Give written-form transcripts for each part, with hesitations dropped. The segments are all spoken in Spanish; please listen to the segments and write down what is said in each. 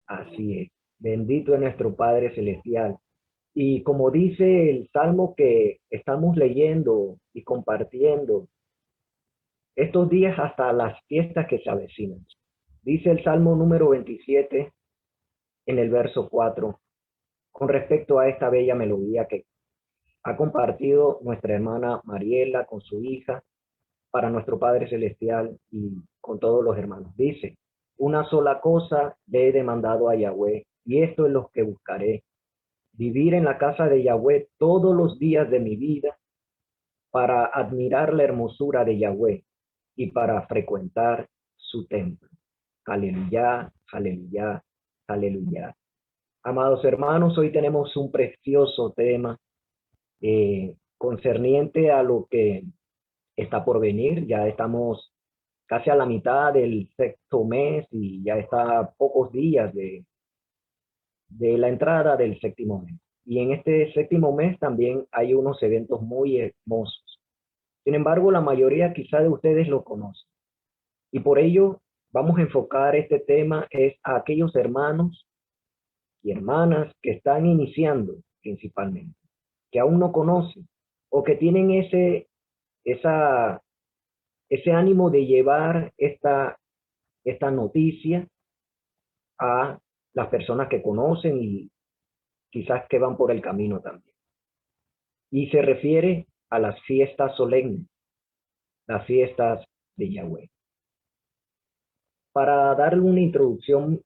Así es. Bendito es nuestro Padre Celestial. Y como dice el Salmo que estamos leyendo y compartiendo estos días hasta las fiestas que se avecinan. Dice el Salmo número 27 en el verso 4 con respecto a esta bella melodía que ha compartido nuestra hermana Mariela con su hija para nuestro Padre Celestial y con todos los hermanos. Dice, una sola cosa le he demandado a Yahweh y esto es lo que buscaré, vivir en la casa de Yahweh todos los días de mi vida para admirar la hermosura de Yahweh y para frecuentar su templo. Aleluya, aleluya, aleluya. Amados hermanos, hoy tenemos un precioso tema concerniente a lo que está por venir. Ya estamos casi a la mitad del sexto mes y ya está a pocos días de la entrada del séptimo mes. Y en este séptimo mes también hay unos eventos muy hermosos. Sin embargo, la mayoría quizá de ustedes lo conocen. Y por ello vamos a enfocar este tema es a aquellos hermanos y hermanas que están iniciando principalmente, que aún no conocen o que tienen ese ánimo de llevar esta noticia a las personas que conocen y quizás que van por el camino también. Y se refiere a las fiestas solemnes, las fiestas de Yahweh. Para darle una introducción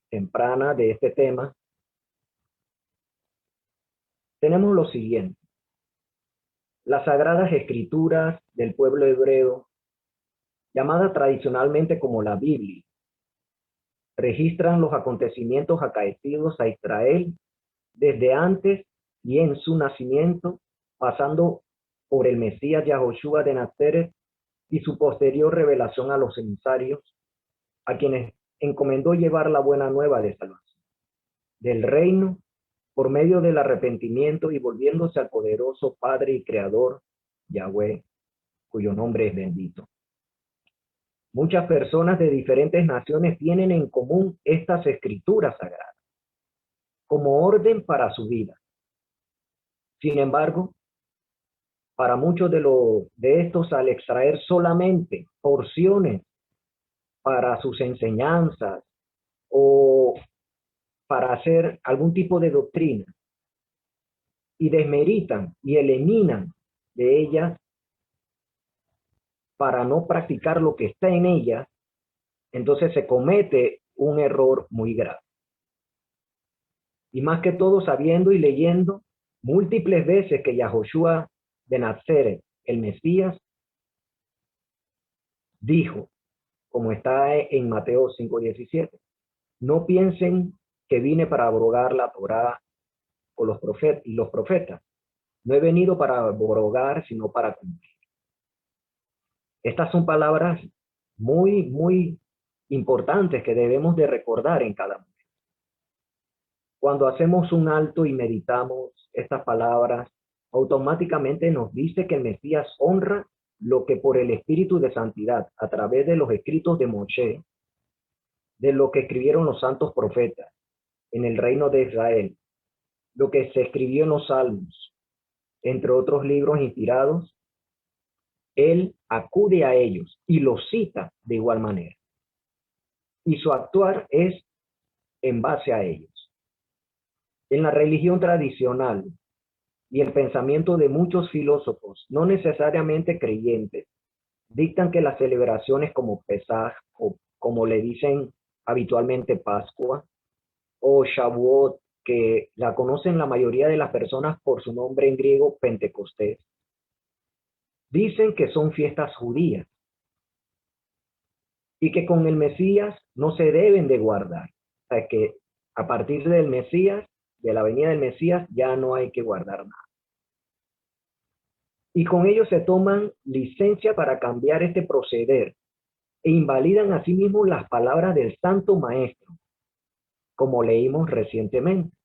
temprana de este tema, tenemos lo siguiente. Las sagradas escrituras del pueblo hebreo, llamada tradicionalmente como la Biblia, registran los acontecimientos acaecidos a Israel desde antes y en su nacimiento, pasando por el Mesías Yahoshua de Nazaret y su posterior revelación a los emisarios, a quienes encomendó llevar la buena nueva de salvación del reino por medio del arrepentimiento y volviéndose al poderoso Padre y Creador Yahweh, cuyo nombre es bendito. Muchas personas de diferentes naciones tienen en común estas escrituras sagradas como orden para su vida. Sin embargo, para muchos de estos, al extraer solamente porciones para sus enseñanzas o para hacer algún tipo de doctrina y desmeritan y eliminan de ellas para no practicar lo que está en ellas, entonces se comete un error muy grave. Y más que todo sabiendo y leyendo múltiples veces que Yahoshua de Nazaret, el Mesías, dijo, como está en Mateo 5:17, no piensen que vine para abrogar la Torá o los profetas. No he venido para abrogar, sino para cumplir. Estas son palabras muy, muy importantes que debemos de recordar en cada momento. Cuando hacemos un alto y meditamos estas palabras, automáticamente nos dice que el Mesías honra lo que por el Espíritu de Santidad, a través de los escritos de Moshe, de lo que escribieron los santos profetas en el reino de Israel, lo que se escribió en los Salmos, entre otros libros inspirados, él acude a ellos y los cita de igual manera. Y su actuar es en base a ellos. En la religión tradicional y el pensamiento de muchos filósofos, no necesariamente creyentes, dictan que las celebraciones como Pesaj, o como le dicen habitualmente Pascua, o Shavuot, que la conocen la mayoría de las personas por su nombre en griego Pentecostés, dicen que son fiestas judías y que con el Mesías no se deben de guardar. O sea, que a partir del Mesías, de la venida del Mesías, ya no hay que guardar nada. Y con ello se toman licencia para cambiar este proceder e invalidan asimismo las palabras del Santo Maestro, como leímos recientemente.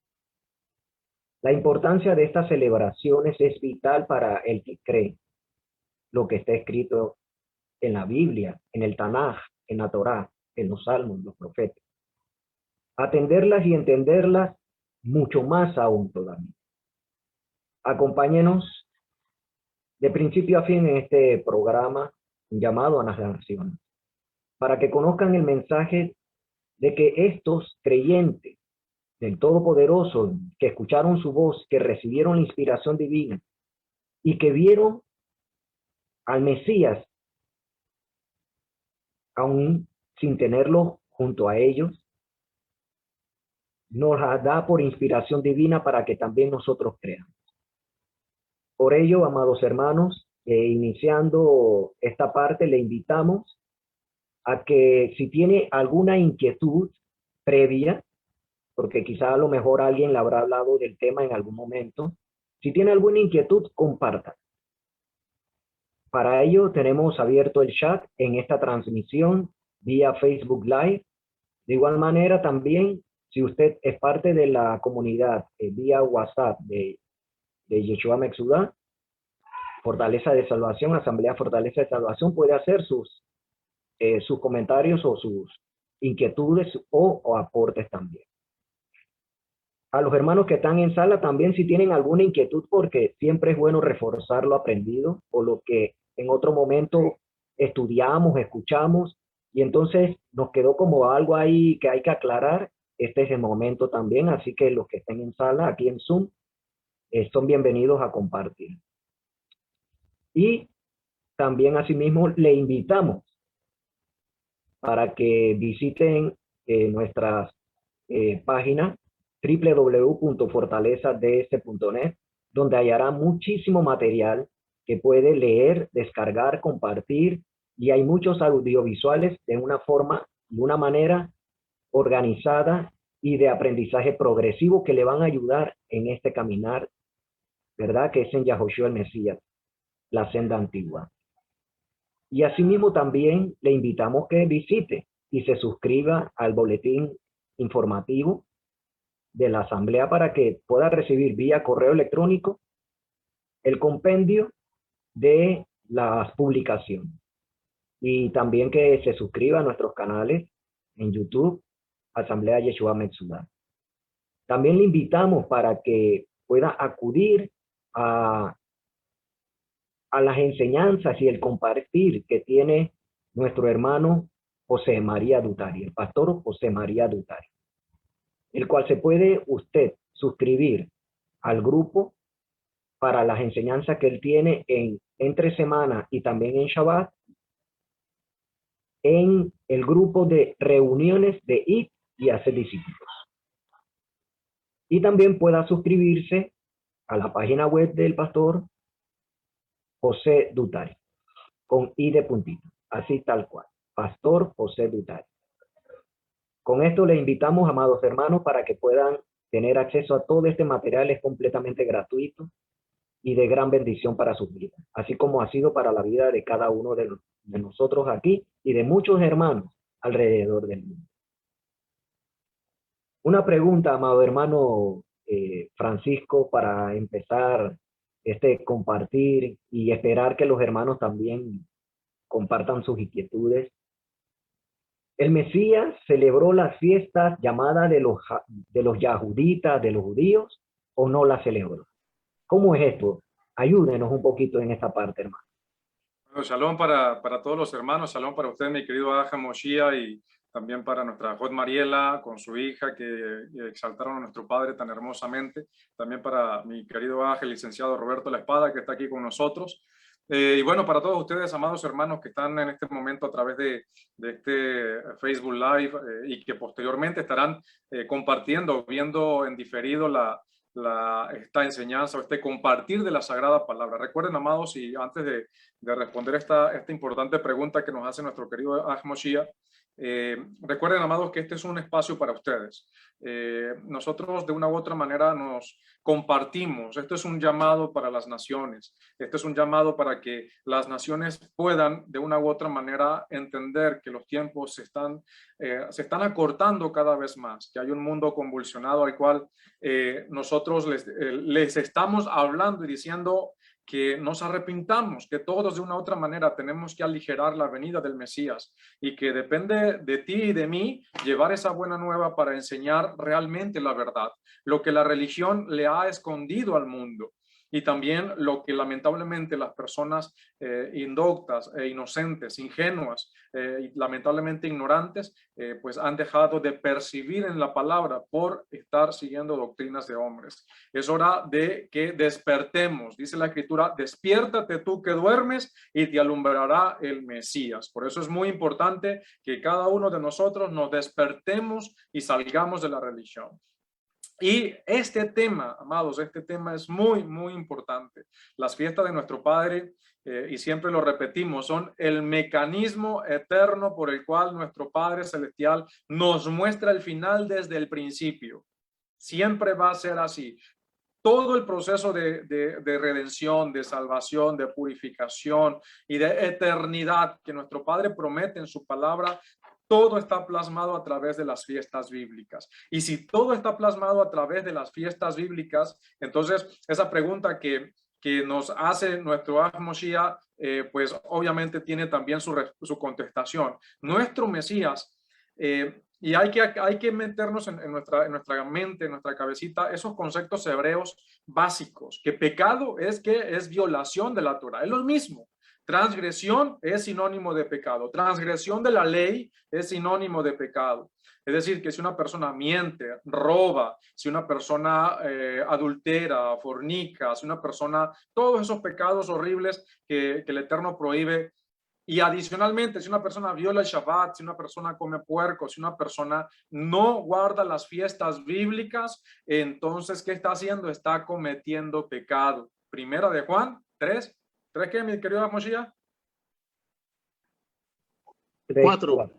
La importancia de estas celebraciones es vital para el que cree lo que está escrito en la Biblia, en el Tanaj, en la Torá, en los Salmos, los profetas. atenderlas y entenderlas mucho más aún todavía. Acompáñenos de principio a fin en este programa llamado a las naciones, para que conozcan el mensaje de que estos creyentes del Todopoderoso, que escucharon su voz, que recibieron la inspiración divina y que vieron al Mesías, aún sin tenerlo junto a ellos, nos da por inspiración divina para que también nosotros creamos. Por ello, amados hermanos, iniciando esta parte, le invitamos a que si tiene alguna inquietud previa, porque quizá a lo mejor alguien le habrá hablado del tema en algún momento, si tiene alguna inquietud, comparta. Para ello tenemos abierto el chat en esta transmisión vía Facebook Live. De igual manera también, si usted es parte de la comunidad vía WhatsApp de Yeshua Mexudá, Fortaleza de Salvación, Asamblea Fortaleza de Salvación, puede hacer sus comentarios o sus inquietudes o aportes también. A los hermanos que están en sala también, si tienen alguna inquietud, porque siempre es bueno reforzar lo aprendido o lo que en otro momento estudiamos, escuchamos, y entonces nos quedó como algo ahí que hay que aclarar. Este es el momento también, así que los que estén en sala, aquí en Zoom, son bienvenidos a compartir. Y también asimismo le invitamos para que visiten nuestras páginas www.fortalezads.net, donde hallará muchísimo material que puede leer, descargar, compartir, y hay muchos audiovisuales de una forma, de una manera organizada y de aprendizaje progresivo que le van a ayudar en este caminar, ¿verdad? Que es en Yahushua el Mesías, la senda antigua. Y asimismo también le invitamos que visite y se suscriba al boletín informativo de la asamblea para que pueda recibir vía correo electrónico el compendio de las publicaciones. Y también que se suscriba a nuestros canales en YouTube, Asamblea Yeshua Mexudá. También le invitamos para que pueda acudir a las enseñanzas y el compartir que tiene nuestro hermano José María Dutari, el pastor José María Dutari, el cual se puede usted suscribir al grupo para las enseñanzas que él tiene entre semana y también en Shabbat, en el grupo de reuniones de IT y hacer discípulos. Y también pueda suscribirse a la página web del pastor José Dutari, con I de puntito, así tal cual, Pastor José Dutari. Con esto le invitamos, amados hermanos, para que puedan tener acceso a todo este material. Es completamente gratuito y de gran bendición para sus vidas, así como ha sido para la vida de cada uno de nosotros aquí y de muchos hermanos alrededor del mundo. Una pregunta, amado hermano Francisco, para empezar compartir y esperar que los hermanos también compartan sus inquietudes. El Mesías celebró las fiestas llamadas de los yahuditas, de los judíos, o no las celebró. ¿Cómo es esto? Ayúdenos un poquito en esta parte, hermano. Bueno, shalom para todos los hermanos, shalom para usted, mi querido Aja Moshiach, y también para nuestra Jod Mariela con su hija, que exaltaron a nuestro Padre tan hermosamente. También para mi querido Aja, el licenciado Roberto La Espada, que está aquí con nosotros. Y bueno, para todos ustedes, amados hermanos, que están en este momento a través de este Facebook Live y que posteriormente estarán compartiendo, viendo en diferido esta enseñanza o este compartir de la Sagrada Palabra. Recuerden, amados, y antes de responder esta importante pregunta que nos hace nuestro querido Aj Moshiach, recuerden, amados, que este es un espacio para ustedes. Nosotros de una u otra manera nos compartimos. Esto es un llamado para las naciones. Esto es un llamado para que las naciones puedan de una u otra manera entender que los tiempos se están acortando cada vez más, que hay un mundo convulsionado al cual nosotros les estamos hablando y diciendo que nos arrepintamos, que todos de una u otra manera tenemos que aligerar la venida del Mesías y que depende de ti y de mí llevar esa buena nueva para enseñar realmente la verdad, lo que la religión le ha escondido al mundo. Y también lo que lamentablemente las personas indoctas e inocentes, ingenuas y lamentablemente ignorantes, pues han dejado de percibir en la palabra por estar siguiendo doctrinas de hombres. Es hora de que despertemos, dice la Escritura, despiértate tú que duermes y te alumbrará el Mesías. Por eso es muy importante que cada uno de nosotros nos despertemos y salgamos de la religión. Y este tema, amados, este tema es muy, muy importante. Las fiestas de nuestro Padre, y siempre lo repetimos, son el mecanismo eterno por el cual nuestro Padre Celestial nos muestra el final desde el principio. Siempre va a ser así. Todo el proceso de redención, de salvación, de purificación y de eternidad que nuestro Padre promete en su palabra, todo está plasmado a través de las fiestas bíblicas. Y si todo está plasmado a través de las fiestas bíblicas, entonces esa pregunta que nos hace nuestro Mashiach, pues obviamente tiene también su contestación. Nuestro Mesías, y hay que meternos en nuestra mente, en nuestra cabecita, esos conceptos hebreos básicos, que pecado es violación de la Torah, es lo mismo. Transgresión es sinónimo de pecado. Transgresión de la ley es sinónimo de pecado. Es decir, que si una persona miente, roba, si una persona adultera, fornica, si una persona, todos esos pecados horribles que el Eterno prohíbe. Y adicionalmente, si una persona viola el Shabbat, si una persona come puerco, si una persona no guarda las fiestas bíblicas, entonces, ¿qué está haciendo? Está cometiendo pecado. Primera de Juan 3. ¿Tres qué, mi querido Mashiach? 4.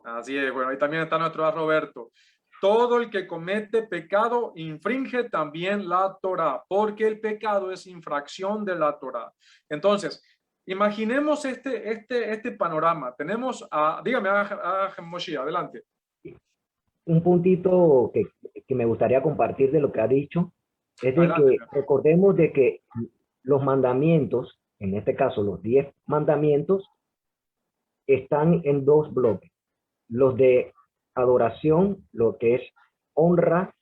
Así es, bueno, ahí también está nuestro Roberto. Todo el que comete pecado infringe también la Torah, porque el pecado es infracción de la Torah. Entonces, imaginemos este panorama. Tenemos a, dígame, a Mashiach, adelante. Un puntito que me gustaría compartir de lo que ha dicho es de Adelante. que recordemos de que los mandamientos, en este caso los 10 mandamientos, están en dos bloques. Los de adoración, lo que es honra,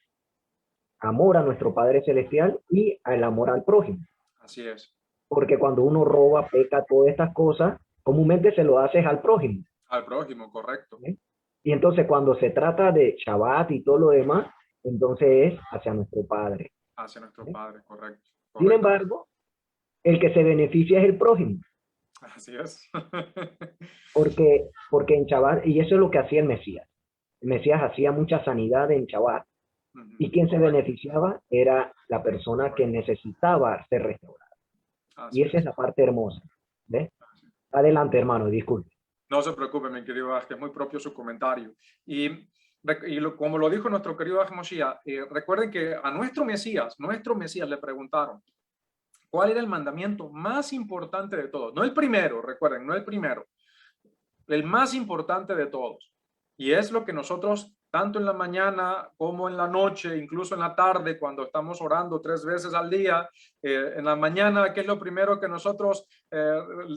amor a nuestro Padre Celestial y el amor al prójimo. Así es. Porque cuando uno roba, peca, todas estas cosas, comúnmente se lo haces al prójimo. Al prójimo, correcto. ¿Sí? Y entonces cuando se trata de Shabbat y todo lo demás, entonces es hacia nuestro Padre. Hacia nuestro Padre, correcto. Sin embargo, el que se beneficia es el prójimo. Así es. Porque en Shabbat, y eso es lo que hacía el Mesías. El Mesías hacía mucha sanidad en Shabbat. Y quien se beneficiaba era la persona que necesitaba ser restaurada. Y esa es la parte hermosa. ¿Ves? Adelante, hermano, disculpe. No se preocupe, mi querido Aj, que es muy propio su comentario. Como lo dijo nuestro querido Aj Mashiach, recuerden que a nuestro Mesías le preguntaron, ¿cuál era el mandamiento más importante de todos? No el primero, recuerden, no el primero. El más importante de todos. Y es lo que nosotros, tanto en la mañana como en la noche, incluso en la tarde, cuando estamos orando 3 veces al día, en la mañana, ¿qué es lo primero que nosotros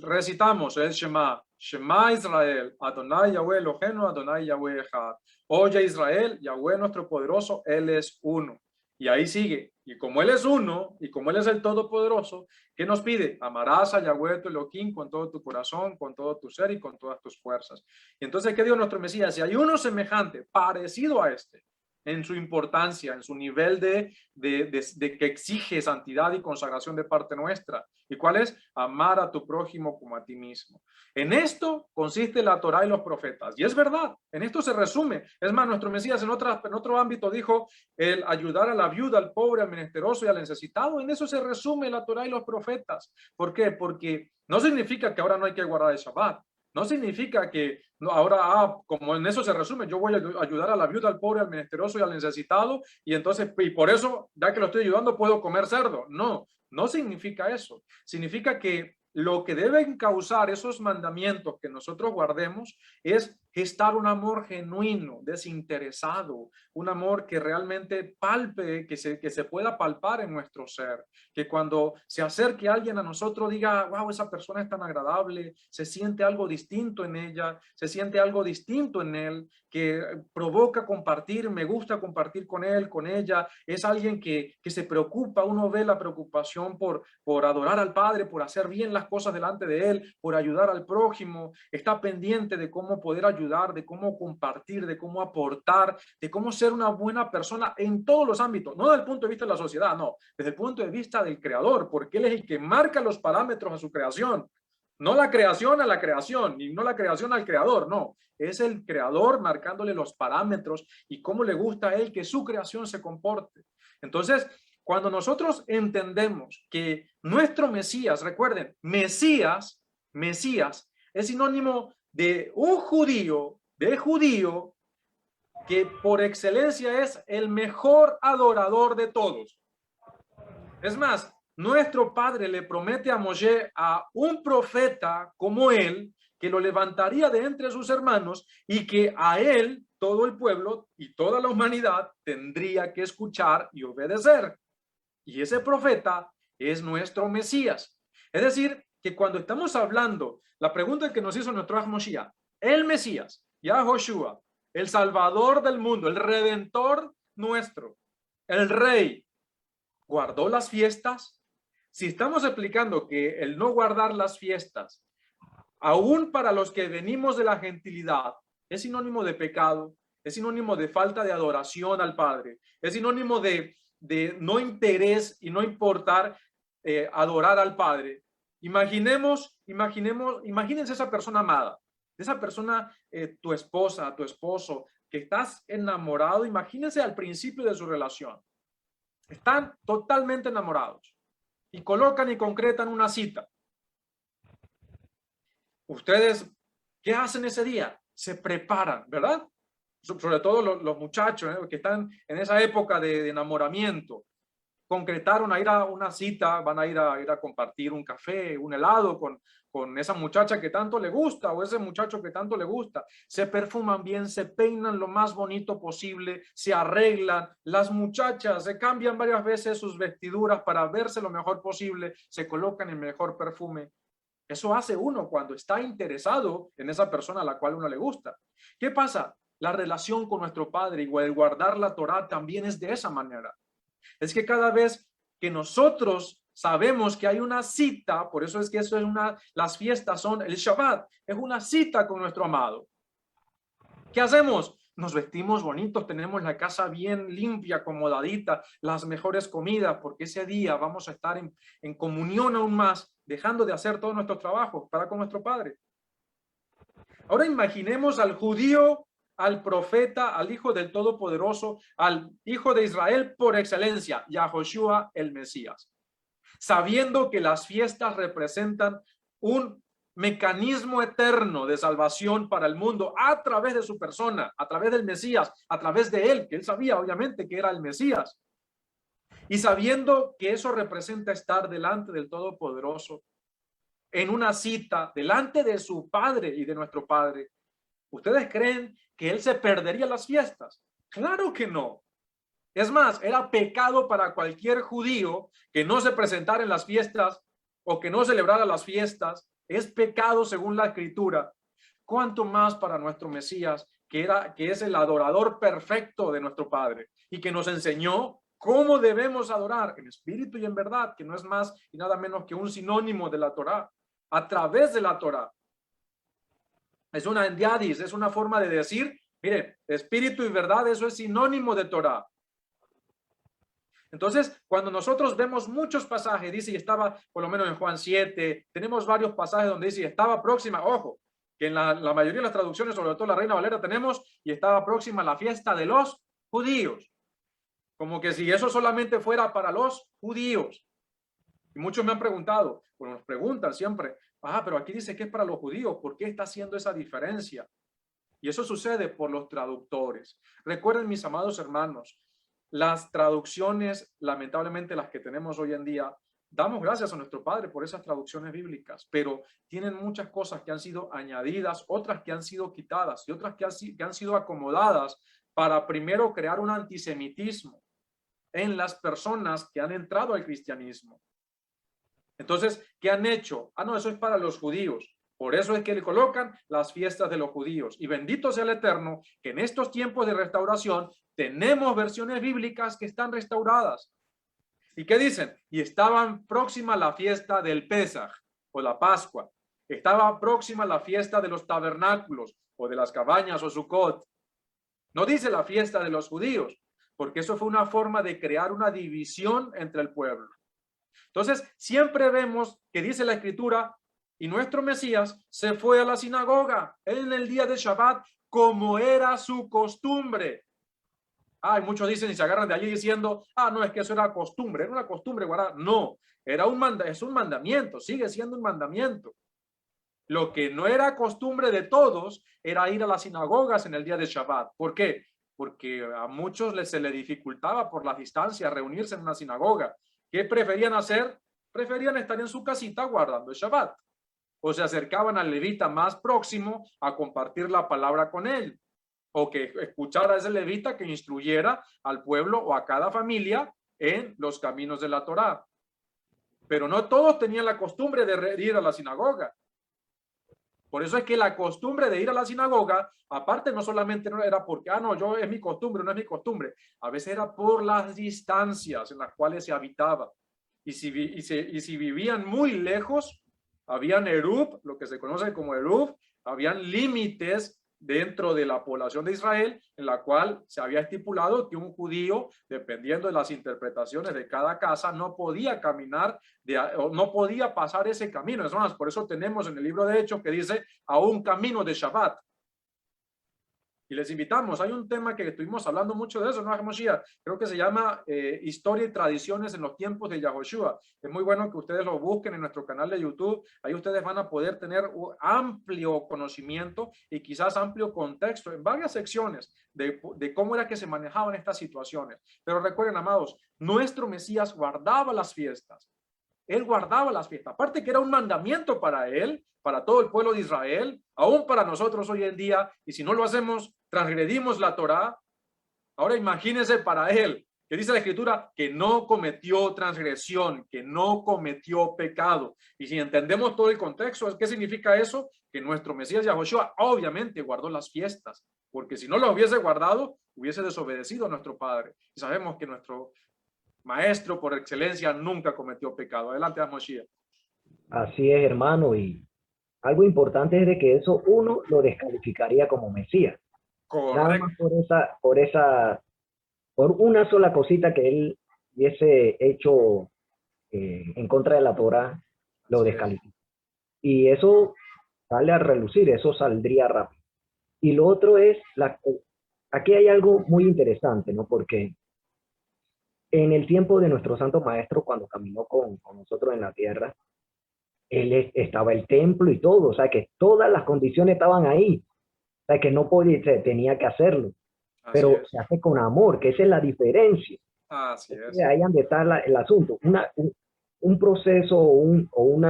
recitamos? Es Shema. Shema Israel, Adonai Yahweh Eloheinu, Adonai Yahweh Echad. Oye Israel, Yahweh nuestro poderoso, Él es uno. Y ahí sigue. Y como Él es uno, y como Él es el Todopoderoso, ¿qué nos pide? Amarás a Yahweh tu Elohim con todo tu corazón, con todo tu ser y con todas tus fuerzas. Y entonces, ¿qué dijo nuestro Mesías? Si hay uno semejante, parecido a este, en su importancia, en su nivel de que exige santidad y consagración de parte nuestra. ¿Y cuál es? Amar a tu prójimo como a ti mismo. En esto consiste la Torá y los profetas. Y es verdad, en esto se resume. Es más, nuestro Mesías en otro ámbito dijo el ayudar a la viuda, al pobre, al menesteroso y al necesitado. En eso se resume la Torá y los profetas. ¿Por qué? Porque no significa que ahora no hay que guardar el Shabbat. No significa que ahora, como en eso se resume, yo voy a ayudar a la viuda, al pobre, al menesteroso y al necesitado, y entonces, y por eso, ya que lo estoy ayudando, puedo comer cerdo. No, no significa eso. Significa que lo que deben causar esos mandamientos que nosotros guardemos es gestar un amor genuino, desinteresado, un amor que realmente palpe, que se pueda palpar en nuestro ser, que cuando se acerque alguien a nosotros diga, wow, esa persona es tan agradable, se siente algo distinto en ella, se siente algo distinto en él, que provoca compartir, me gusta compartir con él, con ella, es alguien que se preocupa, uno ve la preocupación por adorar al Padre, por hacer bien las cosas delante de él, por ayudar al prójimo, está pendiente de cómo poder ayudar, de cómo compartir, de cómo aportar, de cómo ser una buena persona en todos los ámbitos, no desde el punto de vista de la sociedad, no, desde el punto de vista del creador, porque él es el que marca los parámetros a su creación. No la creación a la creación, y no la creación al creador, no. Es el creador marcándole los parámetros y cómo le gusta a él que su creación se comporte. Entonces, cuando nosotros entendemos que nuestro Mesías, recuerden, Mesías es sinónimo de un judío, que por excelencia es el mejor adorador de todos. Es más, nuestro Padre le promete a Moshe a un profeta como él, que lo levantaría de entre sus hermanos y que a él, todo el pueblo y toda la humanidad tendría que escuchar y obedecer. Y ese profeta es nuestro Mesías. Es decir, que cuando estamos hablando, la pregunta que nos hizo nuestro Mashiach, el Mesías, Yahoshua, el Salvador del mundo, el Redentor nuestro, el Rey, ¿guardó las fiestas? Si estamos explicando que el no guardar las fiestas, aún para los que venimos de la gentilidad, es sinónimo de pecado, es sinónimo de falta de adoración al Padre, es sinónimo de no interés y no importar adorar al Padre. Imagínense esa persona amada, esa persona, tu esposa, tu esposo, que estás enamorado, imagínense al principio de su relación. Están totalmente enamorados y colocan y concretan una cita. Ustedes, ¿qué hacen ese día? Se preparan, ¿verdad? Sobre todo los muchachos que están en esa época de enamoramiento. Concretaron a ir a una cita, van a ir a compartir un café, un helado con esa muchacha que tanto le gusta o ese muchacho que tanto le gusta. Se perfuman bien, se peinan lo más bonito posible, se arreglan. Las muchachas se cambian varias veces sus vestiduras para verse lo mejor posible, se colocan el mejor perfume. Eso hace uno cuando está interesado en esa persona a la cual uno le gusta. ¿Qué pasa? La relación con nuestro Padre y el guardar la Torá también es de esa manera. Es que cada vez que nosotros sabemos que hay una cita, por eso es que eso es las fiestas son el Shabbat, es una cita con nuestro amado. ¿Qué hacemos? Nos vestimos bonitos, tenemos la casa bien limpia, acomodadita, las mejores comidas, porque ese día vamos a estar en comunión aún más, dejando de hacer todos nuestros trabajos para con nuestro Padre. Ahora imaginemos al judío, al profeta, al Hijo del Todopoderoso, al Hijo de Israel por excelencia, Yahoshua el Mesías, sabiendo que las fiestas representan un mecanismo eterno de salvación para el mundo a través de su persona, a través del Mesías, a través de él, que él sabía obviamente que era el Mesías, y sabiendo que eso representa estar delante del Todopoderoso en una cita delante de su Padre y de nuestro Padre. ¿Ustedes creen que él se perdería las fiestas? Claro que no. Es más, era pecado para cualquier judío que no se presentara en las fiestas o que no celebrara las fiestas. Es pecado según la Escritura. ¿Cuánto más para nuestro Mesías, que es el adorador perfecto de nuestro Padre y que nos enseñó cómo debemos adorar en espíritu y en verdad, que no es más y nada menos que un sinónimo de la Torá, a través de la Torá? Es una endiadis, es una forma de decir, mire, espíritu y verdad, eso es sinónimo de Torá. Entonces, cuando nosotros vemos muchos pasajes, dice, y estaba, por lo menos en Juan 7, tenemos varios pasajes donde dice, estaba próxima, ojo, que en la mayoría de las traducciones, sobre todo la Reina Valera, tenemos, y estaba próxima la fiesta de los judíos. Como que si eso solamente fuera para los judíos. Y muchos me han preguntado, pues nos preguntan siempre, pero aquí dice que es para los judíos, ¿por qué está haciendo esa diferencia? Y eso sucede por los traductores. Recuerden, mis amados hermanos, las traducciones, lamentablemente las que tenemos hoy en día, damos gracias a nuestro Padre por esas traducciones bíblicas, pero tienen muchas cosas que han sido añadidas, otras que han sido quitadas y otras que han sido acomodadas para primero crear un antisemitismo en las personas que han entrado al cristianismo. Entonces, ¿qué han hecho? Ah, no, eso es para los judíos. Por eso es que le colocan las fiestas de los judíos. Y bendito sea el Eterno, que en estos tiempos de restauración tenemos versiones bíblicas que están restauradas. ¿Y qué dicen? Y estaban próxima la fiesta del Pesaj o la Pascua. Estaba próxima la fiesta de los tabernáculos o de las cabañas o Sukkot. No dice la fiesta de los judíos, porque eso fue una forma de crear una división entre el pueblo. Entonces, siempre vemos que dice la Escritura, y nuestro Mesías se fue a la sinagoga en el día de Shabbat, como era su costumbre. Y muchos dicen y se agarran de allí diciendo, no, es que eso era costumbre, era una costumbre guardada. No, es un mandamiento, sigue siendo un mandamiento. Lo que no era costumbre de todos era ir a las sinagogas en el día de Shabbat. ¿Por qué? Porque a muchos se les dificultaba por la distancia reunirse en una sinagoga. ¿Qué preferían hacer? Preferían estar en su casita guardando el Shabbat. O se acercaban al levita más próximo a compartir la palabra con él. O que escuchara a ese levita que instruyera al pueblo o a cada familia en los caminos de la Torá. Pero no todos tenían la costumbre de ir a la sinagoga. Por eso es que la costumbre de ir a la sinagoga, aparte no solamente no era porque, no, es mi costumbre, no es mi costumbre. A veces era por las distancias en las cuales se habitaba. Y si vivían muy lejos, habían Eruv, lo que se conoce como Eruv, habían límites dentro de la población de Israel, en la cual se había estipulado que un judío, dependiendo de las interpretaciones de cada casa, no podía caminar, no podía pasar ese camino. Es más, por eso tenemos en el libro de Hechos que dice a un camino de Shabbat. Y les invitamos, hay un tema que estuvimos hablando mucho de eso, ¿no, Moshiach? Creo que se llama Historia y Tradiciones en los tiempos de Yahoshua. Es muy bueno que ustedes lo busquen en nuestro canal de YouTube. Ahí ustedes van a poder tener un amplio conocimiento y quizás amplio contexto en varias secciones de cómo era que se manejaban estas situaciones. Pero recuerden, amados, nuestro Mesías guardaba las fiestas. Él guardaba las fiestas. Aparte que era un mandamiento para él, para todo el pueblo de Israel, aún para nosotros hoy en día, y si no lo hacemos, transgredimos la Torá. Ahora imagínense para él, que dice la Escritura, que no cometió transgresión, que no cometió pecado. Y si entendemos todo el contexto, ¿qué significa eso? Que nuestro Mesías Yahoshua obviamente guardó las fiestas, porque si no lo hubiese guardado, hubiese desobedecido a nuestro Padre. Y sabemos que nuestro Maestro por excelencia nunca cometió pecado. Adelante, Moshiach. Así es, hermano, y algo importante es de que eso uno lo descalificaría como Mesías. Correcto. Nada más por una sola cosita que él hubiese hecho en contra de la Torá, lo descalifica. Y eso sale a relucir, eso saldría rápido. Y lo otro es, aquí hay algo muy interesante, ¿no? Porque en el tiempo de nuestro Santo Maestro, cuando caminó con nosotros en la tierra, estaba el templo y todo, o sea que todas las condiciones estaban ahí, o sea que no podía, tenía que hacerlo, pero se hace con amor, que esa es la diferencia. Así es. Ahí donde está el asunto, un proceso o un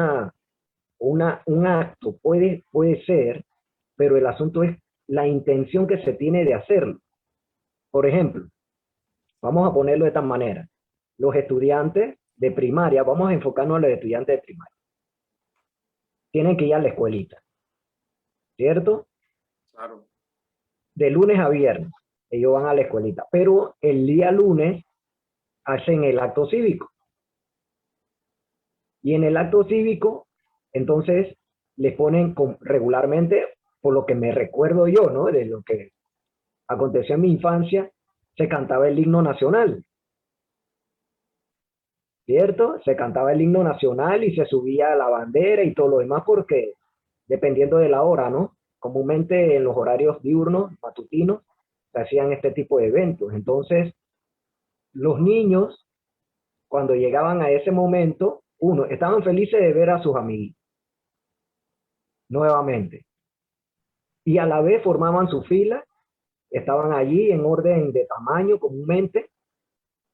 acto puede ser, pero el asunto es la intención que se tiene de hacerlo. Por ejemplo, vamos a ponerlo de esta manera, los estudiantes de primaria, vamos a enfocarnos en los estudiantes de primaria. Tienen que ir a la escuelita, ¿cierto? Claro. De lunes a viernes, ellos van a la escuelita, pero el día lunes hacen el acto cívico. Y en el acto cívico, entonces, les ponen regularmente, por lo que me recuerdo yo, ¿no? De lo que aconteció en mi infancia, se cantaba el himno nacional. ¿Cierto? Se cantaba el himno nacional y se subía la bandera y todo lo demás porque dependiendo de la hora, ¿no? Comúnmente en los horarios diurnos, matutinos, se hacían este tipo de eventos. Entonces, los niños, cuando llegaban a ese momento, estaban felices de ver a sus amiguitos nuevamente. Y a la vez formaban su fila, estaban allí en orden de tamaño comúnmente,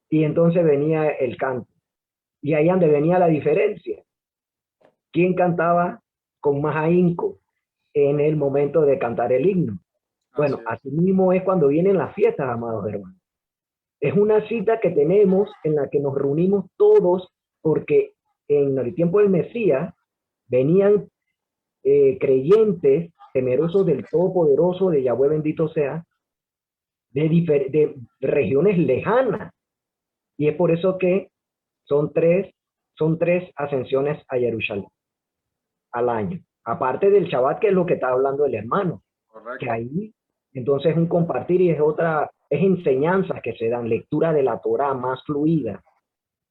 y entonces venía el canto. Y ahí donde venía la diferencia. ¿Quién cantaba con más ahínco en el momento de cantar el himno? Bueno, Así es. así mismo es cuando vienen las fiestas, amados hermanos. Es una cita que tenemos en la que nos reunimos todos porque en el tiempo del Mesías venían creyentes, temerosos Así del es. Todopoderoso, de Yahweh bendito sea, de regiones lejanas. Y es por eso que son son tres ascensiones a Jerusalén al año. Aparte del Shabbat, que es lo que está hablando el hermano, que Correcto. ahí entonces es un compartir y es enseñanzas que se dan, lectura de la Torah más fluida,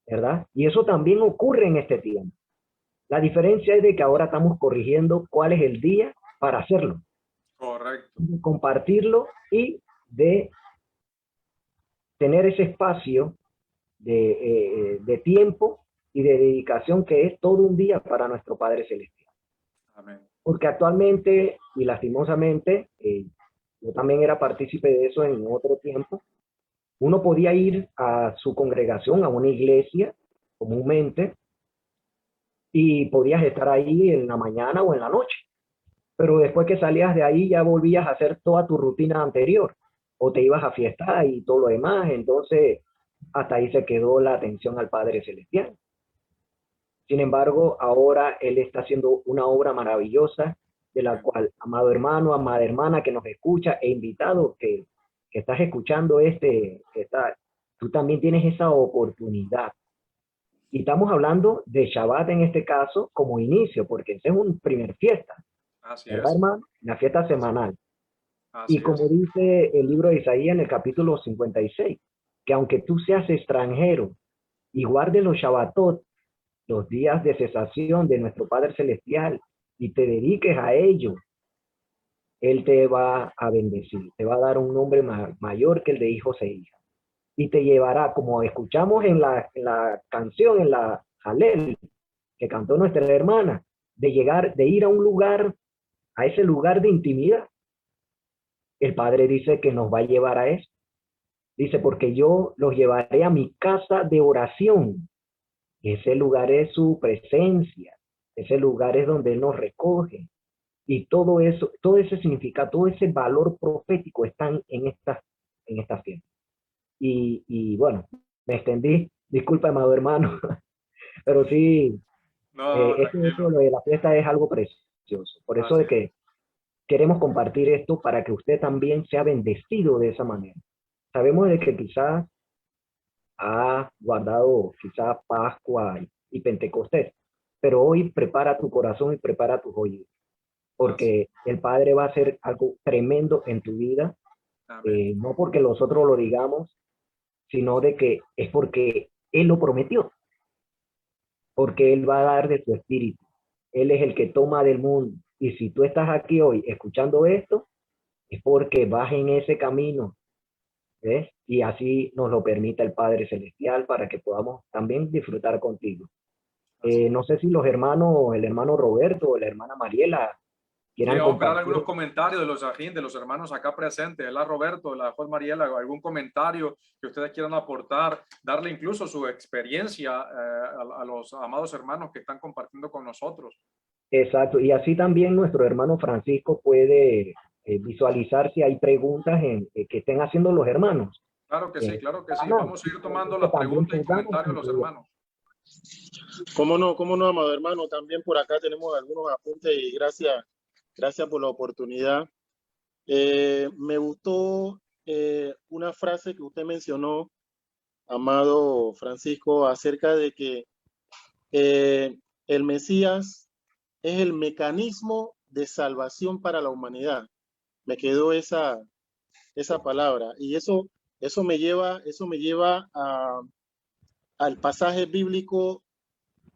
¿verdad? Y eso también ocurre en este tiempo. La diferencia es de que ahora estamos corrigiendo cuál es el día para hacerlo, Correcto. de compartirlo y de tener ese espacio de tiempo y de dedicación que es todo un día para nuestro Padre Celestial. Amén. Porque actualmente y lastimosamente, yo también era partícipe de eso en otro tiempo, uno podía ir a su congregación, a una iglesia comúnmente, y podías estar ahí en la mañana o en la noche. Pero después que salías de ahí ya volvías a hacer toda tu rutina anterior o te ibas a fiestar y todo lo demás. Entonces, hasta ahí se quedó la atención al Padre Celestial. Sin embargo, ahora Él está haciendo una obra maravillosa de la Amén. cual, amado hermano, amada hermana que nos escucha e invitado que estás escuchando tú también tienes esa oportunidad. Y estamos hablando de Shabbat en este caso como inicio, porque ese es un primer fiesta, Así ¿verdad, es. hermano? Una fiesta Así, semanal. Y así como es. dice el libro de Isaías en el capítulo 56, que aunque tú seas extranjero y guardes los Shabbatot, los días de cesación de nuestro Padre Celestial, y te dediques a ello, Él te va a bendecir, te va a dar un nombre mayor que el de hijos e hijas. Y te llevará, como escuchamos en la canción, en la Halel, que cantó nuestra hermana, de ir a un lugar, a ese lugar de intimidad. El Padre dice que nos va a llevar a eso. Dice, porque yo los llevaré a mi casa de oración. Ese lugar es su presencia. Ese lugar es donde Él nos recoge. Y todo eso, todo ese significado, todo ese valor profético están en estas fiestas. Y bueno, me extendí. Disculpa, amado hermano, pero sí, No, eso, tranquilo. lo de la fiesta es algo precioso. Por eso Así de es. que queremos compartir esto para que usted también sea bendecido de esa manera. Sabemos de que quizás ha guardado quizás Pascua y Pentecostés, pero hoy prepara tu corazón y prepara tus oídos, Así. porque el Padre va a hacer algo tremendo en tu vida, Amén. no porque nosotros lo digamos, sino de que es porque Él lo prometió, porque Él va a dar de su espíritu. Él es el que toma del mundo. Y si tú estás aquí hoy escuchando esto, es porque vas en ese camino, ¿ves? Y así nos lo permite el Padre Celestial para que podamos también disfrutar contigo. Así es. No sé si los hermanos, el hermano Roberto o la hermana Mariela Sí, quieran vamos a esperar compartir. algunos comentarios de los ajín, de los hermanos acá presentes, de la Roberto, de la Juan Mariela, algún comentario que ustedes quieran aportar, darle incluso su experiencia a los amados hermanos que están compartiendo con nosotros. Exacto. Y así también nuestro hermano Francisco puede visualizar si hay preguntas que estén haciendo los hermanos. Claro que sí, claro que sí. Canal. Vamos a ir tomando Que las también preguntas y podamos comentarios de los incluir. hermanos. cómo no, amado hermano? También por acá tenemos algunos apuntes y gracias por la oportunidad. Me gustó una frase que usted mencionó, amado Francisco, acerca de que el Mesías es el mecanismo de salvación para la humanidad. Me quedó esa palabra y eso me lleva al pasaje bíblico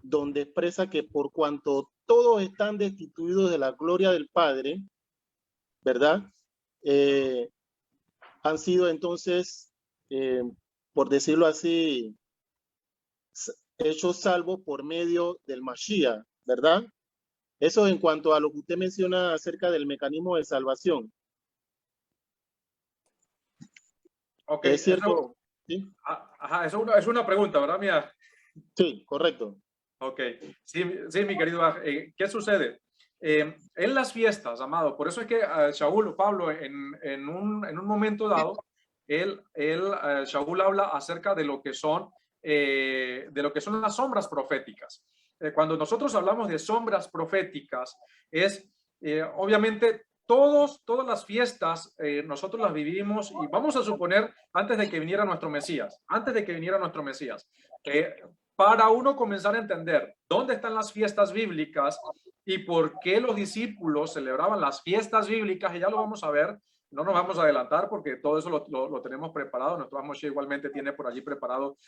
donde expresa que por cuanto todos están destituidos de la gloria del Padre, ¿verdad? Han sido entonces, por decirlo así, hechos salvos por medio del Mashiach, ¿verdad? Eso en cuanto a lo que usted menciona acerca del mecanismo de salvación. Ok, Es eso, cierto, ¿sí? ajá, eso es una pregunta, ¿verdad, mía? Sí, correcto. Ok, sí, sí, mi querido, ¿qué sucede? En las fiestas, amado, por eso es que Shaul, Pablo, en un momento dado, Shaul habla acerca de lo que son las sombras proféticas. Cuando nosotros hablamos de sombras proféticas, obviamente todas las fiestas nosotros las vivimos y vamos a suponer antes de que viniera nuestro Mesías, para uno comenzar a entender dónde están las fiestas bíblicas y por qué los discípulos celebraban las fiestas bíblicas, y ya lo vamos a ver, no nos vamos a adelantar porque todo eso lo tenemos preparado. Nuestro Moshe igualmente tiene por allí preparado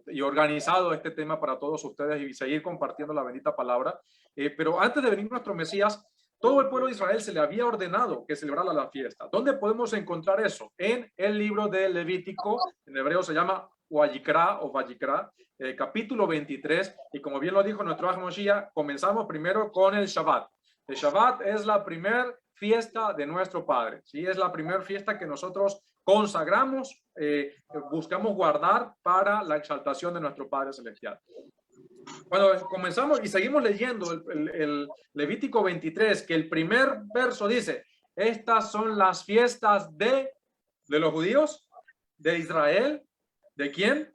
y organizado este tema para todos ustedes y seguir compartiendo la bendita palabra. Pero antes de venir nuestro Mesías, todo el pueblo de Israel se le había ordenado que celebrara la fiesta. ¿Dónde podemos encontrar eso? En el libro de Levítico, en hebreo se llama Vayikra o Vayikra, capítulo 23, y como bien lo dijo nuestro Mashiach, comenzamos primero con el Shabbat. El Shabbat es la primera fiesta de nuestro Padre, ¿sí? Es la primera fiesta que nosotros consagramos, buscamos guardar para la exaltación de nuestro Padre Celestial. Cuando comenzamos y seguimos leyendo el Levítico 23, que el primer verso dice, estas son las fiestas de los judíos, de Israel, ¿de quién?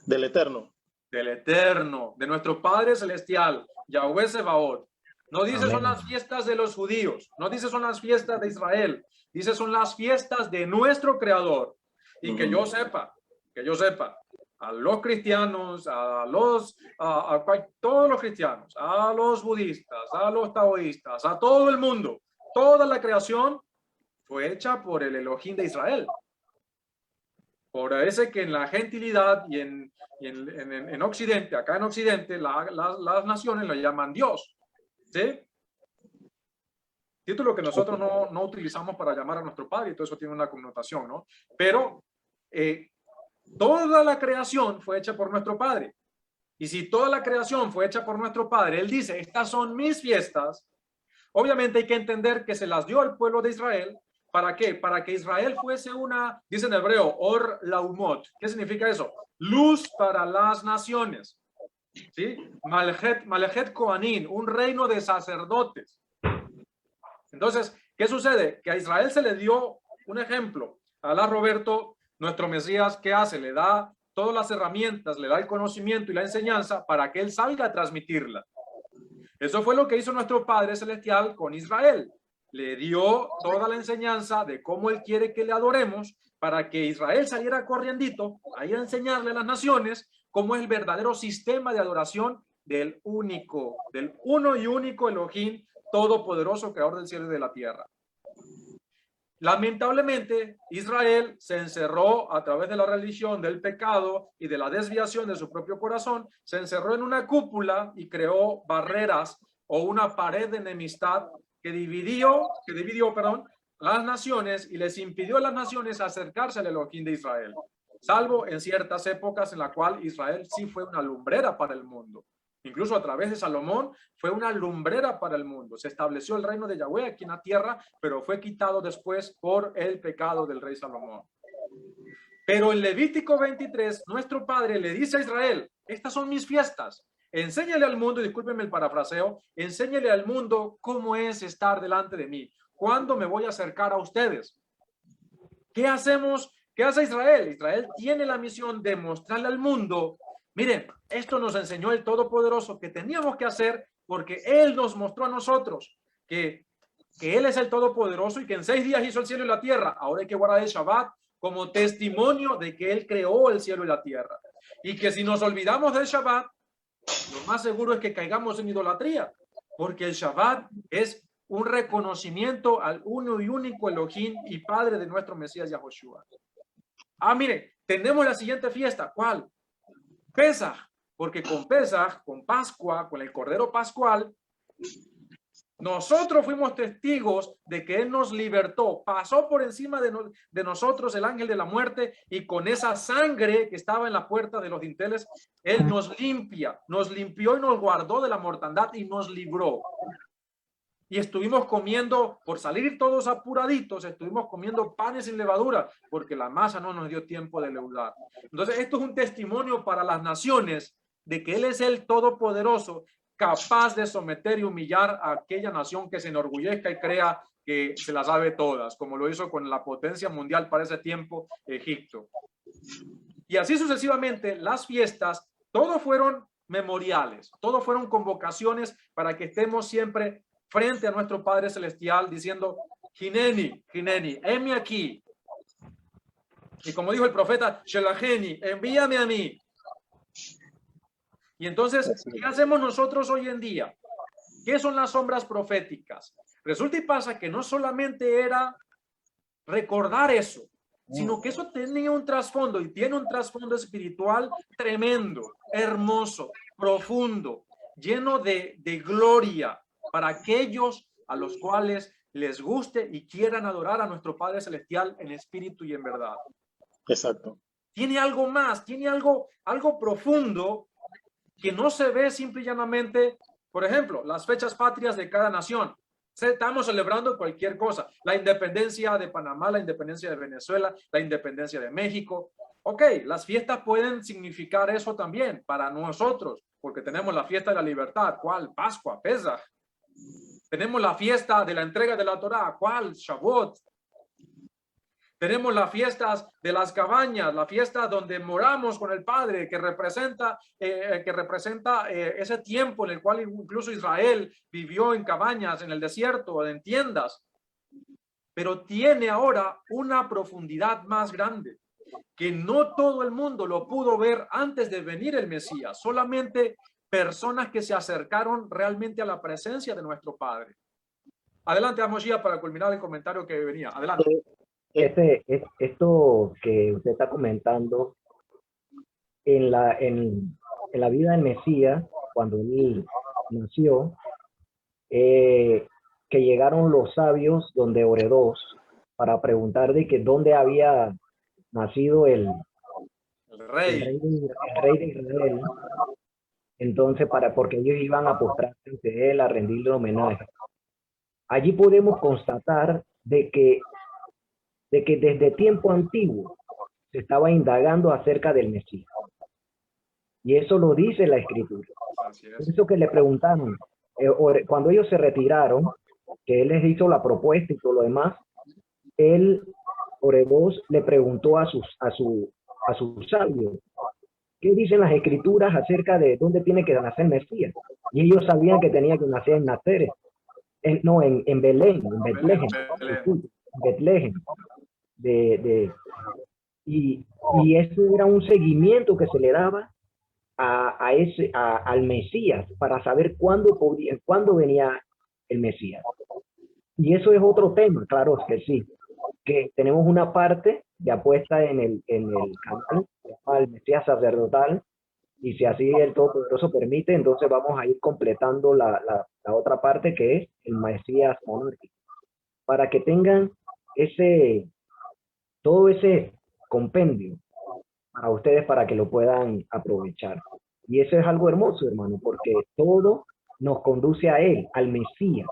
Del Eterno. Del Eterno, de nuestro Padre Celestial, Yahweh Sebaot. No dice son las fiestas de los judíos, no dice son las fiestas de Israel, dice son las fiestas de nuestro Creador. Y que yo sepa, a los cristianos, a todos los cristianos, a los budistas, a los taoístas, a todo el mundo, toda la creación fue hecha por el Elohim de Israel. Por ese que en la gentilidad y en Occidente, acá en Occidente, las naciones lo llaman Dios. ¿Sí? Título que nosotros no utilizamos para llamar a nuestro Padre, y todo eso tiene una connotación, ¿no? Pero toda la creación fue hecha por nuestro Padre. Y si toda la creación fue hecha por nuestro Padre, Él dice, estas son mis fiestas. Obviamente hay que entender que se las dio al pueblo de Israel. ¿Para qué? Para que Israel fuese dice en hebreo, Or Laumot. ¿Qué significa eso? Luz para las naciones. ¿Sí? Malejet Kohanim, un reino de sacerdotes. Entonces, ¿qué sucede? Que a Israel se le dio un ejemplo. Alá Roberto, nuestro Mesías, ¿qué hace? Le da todas las herramientas, le da el conocimiento y la enseñanza para que él salga a transmitirla. Eso fue lo que hizo nuestro Padre Celestial con Israel. Le dio toda la enseñanza de cómo él quiere que le adoremos para que Israel saliera corriendito a ir a enseñarle a las naciones cómo es el verdadero sistema de adoración del uno y único Elohim, todopoderoso, creador del cielo y de la tierra. Lamentablemente, Israel se encerró a través de la religión, del pecado y de la desviación de su propio corazón, se encerró en una cúpula y creó barreras o una pared de enemistad que dividió las naciones y les impidió a las naciones acercarse al Elohim de Israel, salvo en ciertas épocas en la cual Israel sí fue una lumbrera para el mundo. Incluso a través de Salomón fue una lumbrera para el mundo. Se estableció el reino de Yahweh aquí en la tierra, pero fue quitado después por el pecado del rey Salomón. Pero en Levítico 23, nuestro Padre le dice a Israel, estas son mis fiestas. Enséñale al mundo, y discúlpenme el parafraseo, enséñale al mundo cómo es estar delante de mí. ¿Cuándo me voy a acercar a ustedes? ¿Qué hacemos? ¿Qué hace Israel? Israel tiene la misión de mostrarle al mundo, miren, esto nos enseñó el Todopoderoso que teníamos que hacer porque Él nos mostró a nosotros que Él es el Todopoderoso y que en 6 días hizo el cielo y la tierra. Ahora hay que guardar el Shabbat como testimonio de que Él creó el cielo y la tierra. Y que si nos olvidamos del Shabbat, lo más seguro es que caigamos en idolatría, porque el Shabbat es un reconocimiento al uno y único Elohim y Padre de nuestro Mesías Yahoshua. Mire, tenemos la siguiente fiesta. ¿Cuál? Pesaj, porque con Pesaj, con Pascua, con el Cordero Pascual, nosotros fuimos testigos de que Él nos libertó, pasó por encima de nosotros el ángel de la muerte y con esa sangre que estaba en la puerta de los dinteles, Él nos limpió y nos guardó de la mortandad y nos libró. Y estuvimos comiendo, por salir todos apuraditos, estuvimos comiendo panes sin levadura, porque la masa no nos dio tiempo de leudar. Entonces, esto es un testimonio para las naciones de que Él es el Todopoderoso, capaz de someter y humillar a aquella nación que se enorgullezca y crea que se las sabe todas, como lo hizo con la potencia mundial para ese tiempo, Egipto. Y así sucesivamente, las fiestas, todos fueron memoriales, todos fueron convocaciones para que estemos siempre frente a nuestro Padre Celestial diciendo, Hineni, Hineni, heme aquí. Y como dijo el profeta, Shelacheni, envíame a mí. Y entonces, ¿qué hacemos nosotros hoy en día? ¿Qué son las sombras proféticas? Resulta y pasa que no solamente era recordar eso, sino que eso tenía un trasfondo y tiene un trasfondo espiritual tremendo, hermoso, profundo, lleno de gloria para aquellos a los cuales les guste y quieran adorar a nuestro Padre Celestial en espíritu y en verdad. Exacto. Tiene algo más, tiene algo profundo que no se ve simple y llanamente, por ejemplo, las fechas patrias de cada nación. Estamos celebrando cualquier cosa, la independencia de Panamá, la independencia de Venezuela, la independencia de México. Ok, las fiestas pueden significar eso también para nosotros, porque tenemos la fiesta de la libertad, ¿cuál? Pascua, Pesaj. Tenemos la fiesta de la entrega de la Torá, ¿cuál? Shavuot. Tenemos las fiestas de las cabañas, la fiesta donde moramos con el Padre, que representa ese tiempo en el cual incluso Israel vivió en cabañas, en el desierto, en tiendas. Pero tiene ahora una profundidad más grande, que no todo el mundo lo pudo ver antes de venir el Mesías, solamente personas que se acercaron realmente a la presencia de nuestro Padre. Adelante, Amosía, para culminar el comentario que venía. Adelante. Esto que usted está comentando, en la vida del Mesías, cuando él nació, que llegaron los sabios donde Oredos para preguntar de que dónde había nacido el rey de Israel. Entonces, porque ellos iban a postrarse ante él, a rendirle homenaje. Allí podemos constatar de que desde tiempo antiguo se estaba indagando acerca del Mesías. Y eso lo dice la Escritura. Eso que le preguntaron, cuando ellos se retiraron, que él les hizo la propuesta y todo lo demás, Oredos le preguntó a sus sabios, ¿qué dicen las Escrituras acerca de dónde tiene que nacer el Mesías? Y ellos sabían que tenía que nacer en Nazaret, en Belén, en Betlehem. Y eso era un seguimiento que se le daba al Mesías para saber cuándo venía el Mesías. Y eso es otro tema, claro que sí, que tenemos una parte ya puesta en el canal, el Mesías sacerdotal, y si así el Todopoderoso permite, entonces vamos a ir completando la otra parte, que es el Mesías monárquico, para que tengan todo ese compendio para ustedes, para que lo puedan aprovechar. Y eso es algo hermoso, hermano, porque todo nos conduce a él, al Mesías,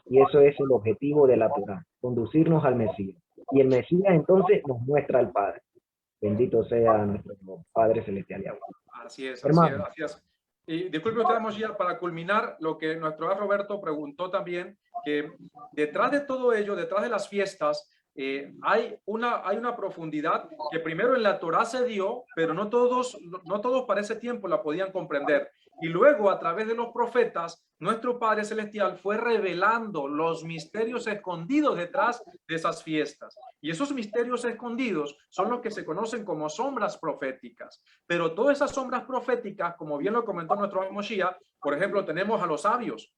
y eso es el objetivo de la Torá, conducirnos al Mesías. Y el Mesías entonces nos muestra al Padre. Bendito sea nuestro Padre Celestial. Así es, hermano. Así es. Y disculpe usted, Moshiach, para culminar lo que nuestro Roberto preguntó también, que detrás de todo ello, detrás de las fiestas, hay una profundidad que primero en la Torá se dio, pero no todos para ese tiempo la podían comprender. Y luego, a través de los profetas, nuestro Padre Celestial fue revelando los misterios escondidos detrás de esas fiestas. Y esos misterios escondidos son los que se conocen como sombras proféticas. Pero todas esas sombras proféticas, como bien lo comentó nuestro Moshiach, por ejemplo, tenemos a los sabios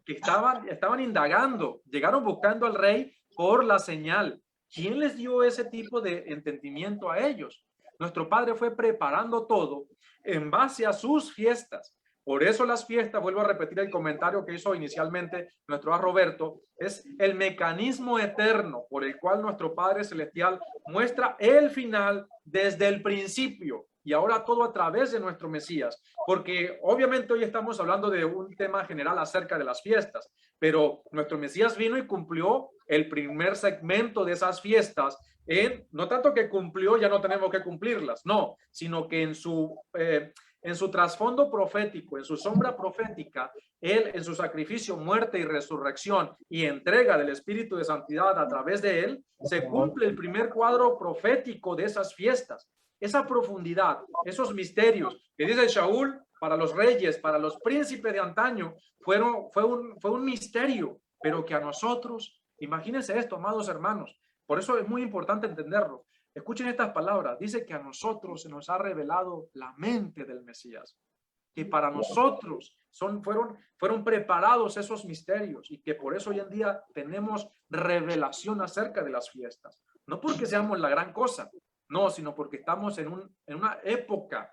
que estaban indagando, llegaron buscando al rey por la señal. ¿Quién les dio ese tipo de entendimiento a ellos? Nuestro Padre fue preparando todo en base a sus fiestas. Por eso las fiestas, vuelvo a repetir el comentario que hizo inicialmente nuestro Roberto, es el mecanismo eterno por el cual nuestro Padre Celestial muestra el final desde el principio y ahora todo a través de nuestro Mesías. Porque obviamente hoy estamos hablando de un tema general acerca de las fiestas, pero nuestro Mesías vino y cumplió el primer segmento de esas fiestas no tanto que cumplió, ya no tenemos que cumplirlas, no, sino que en su trasfondo profético, en su sombra profética, él en su sacrificio, muerte y resurrección y entrega del Espíritu de Santidad a través de él, se cumple el primer cuadro profético de esas fiestas. Esa profundidad, esos misterios que dice Shaul para los reyes, para los príncipes de antaño, fue un misterio, pero que a nosotros, imagínense esto, amados hermanos, por eso es muy importante entenderlo. Escuchen estas palabras, dice que a nosotros se nos ha revelado la mente del Mesías, que para nosotros fueron preparados esos misterios y que por eso hoy en día tenemos revelación acerca de las fiestas. No porque seamos la gran cosa, no, sino porque estamos en una época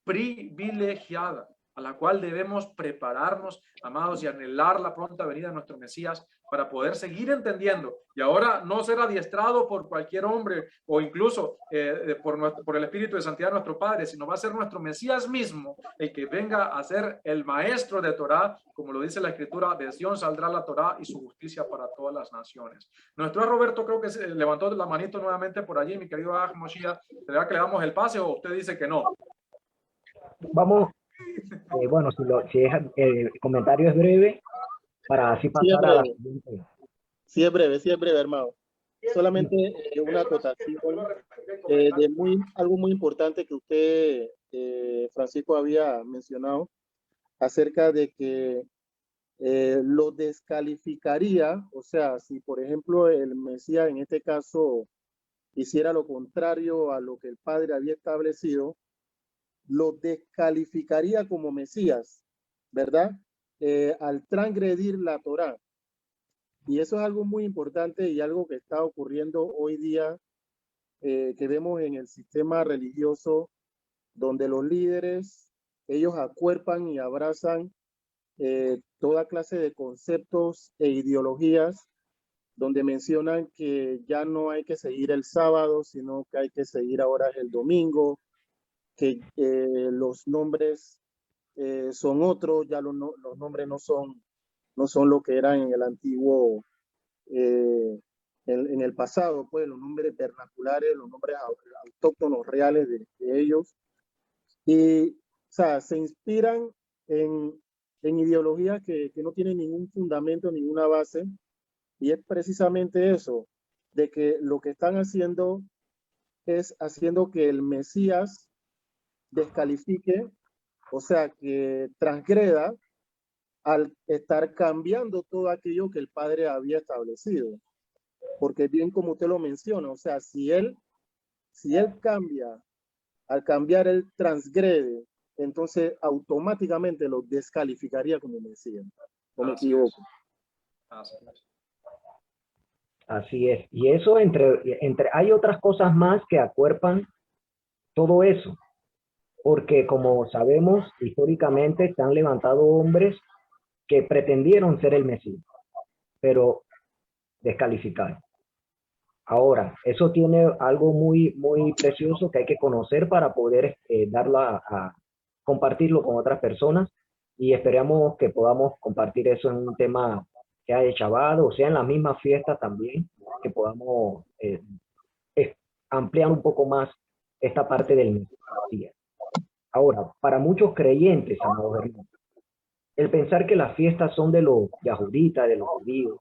privilegiada a la cual debemos prepararnos, amados, y anhelar la pronta venida de nuestro Mesías para poder seguir entendiendo y ahora no ser adiestrado por cualquier hombre o incluso por el Espíritu de Santidad de nuestro Padre, sino va a ser nuestro Mesías mismo el que venga a ser el maestro de Torá, como lo dice la Escritura, de Sion saldrá la Torá y su justicia para todas las naciones. Nuestro Roberto creo que se levantó la manito nuevamente por allí, mi querido Aj Moshiach, ¿será que le damos el pase o usted dice que no? Vamos, bueno, si el comentario es breve, para así pasar a la siguiente. Sí es breve, hermano. Solamente una acotación de algo muy importante que usted, Francisco, había mencionado acerca de que lo descalificaría, o sea, si por ejemplo el Mesías en este caso hiciera lo contrario a lo que el Padre había establecido, lo descalificaría como Mesías, ¿verdad? Al transgredir la Torá. Y eso es algo muy importante y algo que está ocurriendo hoy día, que vemos en el sistema religioso, donde los líderes, ellos acuerpan y abrazan toda clase de conceptos e ideologías, donde mencionan que ya no hay que seguir el sábado, sino que hay que seguir ahora el domingo, que los nombres son otros, ya los nombres no son lo que eran en el antiguo, en el pasado, pues los nombres vernaculares, los nombres autóctonos reales de ellos. Y, o sea, se inspiran en ideologías que no tienen ningún fundamento, ninguna base, y es precisamente eso, de que lo que están haciendo es haciendo que el Mesías descalifique, o sea, que transgreda al estar cambiando todo aquello que el Padre había establecido. Porque bien como usted lo menciona, o sea, si él cambia, al cambiar él transgrede, entonces automáticamente lo descalificaría como Mesías. ¿O me equivoco? Así es. Y eso hay otras cosas más que acuerpan todo eso. Porque como sabemos, históricamente se han levantado hombres que pretendieron ser el Mesías, pero descalificaron. Ahora, eso tiene algo muy, muy precioso que hay que conocer para poder darlo a compartirlo con otras personas, y esperamos que podamos compartir eso en un tema, sea de Shabbat o sea en la misma fiesta también, que podamos ampliar un poco más esta parte del Mesías. Ahora, para muchos creyentes, amados hermanos, el pensar que las fiestas son de los yahuditas, de los judíos,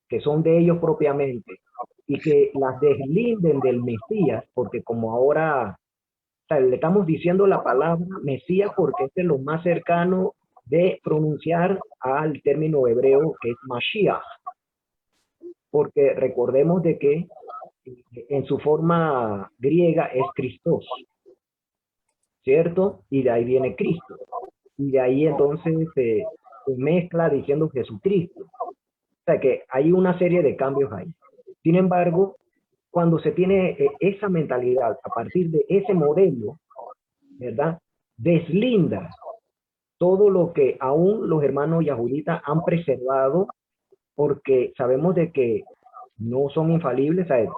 que son de ellos propiamente, y que las deslinden del Mesías, porque como ahora, o sea, le estamos diciendo la palabra Mesías porque este es lo más cercano de pronunciar al término hebreo que es Mashiach, porque recordemos de que en su forma griega es Christos, ¿cierto? Y de ahí viene Cristo. Y de ahí entonces se mezcla diciendo Jesucristo. O sea que hay una serie de cambios ahí. Sin embargo, cuando se tiene esa mentalidad a partir de ese modelo, ¿verdad? Deslinda todo lo que aún los hermanos yahuditas han preservado, porque sabemos de que no son infalibles, ¿sabes?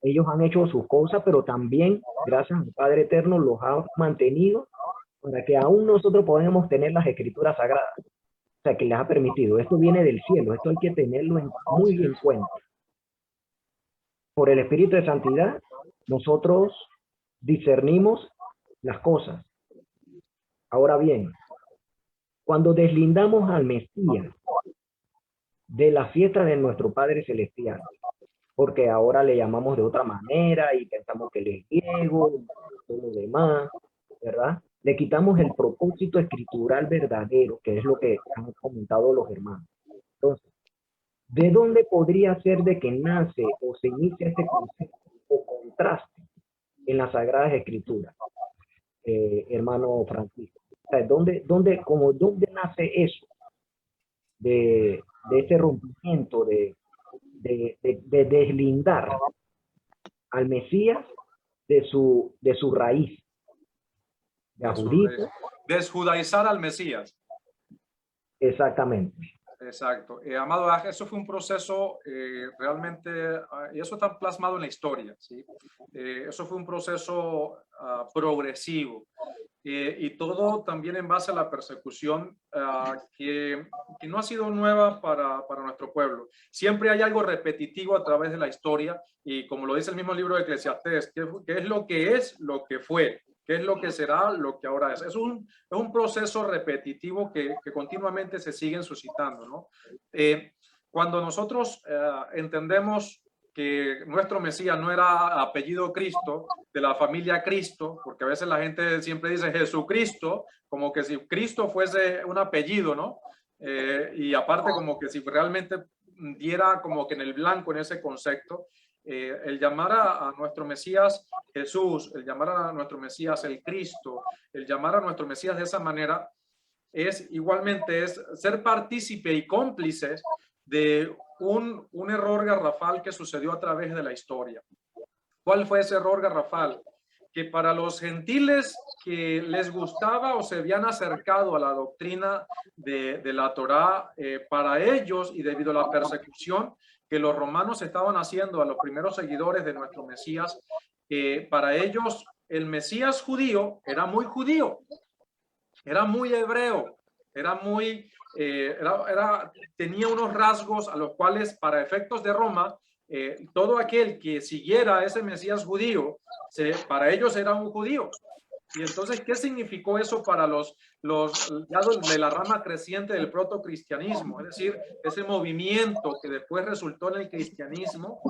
Ellos han hecho sus cosas, pero también, gracias al Padre Eterno, los ha mantenido para que aún nosotros podamos tener las escrituras sagradas. O sea, que les ha permitido. Esto viene del cielo, esto hay que tenerlo muy en cuenta. por el Espíritu de Santidad, nosotros discernimos las cosas. Ahora bien, cuando deslindamos al Mesías de la fiesta de nuestro Padre Celestial, porque ahora le llamamos de otra manera y pensamos que él es griego, todo lo demás, ¿verdad? Le quitamos el propósito escritural verdadero, que es lo que han comentado los hermanos. Entonces, ¿de dónde podría ser de que nace o se inicia este concepto o contraste en las Sagradas Escrituras, hermano Francisco? O sea, ¿dónde nace eso de este rompimiento, de deslindar al Mesías de su raíz, desjudaizar al Mesías? Exactamente. Exacto. Amado Aja, eso fue un proceso realmente, y eso está plasmado en la historia, ¿sí? Eso fue un proceso progresivo. Y todo también en base a la persecución que no ha sido nueva para nuestro pueblo. Siempre hay algo repetitivo a través de la historia, y como lo dice el mismo libro de Eclesiastés, ¿qué es lo que fue? ¿Qué es lo que será lo que ahora es? Es un proceso repetitivo que continuamente se siguen suscitando, ¿no? Cuando nosotros entendemos que nuestro Mesías no era apellido Cristo, de la familia Cristo, porque a veces la gente siempre dice Jesucristo, como que si Cristo fuese un apellido, ¿no? Y aparte como que si realmente diera como que en el blanco en ese concepto, el llamar a nuestro Mesías Jesús, el llamar a nuestro Mesías el Cristo, el llamar a nuestro Mesías de esa manera, es igualmente ser partícipe y cómplices de un error garrafal que sucedió a través de la historia. ¿Cuál fue ese error garrafal? Que para los gentiles que les gustaba o se habían acercado a la doctrina de la Torá, para ellos, y debido a la persecución que los romanos estaban haciendo a los primeros seguidores de nuestro Mesías, para ellos el Mesías judío, era muy hebreo, tenía unos rasgos a los cuales, para efectos de Roma, todo aquel que siguiera a ese Mesías judío, para ellos era un judío. Y entonces, ¿qué significó eso para los de la rama creciente del protocristianismo? Es decir, ese movimiento que después resultó en el cristianismo,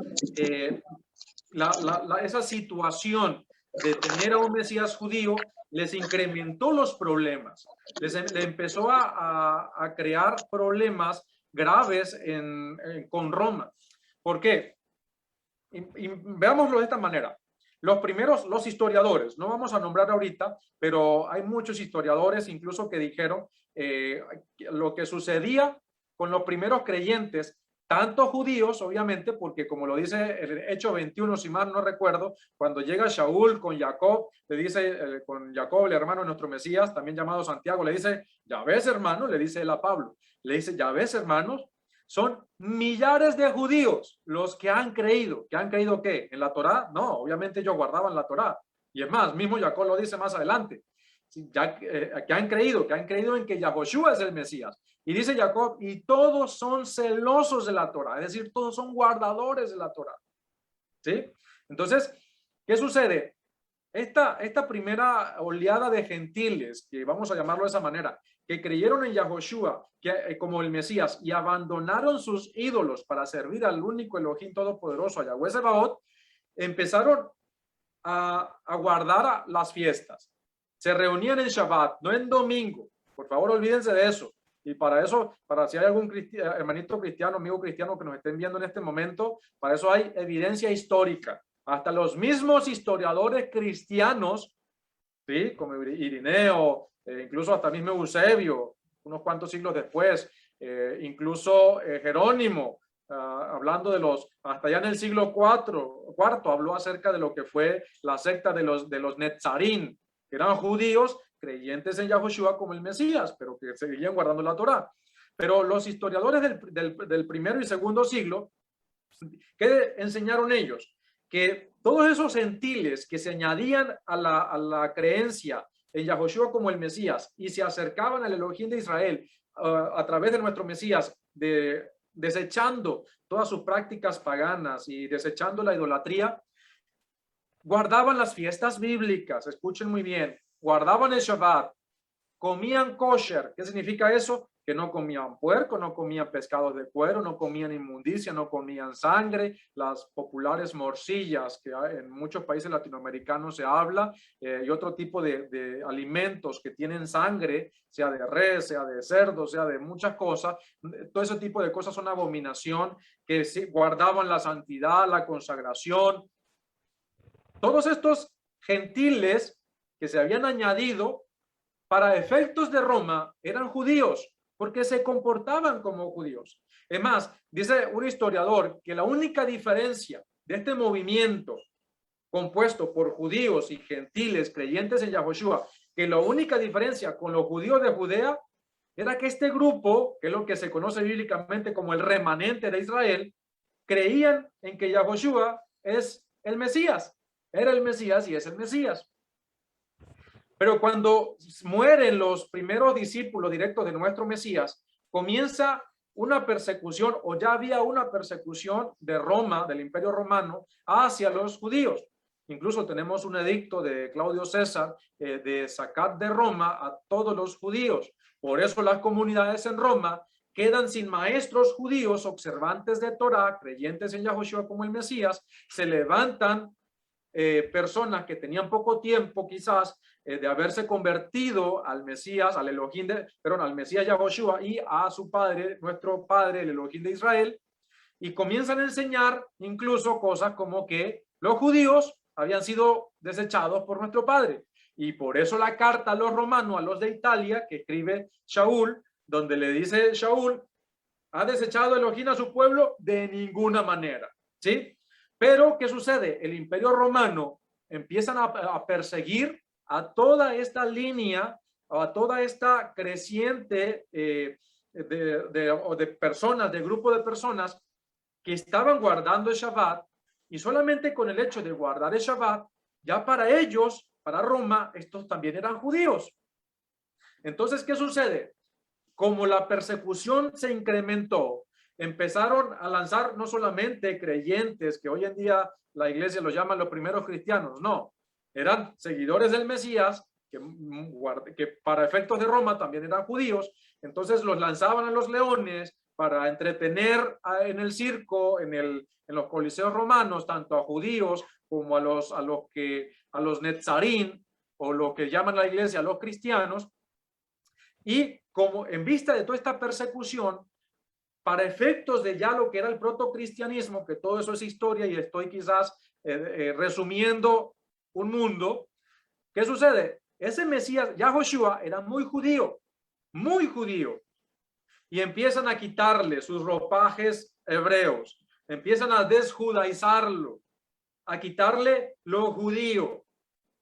esa situación de tener a un Mesías judío les incrementó los problemas, le empezó a crear problemas graves con Roma. ¿Por qué? Y veámoslo de esta manera. Los historiadores, no vamos a nombrar ahorita, pero hay muchos historiadores incluso que dijeron lo que sucedía con los primeros creyentes, tanto judíos, obviamente, porque como lo dice el Hecho 21, si mal no recuerdo, cuando llega Shaul con Jacob, le dice, con Jacob, el hermano de nuestro Mesías, también llamado Santiago, le dice, ya ves, hermano, le dice él a Pablo, le dice, ya ves, hermanos, son millares de judíos los que han creído. ¿Que han creído qué? ¿En la Torá? No, obviamente ellos guardaban la Torá. Y es más, mismo Jacob lo dice más adelante. Que han creído en que Yahoshua es el Mesías. Y dice Jacob, y todos son celosos de la Torá, es decir, todos son guardadores de la Torá. ¿Sí? Entonces, ¿qué sucede? Esta primera oleada de gentiles, que vamos a llamarlo de esa manera, que creyeron en Yahoshua como el Mesías y abandonaron sus ídolos para servir al único Elohim todopoderoso, a Yahweh Sebaot, empezaron a guardar las fiestas. Se reunían en Shabbat, no en domingo. Por favor, olvídense de eso. Y para eso, para si hay algún hermanito cristiano, amigo cristiano que nos estén viendo en este momento, para eso hay evidencia histórica. Hasta los mismos historiadores cristianos, ¿sí? Como Irineo, incluso hasta mismo Eusebio, unos cuantos siglos después, incluso Jerónimo, hablando hasta ya en el siglo IV, habló acerca de lo que fue la secta de los Netzarín, que eran judíos creyentes en Yahoshua como el Mesías, pero que seguían guardando la Torá. Pero los historiadores del primero y segundo siglo, ¿qué enseñaron ellos? Que todos esos gentiles que se añadían a la creencia en Yahoshua como el Mesías y se acercaban al Elohim de Israel a través de nuestro Mesías, de desechando todas sus prácticas paganas y desechando la idolatría, guardaban las fiestas bíblicas, escuchen muy bien, guardaban el Shabbat, comían kosher. ¿Qué significa eso? Que no comían puerco, no comían pescado de cuero, no comían inmundicia, no comían sangre, las populares morcillas que en muchos países latinoamericanos se habla, y otro tipo de alimentos que tienen sangre, sea de res, sea de cerdo, sea de muchas cosas. Todo ese tipo de cosas son abominación, que guardaban la santidad, la consagración. Todos estos gentiles que se habían añadido para efectos de Roma eran judíos porque se comportaban como judíos. Es más, dice un historiador que la única diferencia de este movimiento compuesto por judíos y gentiles creyentes en Yahoshua, que la única diferencia con los judíos de Judea era que este grupo, que es lo que se conoce bíblicamente como el remanente de Israel, creían en que Yahoshua es el Mesías, era el Mesías y es el Mesías. Pero cuando mueren los primeros discípulos directos de nuestro Mesías, comienza una persecución, o ya había una persecución de Roma, del Imperio Romano, hacia los judíos. Incluso tenemos un edicto de Claudio César de sacar de Roma a todos los judíos. Por eso las comunidades en Roma quedan sin maestros judíos, observantes de Torah, creyentes en Yahoshua como el Mesías. Se levantan personas que tenían poco tiempo quizás de haberse convertido al Mesías, al Elohim al Mesías Yahoshua y a su padre, nuestro padre, el Elohim de Israel, y comienzan a enseñar incluso cosas como que los judíos habían sido desechados por nuestro padre. Y por eso la carta a los romanos, a los de Italia, que escribe Shaul, donde le dice Shaul, ¿ha desechado Elohim a su pueblo? De ninguna manera, ¿sí? Pero, ¿qué sucede? El Imperio Romano empiezan a perseguir a toda esta línea, a toda esta creciente de personas, de grupo de personas que estaban guardando el Shabbat, y solamente con el hecho de guardar el Shabbat, ya para ellos, para Roma, estos también eran judíos. Entonces, ¿qué sucede? Como la persecución se incrementó, empezaron a lanzar no solamente creyentes, que hoy en día la iglesia los llama los primeros cristianos, no, eran seguidores del Mesías, que para efectos de Roma también eran judíos. Entonces los lanzaban a los leones para entretener en el circo, en los coliseos romanos, tanto a judíos como a los netzarín, o lo que llaman la iglesia los cristianos. Y como en vista de toda esta persecución, para efectos de ya lo que era el protocristianismo, que todo eso es historia y estoy quizás resumiendo un mundo, ¿qué sucede? Ese Mesías, Yahoshua, era muy judío, y empiezan a quitarle sus ropajes hebreos, empiezan a desjudaizarlo, a quitarle lo judío,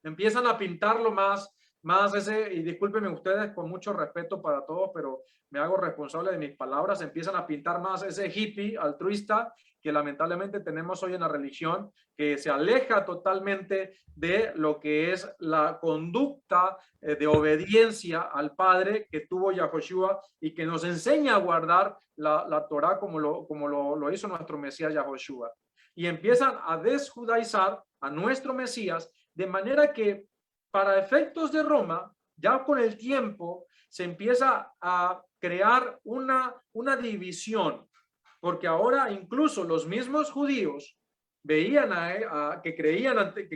empiezan a pintarlo más y discúlpenme ustedes con mucho respeto para todos, pero me hago responsable de mis palabras, empiezan a pintar más ese hippie altruista que lamentablemente tenemos hoy en la religión, que se aleja totalmente de lo que es la conducta de obediencia al Padre que tuvo Yahoshua y que nos enseña a guardar la Torah como lo hizo nuestro Mesías Yahoshua. Y empiezan a desjudaizar a nuestro Mesías, de manera que para efectos de Roma, ya con el tiempo se empieza a crear una división, porque ahora incluso los mismos judíos veían que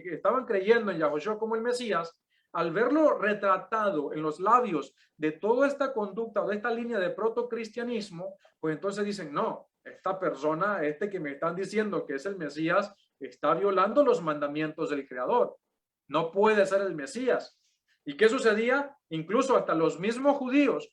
estaban creyendo en Yahoshua como el Mesías, al verlo retratado en los labios de toda esta conducta, de esta línea de protocristianismo, pues entonces dicen, no, esta persona, que me están diciendo que es el Mesías, está violando los mandamientos del Creador. No puede ser el Mesías. ¿Y qué sucedía? Incluso hasta los mismos judíos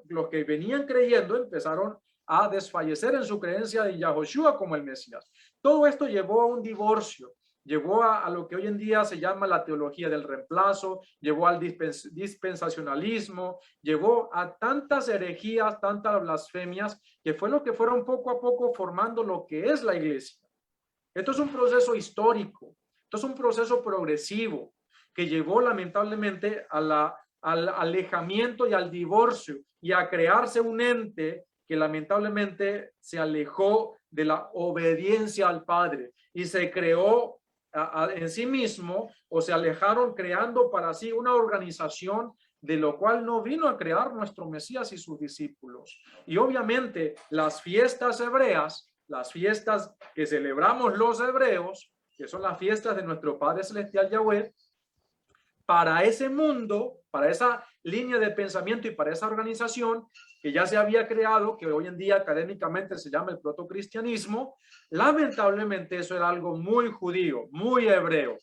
los que venían creyendo, empezaron a desfallecer en su creencia de Yahoshua como el Mesías. Todo esto llevó a un divorcio, llevó a lo que hoy en día se llama la teología del reemplazo, llevó al dispensacionalismo, llevó a tantas herejías, tantas blasfemias, que fue lo que fueron poco a poco formando lo que es la iglesia. Esto es un proceso histórico. Esto es un proceso progresivo que llevó lamentablemente al alejamiento y al divorcio y a crearse un ente que lamentablemente se alejó de la obediencia al Padre y se creó en sí mismo, o se alejaron creando para sí una organización de lo cual no vino a crear nuestro Mesías y sus discípulos. Y obviamente las fiestas hebreas, las fiestas que celebramos los hebreos, que son las fiestas de nuestro Padre Celestial Yahweh, para ese mundo, para esa línea de pensamiento y para esa organización que ya se había creado, que hoy en día académicamente se llama el protocristianismo, lamentablemente eso era algo muy judío, muy hebreo.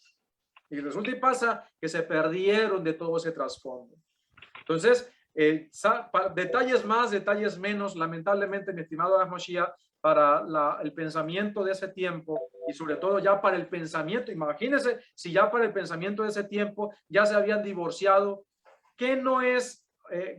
Y resulta y pasa que se perdieron de todo ese trasfondo. Entonces, detalles más, detalles menos, lamentablemente, mi estimado Mashiach, para el pensamiento de ese tiempo y sobre todo ya para el pensamiento, imagínense si ya para el pensamiento de ese tiempo ya se habían divorciado, ¿qué no es,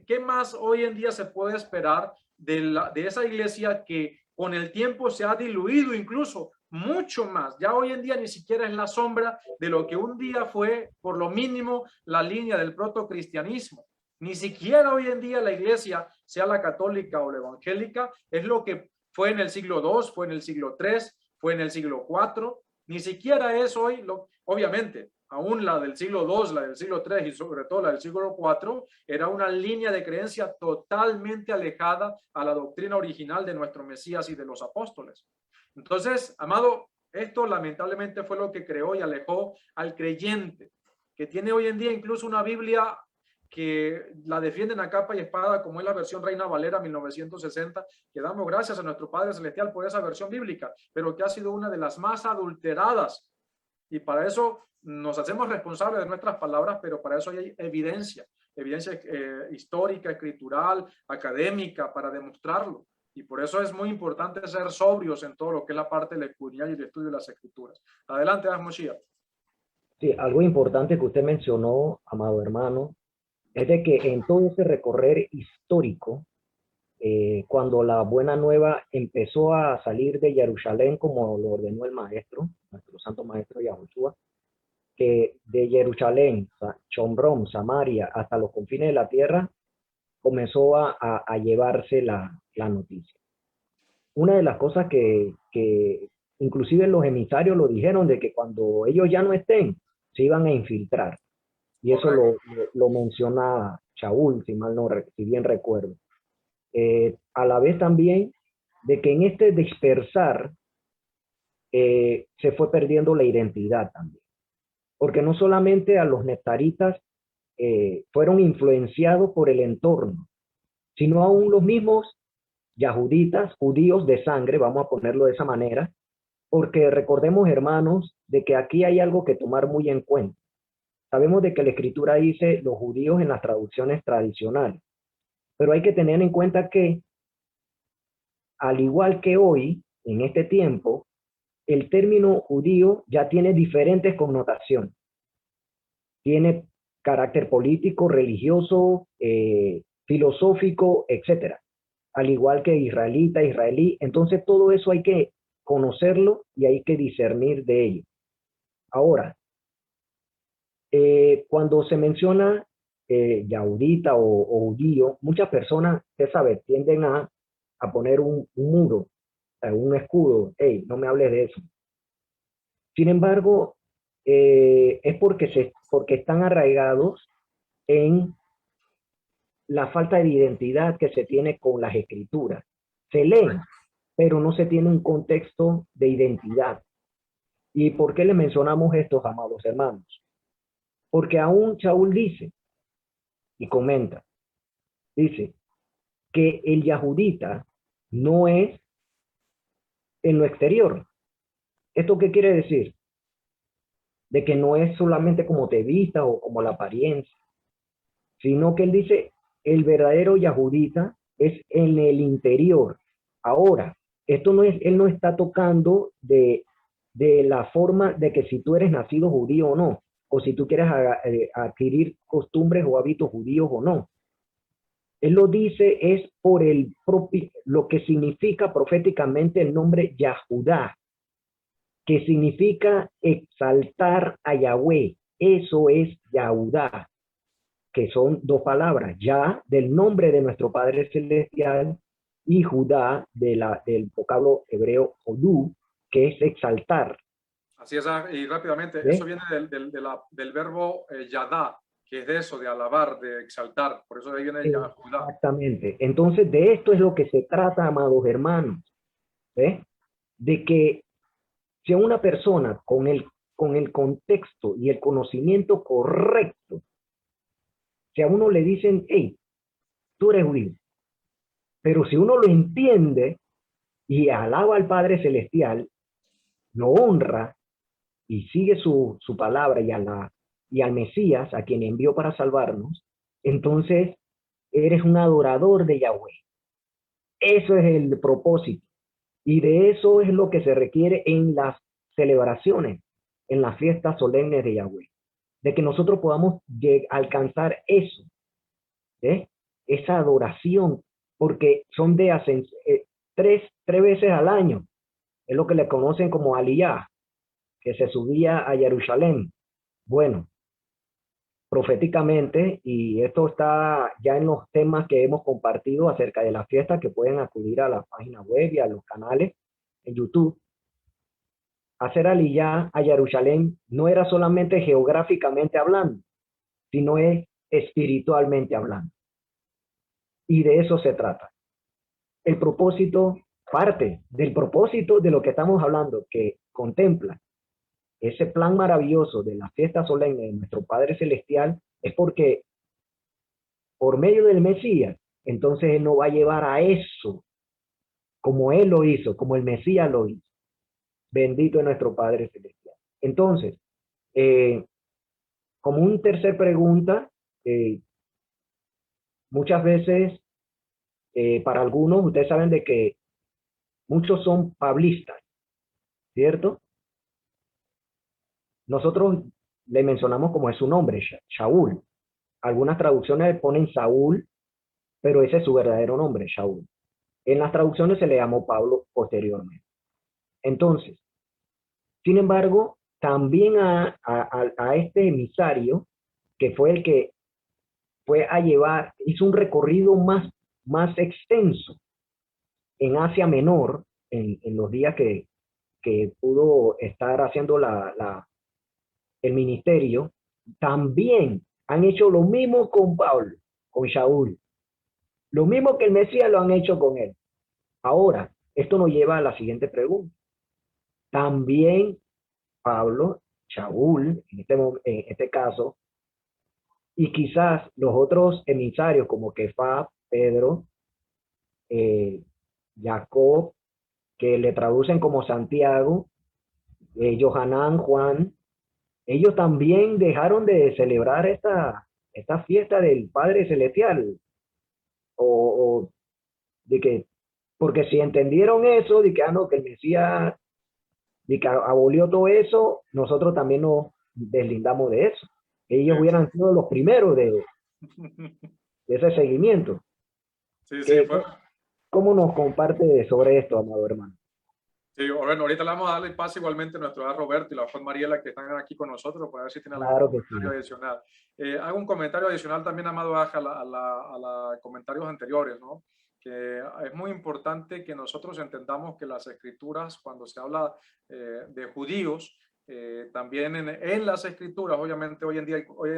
qué más hoy en día se puede esperar de esa iglesia que con el tiempo se ha diluido incluso mucho más? Ya hoy en día ni siquiera es la sombra de lo que un día fue, por lo mínimo, la línea del protocristianismo. Ni siquiera hoy en día la iglesia, sea la católica o la evangélica, es lo que fue en el siglo II, fue en el siglo III, fue en el siglo IV. Ni siquiera es hoy, obviamente, aún la del siglo II, la del siglo III y sobre todo la del siglo IV, era una línea de creencia totalmente alejada a la doctrina original de nuestro Mesías y de los apóstoles. Entonces, amado, esto lamentablemente fue lo que creó y alejó al creyente, que tiene hoy en día incluso una Biblia que la defienden a capa y espada, como es la versión Reina Valera 1960, que damos gracias a nuestro Padre Celestial por esa versión bíblica, pero que ha sido una de las más adulteradas. Y para eso nos hacemos responsables de nuestras palabras, pero para eso hay evidencia histórica, escritural, académica, para demostrarlo. Y por eso es muy importante ser sobrios en todo lo que es la parte de la escudriña y el estudio de las escrituras. Adelante, Mashiach. Sí, algo importante que usted mencionó, amado hermano, es de que en todo ese recorrer histórico, cuando la buena nueva empezó a salir de Jerusalén, como lo ordenó el maestro, nuestro santo maestro Yahushua, que de Jerusalén, Chomrón, Samaria, hasta los confines de la tierra, comenzó a llevarse la noticia. Una de las cosas que inclusive los emisarios lo dijeron, de que cuando ellos ya no estén, se iban a infiltrar. Y eso lo menciona Shaul, si bien recuerdo. A la vez también de que en este dispersar se fue perdiendo la identidad también. Porque no solamente a los nectaritas fueron influenciados por el entorno, sino aún los mismos yahuditas, judíos de sangre, vamos a ponerlo de esa manera, porque recordemos, hermanos, de que aquí hay algo que tomar muy en cuenta. Sabemos de que la escritura dice los judíos en las traducciones tradicionales, pero hay que tener en cuenta que, al igual que hoy, en este tiempo, el término judío ya tiene diferentes connotaciones. Tiene carácter político, religioso, filosófico, etcétera. Al igual que israelita, israelí. Entonces todo eso hay que conocerlo y hay que discernir de ello. Ahora, cuando se menciona yahudita o judío, muchas personas, usted sabe, tienden a poner un muro, un escudo. Hey, no me hables de eso. Sin embargo, es porque están arraigados en la falta de identidad que se tiene con las escrituras. Se leen, pero no se tiene un contexto de identidad. ¿Y por qué le mencionamos esto, amados hermanos? Porque aún Shaul dice y comenta, dice que el yahudita no es en lo exterior. ¿Esto qué quiere decir? De que no es solamente como te vistas o como la apariencia, sino que él dice el verdadero yahudita es en el interior. Ahora, esto no es, él no está tocando de la forma de que si tú eres nacido judío o no, o si tú quieres adquirir costumbres o hábitos judíos o no. Él lo dice es por lo que significa proféticamente el nombre Yahudá, que significa exaltar a Yahweh. Eso es Yahudá, que son dos palabras, ya del nombre de nuestro Padre Celestial y Judá del vocablo hebreo hodú, que es exaltar. Así es, y rápidamente, ¿Ve? eso viene del verbo yadá, que es de eso, de alabar, de exaltar. Por eso de ahí viene el Judá. Exactamente. Entonces, de esto es lo que se trata, amados hermanos. ¿Ve? De que si a una persona con el contexto y el conocimiento correcto, si a uno le dicen, hey, tú eres judío, pero si uno lo entiende y alaba al Padre Celestial, lo honra y sigue su palabra y al Mesías, a quien envió para salvarnos, entonces eres un adorador de Yahweh. Eso es el propósito. Y de eso es lo que se requiere en las celebraciones, en las fiestas solemnes de Yahweh. De que nosotros podamos alcanzar eso, ¿eh? Esa adoración, porque son de tres veces al año. Es lo que le conocen como Aliyah, que se subía a Jerusalén. Bueno, proféticamente, y esto está ya en los temas que hemos compartido acerca de la fiesta, que pueden acudir a la página web y a los canales en YouTube. Hacer Aliyah a Jerusalén no era solamente geográficamente hablando, sino es espiritualmente hablando. Y de eso se trata. El propósito, parte del propósito de lo que estamos hablando, que contempla ese plan maravilloso de la fiesta solemne de nuestro Padre Celestial, es porque por medio del Mesías, entonces Él nos va a llevar a eso, como Él lo hizo, como el Mesías lo hizo. Bendito es nuestro Padre Celestial. Entonces, como un tercer pregunta, muchas veces, para algunos, ustedes saben de que muchos son pablistas, ¿cierto? Nosotros le mencionamos como es su nombre, Shaul. Algunas traducciones ponen Saúl, pero ese es su verdadero nombre, Shaul. En las traducciones se le llamó Pablo posteriormente. Entonces, sin embargo, también a este emisario, que fue el que fue a llevar, hizo un recorrido más extenso en Asia Menor, en los días que pudo estar haciendo el ministerio, también han hecho lo mismo con Pablo, con Shaul. Lo mismo que el Mesías lo han hecho con él. Ahora, esto nos lleva a la siguiente pregunta. También Pablo, Shaul, en este caso, y quizás los otros emisarios como Kefas, Pedro, Jacob, que le traducen como Santiago, Johanán, Juan, ellos también dejaron de celebrar esta fiesta del Padre Celestial. O de que, porque si entendieron eso, de que, no, que el Mesías, de que abolió todo eso, nosotros también nos deslindamos de eso. Ellos hubieran sido los primeros de ese seguimiento. Sí, sí, fue. ¿Cómo nos comparte sobre esto, amado hermano? Sí, bueno, ahorita le vamos a darle el paso igualmente a nuestro Roberto y la Juan Mariela que están aquí con nosotros para ver si tienen algún comentario adicional. Hago un comentario adicional también, amado Aja, a los comentarios anteriores, ¿no? Que es muy importante que nosotros entendamos que las escrituras, cuando se habla de judíos, también en las escrituras, obviamente hoy en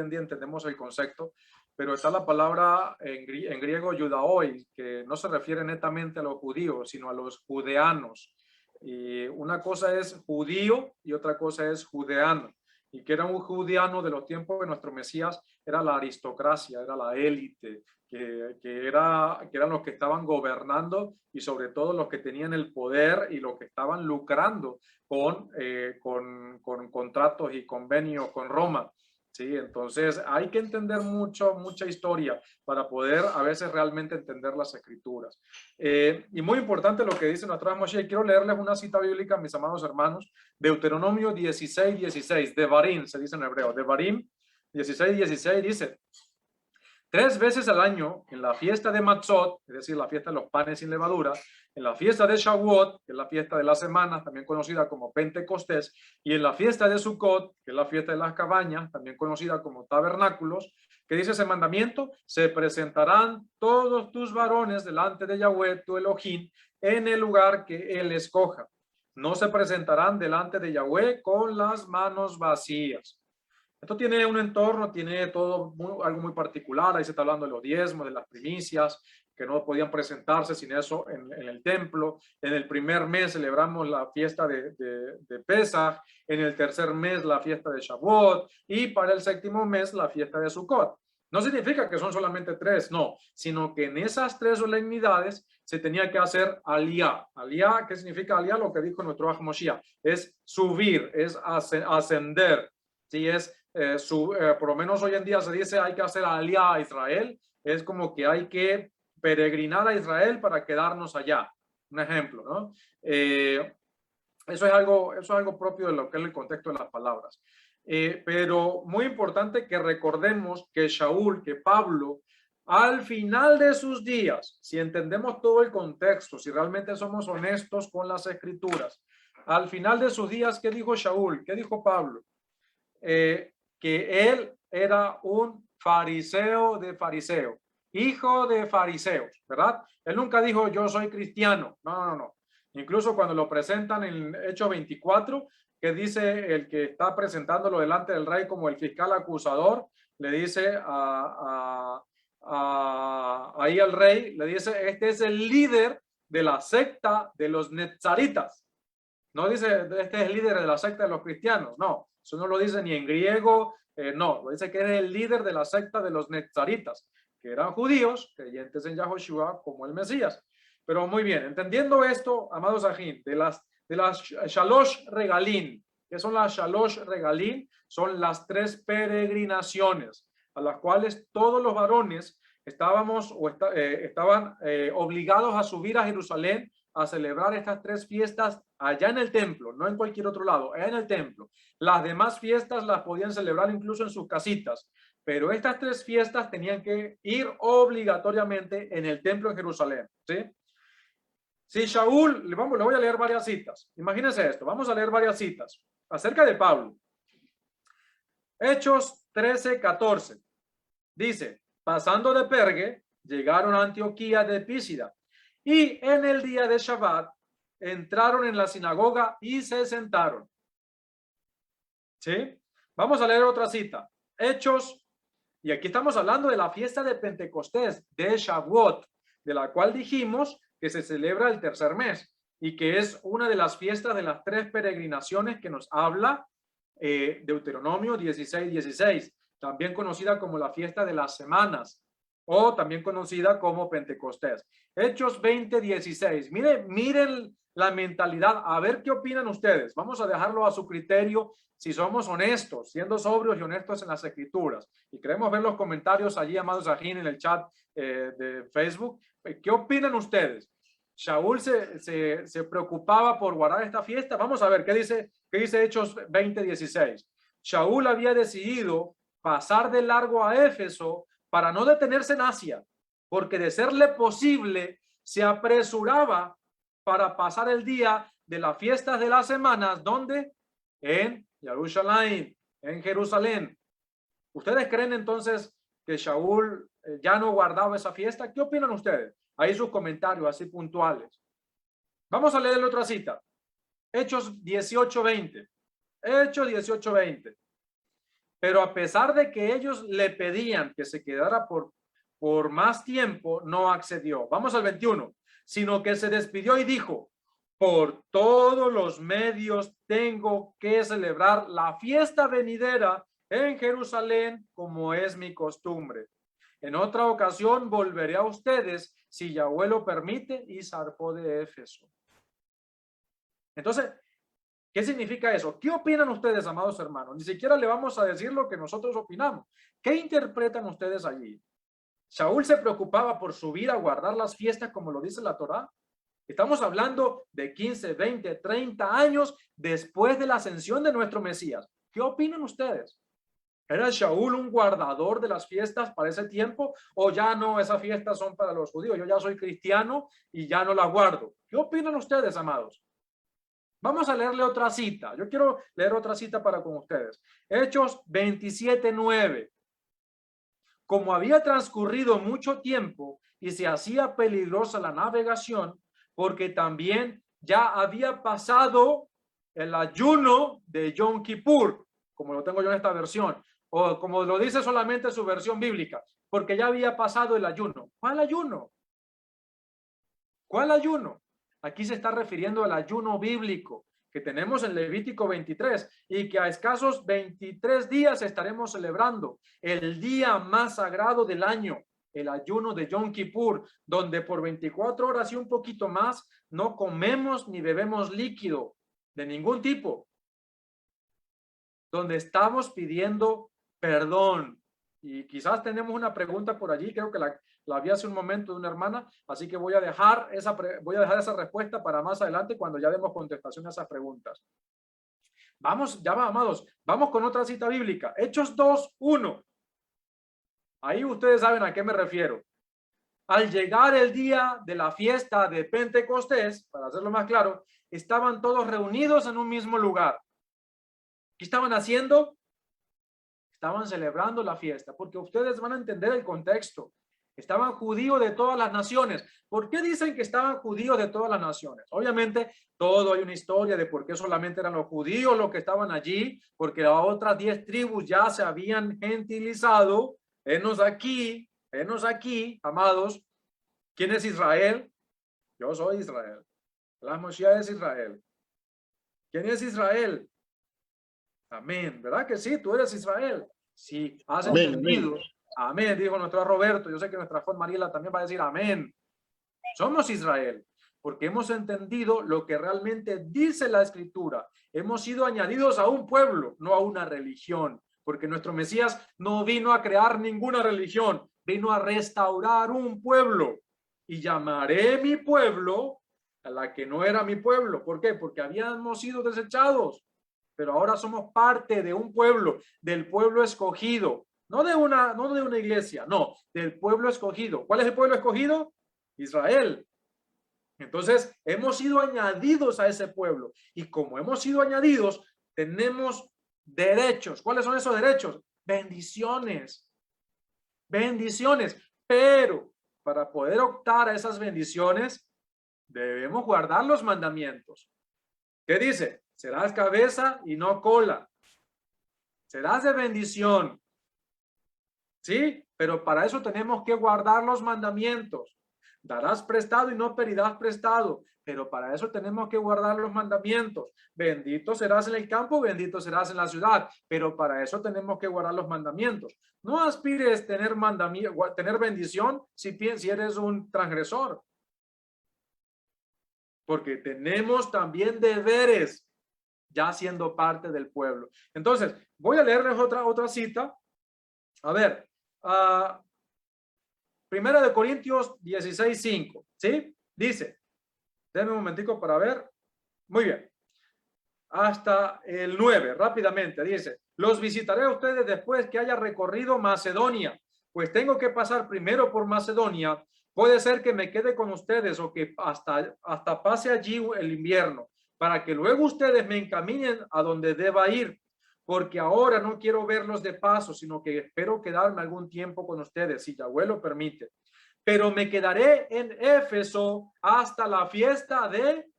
día entendemos el concepto, pero está la palabra en griego judaoi, que no se refiere netamente a los judíos, sino a los judeanos. Y una cosa es judío y otra cosa es judeano. Y que era un judeano de los tiempos de nuestro Mesías, era la aristocracia, era la élite, que eran los que estaban gobernando y sobre todo los que tenían el poder y los que estaban lucrando con contratos y convenios con Roma. Sí, entonces hay que entender mucha historia para poder a veces realmente entender las escrituras. Y muy importante lo que dice nuestra Moshe. Quiero leerles una cita bíblica, mis amados hermanos. Deuteronomio 16:16, Devarim, se dice en hebreo. Devarim 16:16 dice: 3 veces al año, en la fiesta de Matzot, es decir, la fiesta de los panes sin levadura, en la fiesta de Shavuot, que es la fiesta de las semanas, también conocida como Pentecostés, y en la fiesta de Sukkot, que es la fiesta de las cabañas, también conocida como tabernáculos, que dice ese mandamiento: se presentarán todos tus varones delante de Yahweh, tu Elohim, en el lugar que él escoja. No se presentarán delante de Yahweh con las manos vacías. Esto tiene un entorno, tiene todo algo muy particular. Ahí se está hablando de los diezmos, de las primicias, que no podían presentarse sin eso en el templo. En el primer mes celebramos la fiesta de Pesach, en el tercer mes la fiesta de Shavuot y para el séptimo mes la fiesta de Sukkot. No significa que son solamente 3, no, sino que en esas 3 solemnidades se tenía que hacer aliyah. Aliyah, ¿qué significa aliyah? Lo que dijo nuestro Aj Moshiach, es subir, es ascender. Sí, es por lo menos hoy en día se dice hay que hacer aliyah a Israel, es como que hay que peregrinar a Israel para quedarnos allá. Un ejemplo, ¿no? Eso es algo propio de lo que es el contexto de las palabras. Pero muy importante que recordemos que Shaul, que Pablo, al final de sus días, si entendemos todo el contexto, si realmente somos honestos con las escrituras, al final de sus días, ¿qué dijo Shaul? ¿Qué dijo Pablo? Que él era un fariseo de fariseo, hijo de fariseos, ¿verdad? Él nunca dijo yo soy cristiano, no. Incluso cuando lo presentan en Hechos 24, que dice el que está presentándolo delante del rey como el fiscal acusador, le dice ahí al rey, le dice, este es el líder de la secta de los netzaritas. No dice, este es el líder de la secta de los cristianos, no, eso no lo dice ni en griego, no, lo dice que es el líder de la secta de los netzaritas, que eran judíos, creyentes en Yahoshua como el Mesías. Pero muy bien, entendiendo esto, amados ajín, de las Shalosh Regalín, ¿qué son las Shalosh Regalín? Son las 3 peregrinaciones a las cuales todos los varones estaban obligados a subir a Jerusalén a celebrar estas 3 fiestas allá en el templo, no en cualquier otro lado, en el templo. Las demás fiestas las podían celebrar incluso en sus casitas, pero estas 3 fiestas tenían que ir obligatoriamente en el templo en Jerusalén, ¿sí? Si Shaul, le voy a leer varias citas. Imagínense esto, vamos a leer varias citas acerca de Pablo. Hechos 13:14. Dice, pasando de Pergue, llegaron a Antioquía de Písida y en el día de Shabbat entraron en la sinagoga y se sentaron. ¿Sí? Vamos a leer otra cita. Hechos, y aquí estamos hablando de la fiesta de Pentecostés, de Shavuot, de la cual dijimos que se celebra el tercer mes y que es una de las fiestas de las 3 peregrinaciones que nos habla Deuteronomio 16:16, también conocida como la fiesta de las semanas o también conocida como Pentecostés. Hechos 20:16. Miren la mentalidad, a ver qué opinan ustedes. Vamos a dejarlo a su criterio si somos honestos, siendo sobrios y honestos en las escrituras. Y queremos ver los comentarios allí, amados ajín, en el chat de Facebook. ¿Qué opinan ustedes? ¿Shaul se preocupaba por guardar esta fiesta? Vamos a ver, ¿qué dice Hechos 20:16? Shaul había decidido pasar de largo a Éfeso para no detenerse en Asia, porque de serle posible, se apresuraba para pasar el día de las fiestas de las semanas, ¿dónde? En Jerusalén, en Jerusalén. ¿Ustedes creen entonces que Shaul ya no guardaba esa fiesta? ¿Qué opinan ustedes? Ahí sus comentarios así puntuales. Vamos a leer otra cita. Hechos 18:20. Hechos 18:20. Pero a pesar de que ellos le pedían que se quedara por más tiempo, no accedió. Vamos al 21. Sino que se despidió y dijo, por todos los medios tengo que celebrar la fiesta venidera en Jerusalén como es mi costumbre. En otra ocasión volveré a ustedes si Yahweh lo permite, y zarpó de Éfeso. Entonces, ¿qué significa eso? ¿Qué opinan ustedes, amados hermanos? Ni siquiera le vamos a decir lo que nosotros opinamos. ¿Qué interpretan ustedes allí? ¿Shaul se preocupaba por subir a guardar las fiestas como lo dice la Torá? Estamos hablando de 15, 20, 30 años después de la ascensión de nuestro Mesías. ¿Qué opinan ustedes? ¿Era Shaul un guardador de las fiestas para ese tiempo? ¿O ya no, esas fiestas son para los judíos? Yo ya soy cristiano y ya no las guardo. ¿Qué opinan ustedes, amados? Vamos a leerle otra cita. Yo quiero leer otra cita para con ustedes. Hechos 27:9. Como había transcurrido mucho tiempo y se hacía peligrosa la navegación, porque también ya había pasado el ayuno de Yom Kippur, como lo tengo yo en esta versión, o como lo dice solamente su versión bíblica, porque ya había pasado el ayuno. ¿Cuál ayuno? ¿Cuál ayuno? Aquí se está refiriendo al ayuno bíblico que tenemos en Levítico 23 y que a escasos 23 días estaremos celebrando el día más sagrado del año, el ayuno de Yom Kippur, donde por 24 horas y un poquito más no comemos ni bebemos líquido de ningún tipo, donde estamos pidiendo perdón. Y quizás tenemos una pregunta por allí, creo que la vi hace un momento de una hermana, así que voy a dejar esa respuesta para más adelante cuando ya demos contestación a esas preguntas. Vamos, ya va, amados, vamos con otra cita bíblica, Hechos 2:1. Ahí ustedes saben a qué me refiero. Al llegar el día de la fiesta de Pentecostés, para hacerlo más claro, estaban todos reunidos en un mismo lugar. ¿Qué estaban haciendo? Estaban celebrando la fiesta, porque ustedes van a entender el contexto. Estaban judíos de todas las naciones. ¿Por qué dicen que estaban judíos de todas las naciones? Obviamente, todo hay una historia de por qué solamente eran los judíos los que estaban allí, porque las otras 10 tribus ya se habían gentilizado. Venos aquí, amados. ¿Quién es Israel? Yo soy Israel. La Moshiach es Israel. ¿Quién es Israel? Amén, ¿verdad que sí? Tú eres Israel. Sí, has entendido. Amén, dijo nuestro Roberto. Yo sé que nuestra Juan Mariela también va a decir amén. Somos Israel, porque hemos entendido lo que realmente dice la Escritura. Hemos sido añadidos a un pueblo, no a una religión, porque nuestro Mesías no vino a crear ninguna religión, vino a restaurar un pueblo. Y llamaré mi pueblo a la que no era mi pueblo. ¿Por qué? Porque habíamos sido desechados. Pero ahora somos parte de un pueblo, del pueblo escogido, no de una iglesia, no, del pueblo escogido. ¿Cuál es el pueblo escogido? Israel. Entonces, hemos sido añadidos a ese pueblo y como hemos sido añadidos, tenemos derechos. ¿Cuáles son esos derechos? Bendiciones. Bendiciones. Pero para poder optar a esas bendiciones, debemos guardar los mandamientos. ¿Qué dice? Serás cabeza y no cola. Serás de bendición. ¿Sí? Pero para eso tenemos que guardar los mandamientos. Darás prestado y no pedirás prestado. Pero para eso tenemos que guardar los mandamientos. Bendito serás en el campo, bendito serás en la ciudad. Pero para eso tenemos que guardar los mandamientos. No aspires tener bendición si eres un transgresor. Porque tenemos también deberes ya siendo parte del pueblo. Entonces, voy a leerles otra cita. A ver, Primera de Corintios 16:5, ¿sí? Dice, denme un momentico para ver. Muy bien. Hasta el 9, rápidamente, dice, los visitaré a ustedes después que haya recorrido Macedonia, pues tengo que pasar primero por Macedonia. Puede ser que me quede con ustedes o que hasta pase allí el invierno, para que luego ustedes me encaminen a donde deba ir, porque ahora no quiero verlos de paso, sino que espero quedarme algún tiempo con ustedes, si Yahweh lo permite. Pero me quedaré en Éfeso hasta la fiesta de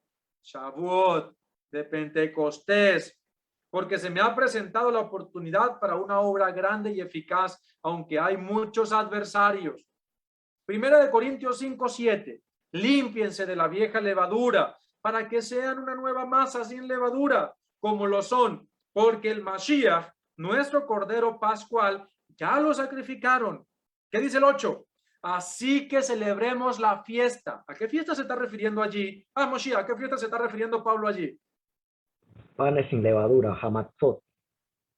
Shavuot, de Pentecostés, porque se me ha presentado la oportunidad para una obra grande y eficaz, aunque hay muchos adversarios. Primera de Corintios 5:7, límpiense de la vieja levadura para que sean una nueva masa sin levadura, como lo son, porque el Mashiach, nuestro Cordero Pascual, ya lo sacrificaron. ¿Qué dice el 8? Así que celebremos la fiesta. ¿A qué fiesta se está refiriendo allí? Mashiach, ¿a qué fiesta se está refiriendo Pablo allí? Panes sin levadura, Hamatzot.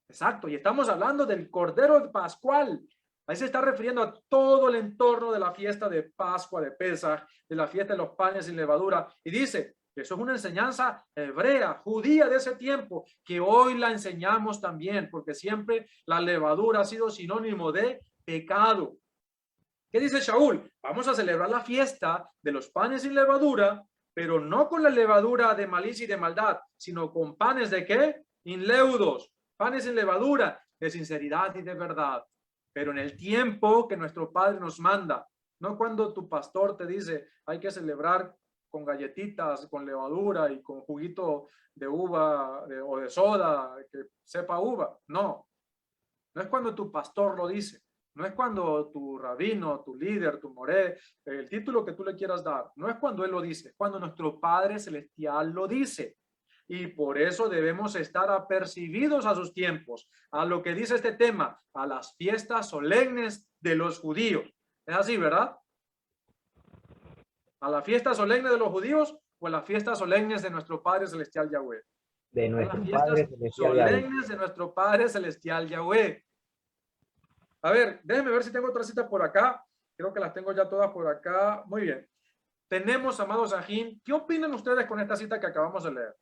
Exacto, y estamos hablando del Cordero Pascual. Ahí se está refiriendo a todo el entorno de la fiesta de Pascua, de Pesaj, de la fiesta de los panes sin levadura. Y dice, Eso es una enseñanza hebrea, judía de ese tiempo, que hoy la enseñamos también, porque siempre la levadura ha sido sinónimo de pecado. ¿Qué dice Shaul? Vamos a celebrar la fiesta de los panes sin levadura, pero no con la levadura de malicia y de maldad, sino con panes de ¿qué? Inleudos, panes sin levadura, de sinceridad y de verdad. Pero en el tiempo que nuestro Padre nos manda, no cuando tu pastor te dice hay que celebrar con galletitas, con levadura y con juguito de uva o de soda que sepa uva. No, no es cuando tu pastor lo dice. No es cuando tu rabino, tu líder, tu moré, el título que tú le quieras dar, no es cuando él lo dice, es cuando nuestro Padre Celestial lo dice. Y por eso debemos estar apercibidos a sus tiempos, a lo que dice este tema, a las fiestas solemnes de los judíos. Es así, ¿verdad? ¿A la fiesta solemne de los judíos o a las fiestas solemnes de nuestro Padre Celestial Yahweh? De nuestro las Padre fiestas Celestial Yahweh. solemnes de nuestro Padre Celestial Yahweh. A ver, déjenme ver si tengo otra cita por acá. Creo que las tengo ya todas por acá. Muy bien. Tenemos, amados Ajín, ¿qué opinan ustedes con esta cita que acabamos de leer?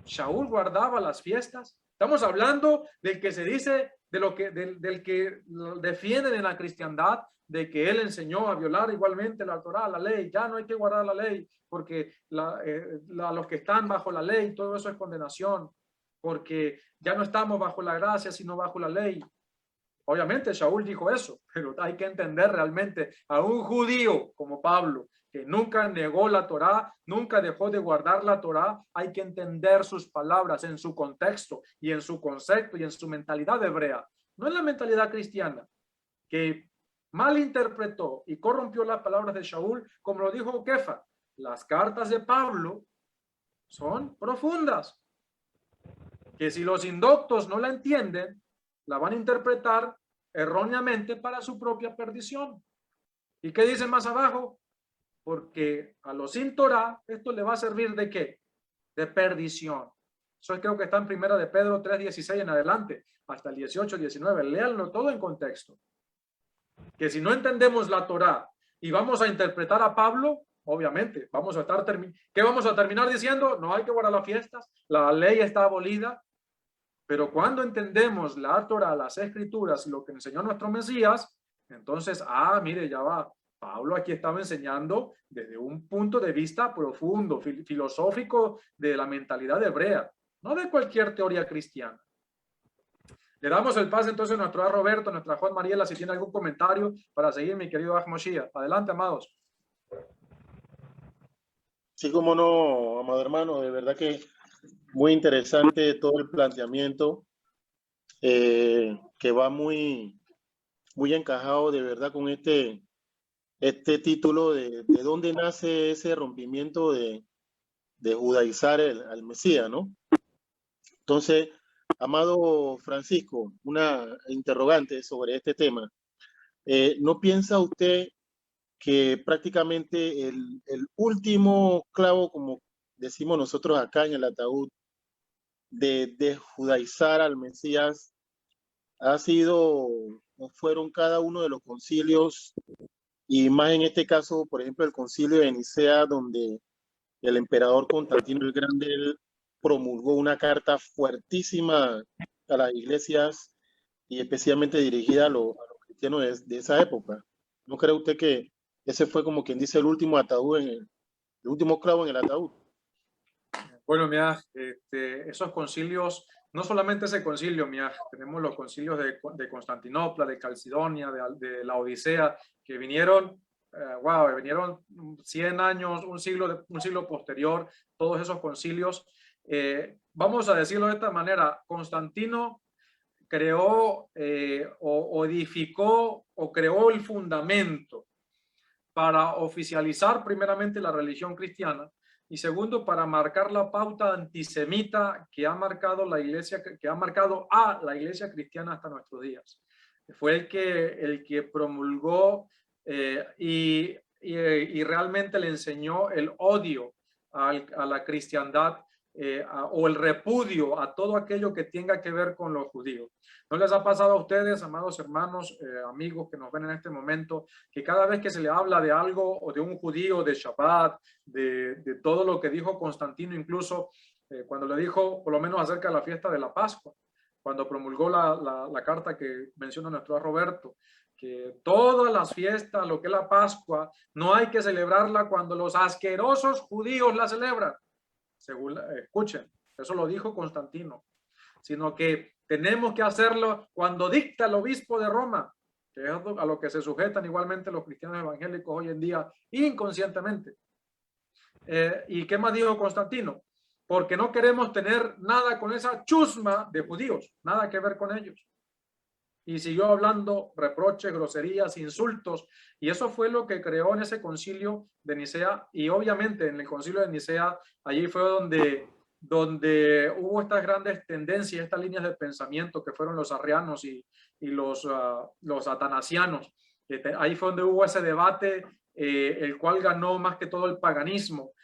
¿Shaul guardaba las fiestas? Estamos hablando del que se dice, del que defienden en la cristiandad, de que él enseñó a violar igualmente la Torá, la ley. Ya no hay que guardar la ley porque los que están bajo la ley, todo eso es condenación, porque ya no estamos bajo la gracia, sino bajo la ley. Obviamente Shaul dijo eso, pero hay que entender realmente a un judío como Pablo, que nunca negó la Torá, nunca dejó de guardar la Torá. Hay que entender sus palabras en su contexto y en su concepto y en su mentalidad hebrea. No en la mentalidad cristiana, que malinterpretó y corrompió las palabras de Shaul, como lo dijo Kefa. Las cartas de Pablo son profundas, que si los indoctos no la entienden, la van a interpretar erróneamente para su propia perdición. ¿Y qué dice más abajo? Porque a los sin Torah esto le va a servir ¿de qué? De perdición. Eso creo que está en primera de Pedro 3:16 en adelante, hasta el 18-19. Léanlo todo en contexto. Que si no entendemos la Torah y vamos a interpretar a Pablo, obviamente, vamos a estar ¿qué vamos a terminar diciendo? No hay que guardar las fiestas, la ley está abolida. Pero cuando entendemos la Torah, las escrituras y lo que enseñó nuestro Mesías, entonces, mire, ya va. Pablo aquí estaba enseñando desde un punto de vista profundo, filosófico de la mentalidad hebrea, no de cualquier teoría cristiana. Le damos el pase entonces a nuestro Roberto, a nuestra Juan Mariela, si tiene algún comentario para seguir, mi querido Ahmoshiach. Adelante, amados. Sí, como no, amado hermano, de verdad que muy interesante todo el planteamiento, que va muy encajado de verdad con este título de dónde nace ese rompimiento de judaizar al Mesías, ¿no? Entonces, amado Francisco, una interrogante sobre este tema. ¿No piensa usted que prácticamente el último clavo, como decimos nosotros acá en el ataúd, de judaizar al Mesías fueron cada uno de los concilios, y más en este caso, por ejemplo, el concilio de Nicea, donde el emperador Constantino el Grande promulgó una carta fuertísima a las iglesias y especialmente dirigida a los cristianos de esa época? ¿No cree usted que ese fue, como quien dice, el último ataúd, el último clavo en el ataúd? Bueno, mira, esos concilios, no solamente ese concilio, mira, tenemos los concilios de Constantinopla, de Calcidonia, de la Odisea, que vinieron, vinieron 100 años, un siglo posterior, todos esos concilios. Vamos a decirlo de esta manera, Constantino creó o edificó o creó el fundamento para oficializar primeramente la religión cristiana, y segundo, para marcar la pauta antisemita que ha marcado la iglesia, que ha marcado a la iglesia cristiana hasta nuestros días. Fue el que promulgó y realmente le enseñó el odio a la cristiandad o el repudio a todo aquello que tenga que ver con los judíos. ¿No les ha pasado a ustedes, amados hermanos, amigos que nos ven en este momento, que cada vez que se le habla de algo o de un judío, de Shabbat, de todo lo que dijo Constantino, incluso cuando le dijo por lo menos acerca de la fiesta de la Pascua, cuando promulgó la carta que menciona nuestro Roberto, que todas las fiestas, lo que es la Pascua, no hay que celebrarla cuando los asquerosos judíos la celebran? Según, escuchen, eso lo dijo Constantino, sino que tenemos que hacerlo cuando dicta el obispo de Roma, que es a lo que se sujetan igualmente los cristianos evangélicos hoy en día inconscientemente. ¿Y qué más dijo Constantino? Porque no queremos tener nada con esa chusma de judíos, nada que ver con ellos. Y siguió hablando reproches, groserías, insultos, y eso fue lo que creó en ese concilio de Nicea. Y obviamente en el concilio de Nicea, allí fue donde hubo estas grandes tendencias, estas líneas de pensamiento que fueron los arrianos y los atanasianos. Ahí fue donde hubo ese debate, el cual ganó más que todo el paganismo,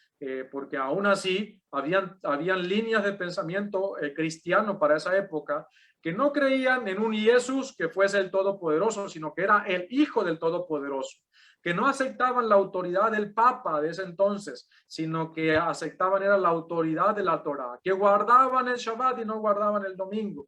porque aún así habían líneas de pensamiento cristiano para esa época que no creían en un Jesús que fuese el Todopoderoso, sino que era el Hijo del Todopoderoso, que no aceptaban la autoridad del Papa de ese entonces, sino que aceptaban era la autoridad de la Torá, que guardaban el Shabbat y no guardaban el domingo,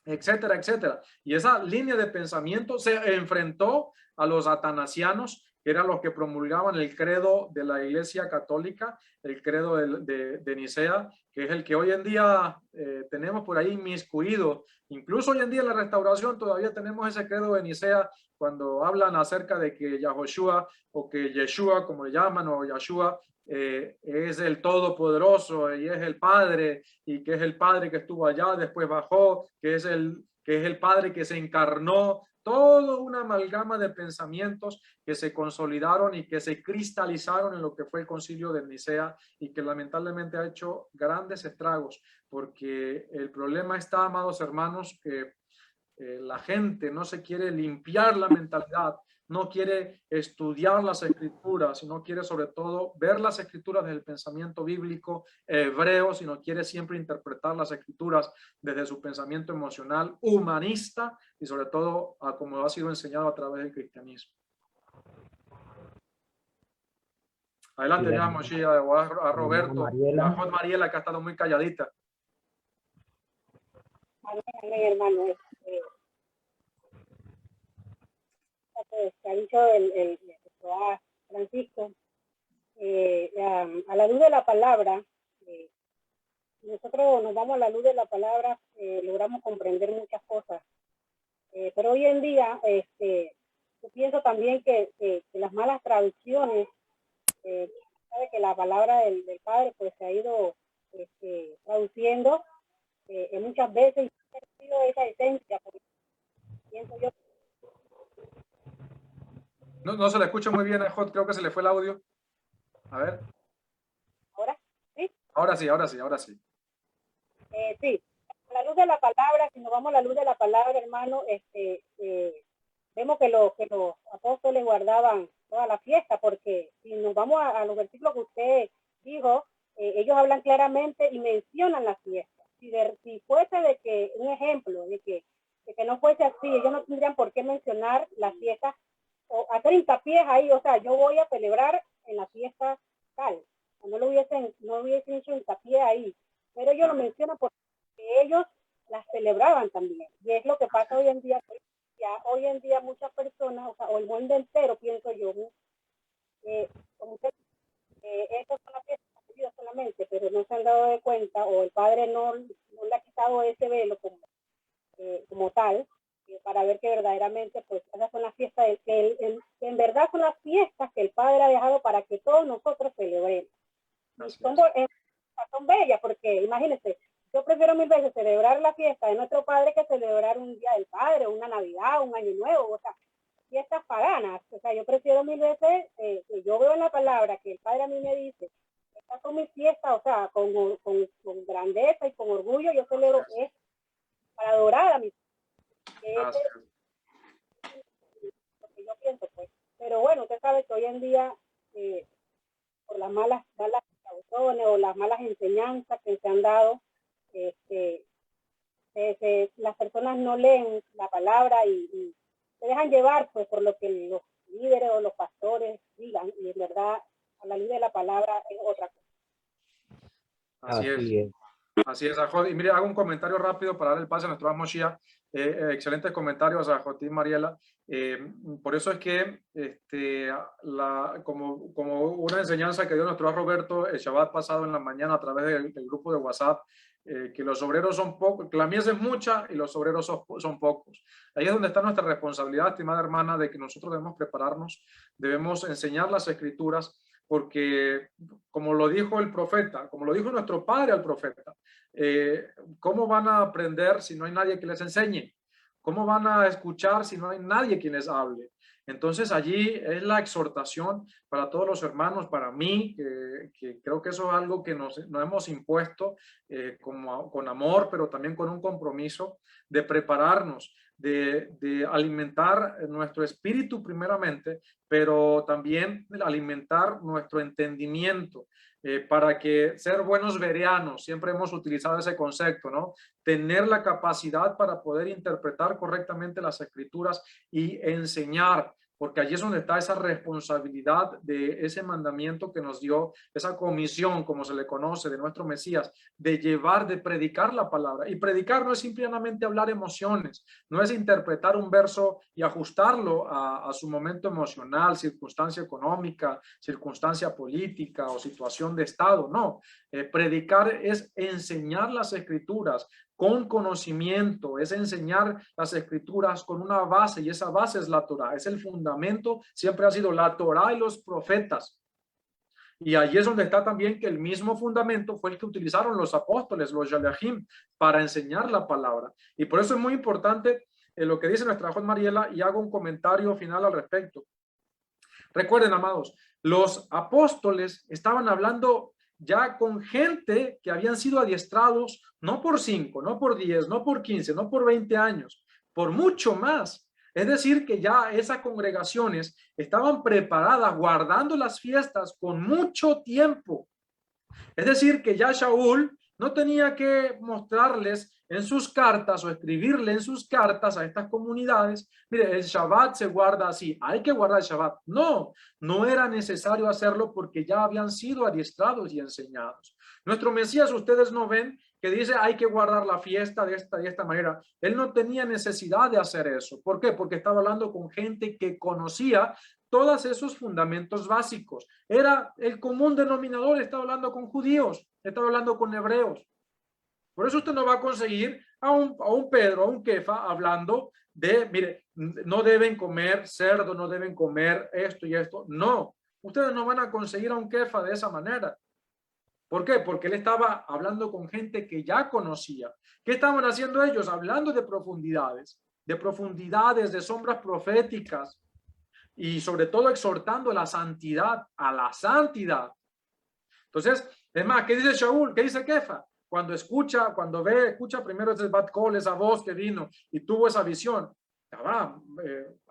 etcétera, etcétera. Y esa línea de pensamiento se enfrentó a los atanasianos, que eran los que promulgaban el credo de la Iglesia Católica, el credo de Nicea, que es el que hoy en día tenemos por ahí inmiscuido. Incluso hoy en día en la restauración todavía tenemos ese credo de Nicea cuando hablan acerca de que Yahoshua o que Yeshua, como le llaman, o Yahshua, es el Todopoderoso y es el Padre, y que es el Padre que estuvo allá, después bajó, que es el Padre que se encarnó. Todo una amalgama de pensamientos que se consolidaron y que se cristalizaron en lo que fue el concilio de Nicea, y que lamentablemente ha hecho grandes estragos, porque el problema está, amados hermanos, que la gente no se quiere limpiar la mentalidad, no quiere estudiar las escrituras, sino quiere sobre todo ver las escrituras desde el pensamiento bíblico hebreo, sino quiere siempre interpretar las escrituras desde su pensamiento emocional humanista y sobre todo a como ha sido enseñado a través del cristianismo. Adelante, ya Moshe, a Roberto, a Jod Mariela, que ha estado muy calladita. Hermano, ha dicho el Francisco, a la luz de la palabra, nosotros nos vamos a la luz de la palabra, logramos comprender muchas cosas, pero hoy en día yo pienso también que las malas traducciones, sabe que la palabra del Padre pues se ha ido traduciendo muchas veces y ha perdido esa esencia, porque pienso yo. No se le escucha muy bien a Jod, creo que se le fue el audio. A ver. ¿Ahora? ¿Sí? Ahora sí. Sí, a la luz de la palabra, si nos vamos a la luz de la palabra, hermano, vemos que los apóstoles guardaban toda la fiesta, porque si nos vamos a los versículos que usted dijo, ellos hablan claramente y mencionan la fiesta. Si fuese de que, un ejemplo, de que no fuese así, ellos no tendrían por qué mencionar la fiesta o hacer hincapié ahí, o sea, yo voy a celebrar en la fiesta tal, no hubiesen hecho hincapié ahí, pero ellos lo mencionan porque ellos las celebraban también, y es lo que pasa hoy en día. Hoy en día muchas personas, o el mundo entero, pienso yo, como usted, estas son las fiestas solamente, pero no se han dado de cuenta, o el Padre no le ha quitado ese velo como tal, para ver que verdaderamente pues esas son las fiestas que en verdad son las fiestas que el Padre ha dejado para que todos nosotros celebremos. Son bellas, porque imagínense, yo prefiero mil veces celebrar la fiesta de nuestro Padre que celebrar un Día del Padre, una Navidad, un Año Nuevo, o sea, fiestas paganas. O sea, yo prefiero mil veces, que yo veo en la palabra que el Padre a mí me dice, estas son mis fiestas, o sea, con grandeza y con orgullo, yo celebro esto para adorar a mi lo que yo pienso, pues. Pero bueno, usted sabe que hoy en día, por las malas situaciones o las malas enseñanzas que se han dado, las personas no leen la palabra y se dejan llevar pues por lo que los líderes o los pastores digan, y en verdad a la luz de la palabra es otra cosa. Así es. Así es, Ajot. Y mire, hago un comentario rápido para dar el pase a nuestro Moshiach. Excelentes comentarios, Ajot y Mariela. Por eso es que como una enseñanza que dio nuestro Roberto el Shabbat pasado en la mañana a través del grupo de WhatsApp, que los obreros son pocos, que la mies es mucha y los obreros son pocos. Ahí es donde está nuestra responsabilidad, estimada hermana, de que nosotros debemos prepararnos, debemos enseñar las escrituras, porque como lo dijo el profeta, como lo dijo nuestro padre al profeta, ¿cómo van a aprender si no hay nadie que les enseñe? ¿Cómo van a escuchar si no hay nadie quien les hable? Entonces allí es la exhortación para todos los hermanos, para mí, que creo que eso es algo que nos hemos impuesto con amor, pero también con un compromiso de prepararnos, de alimentar nuestro espíritu primeramente, pero también de alimentar nuestro entendimiento, para que ser buenos bereanos, siempre hemos utilizado ese concepto, ¿no? Tener la capacidad para poder interpretar correctamente las escrituras y enseñar, porque allí es donde está esa responsabilidad de ese mandamiento que nos dio, esa comisión, como se le conoce, de nuestro Mesías, de llevar, de predicar la palabra. Y predicar no es simplemente hablar emociones, no es interpretar un verso y ajustarlo a su momento emocional, circunstancia económica, circunstancia política o situación de estado, no. Predicar es enseñar las escrituras con conocimiento, es enseñar las escrituras con una base, y esa base es la Torah, es el fundamento, siempre ha sido la Torah y los profetas. Y allí es donde está también que el mismo fundamento fue el que utilizaron los apóstoles, los Yalahim, para enseñar la palabra. Y por eso es muy importante lo que dice nuestra Jod Mariela, y hago un comentario final al respecto. Recuerden, amados, los apóstoles estaban hablando ya con gente que habían sido adiestrados no por 5, no por 10, no por 15, no por 20 años, por mucho más. Es decir, que ya esas congregaciones estaban preparadas, guardando las fiestas con mucho tiempo. Es decir, que ya Shaul no tenía que mostrarles en sus cartas o escribirle en sus cartas a estas comunidades, mire, el Shabbat se guarda así, hay que guardar el Shabbat. No, no era necesario hacerlo porque ya habían sido adiestrados y enseñados. Nuestro Mesías, ustedes no ven que dice hay que guardar la fiesta de esta manera. Él no tenía necesidad de hacer eso. ¿Por qué? Porque estaba hablando con gente que conocía todos esos fundamentos básicos. Era el común denominador, estaba hablando con judíos, estaba hablando con hebreos. Por eso usted no va a conseguir a un Pedro, a un Kefa, hablando de, mire, no deben comer cerdo, no deben comer esto y esto. No, ustedes no van a conseguir a un Kefa de esa manera. ¿Por qué? Porque él estaba hablando con gente que ya conocía. ¿Qué estaban haciendo ellos? Hablando de profundidades, de sombras proféticas, y sobre todo exhortando a la santidad, Entonces, es más, ¿qué dice Shaul? ¿Qué dice Kefa? Cuando escucha primero ese Bat Kol, esa voz que vino y tuvo esa visión.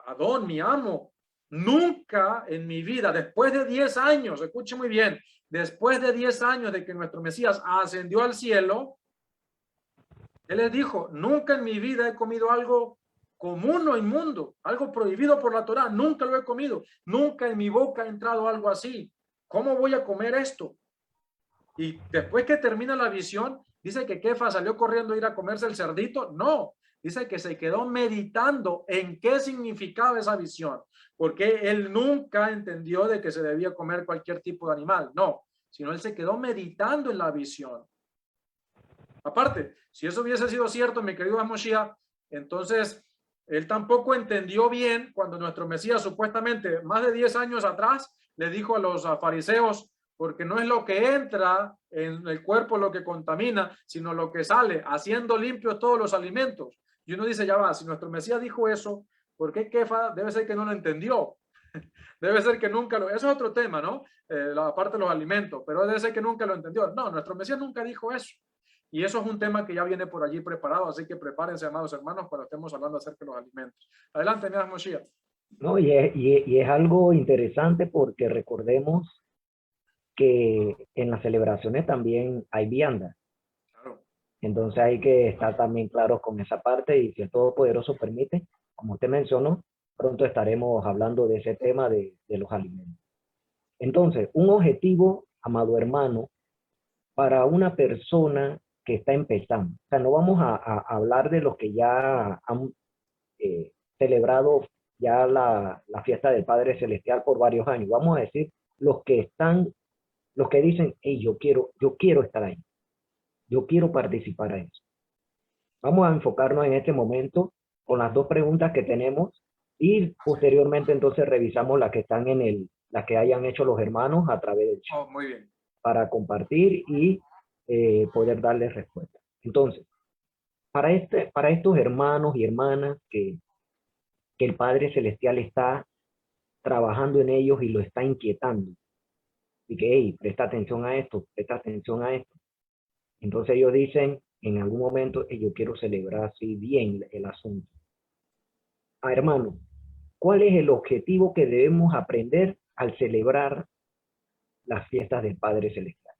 Adón, mi amo, nunca en mi vida, después de 10 años, escuche muy bien, después de 10 años de que nuestro Mesías ascendió al cielo, él les dijo, nunca en mi vida he comido algo común o inmundo, algo prohibido por la Torá, nunca lo he comido, nunca en mi boca ha entrado algo así. ¿Cómo voy a comer esto? Y después que termina la visión, dice que Kefa salió corriendo a ir a comerse el cerdito. No, dice que se quedó meditando en qué significaba esa visión, porque él nunca entendió de que se debía comer cualquier tipo de animal, no, sino él se quedó meditando en la visión. Aparte, si eso hubiese sido cierto, mi querido Moshiach, entonces él tampoco entendió bien cuando nuestro Mesías supuestamente más de 10 años atrás le dijo a los fariseos, porque no es lo que entra en el cuerpo lo que contamina, sino lo que sale, haciendo limpios todos los alimentos. Y uno dice, ya va, si nuestro Mesías dijo eso, ¿por qué Kefa? Debe ser que no lo entendió. Debe ser que nunca lo... Eso es otro tema, ¿no? La parte de los alimentos, pero debe ser que nunca lo entendió. No, nuestro Mesías nunca dijo eso. Y eso es un tema que ya viene por allí preparado, así que prepárense, amados hermanos, cuando estemos hablando acerca de los alimentos. Adelante, mi Moshiach. No, y es algo interesante porque recordemos que en las celebraciones también hay vianda. Claro. Entonces hay que estar también claros con esa parte y si el Todopoderoso permite, como usted mencionó, pronto estaremos hablando de ese tema de los alimentos. Entonces, un objetivo, amado hermano, para una persona que está empezando. O sea, no vamos a hablar de los que ya han celebrado ya la fiesta del Padre Celestial por varios años. Vamos a decir los que están, los que dicen, hey, yo quiero estar ahí. Yo quiero participar a eso. Vamos a enfocarnos en este momento con las dos preguntas que tenemos y posteriormente entonces revisamos las que están las que hayan hecho los hermanos a través del chat. Oh, muy bien. Para compartir y poder darles respuesta. Entonces, para estos hermanos y hermanas que el Padre Celestial está trabajando en ellos y lo está inquietando, y que, hey, presta atención a esto, presta atención a esto. Entonces ellos dicen, en algún momento, yo quiero celebrar así bien el asunto. Hermano, ¿cuál es el objetivo que debemos aprender al celebrar las fiestas del Padre Celestial?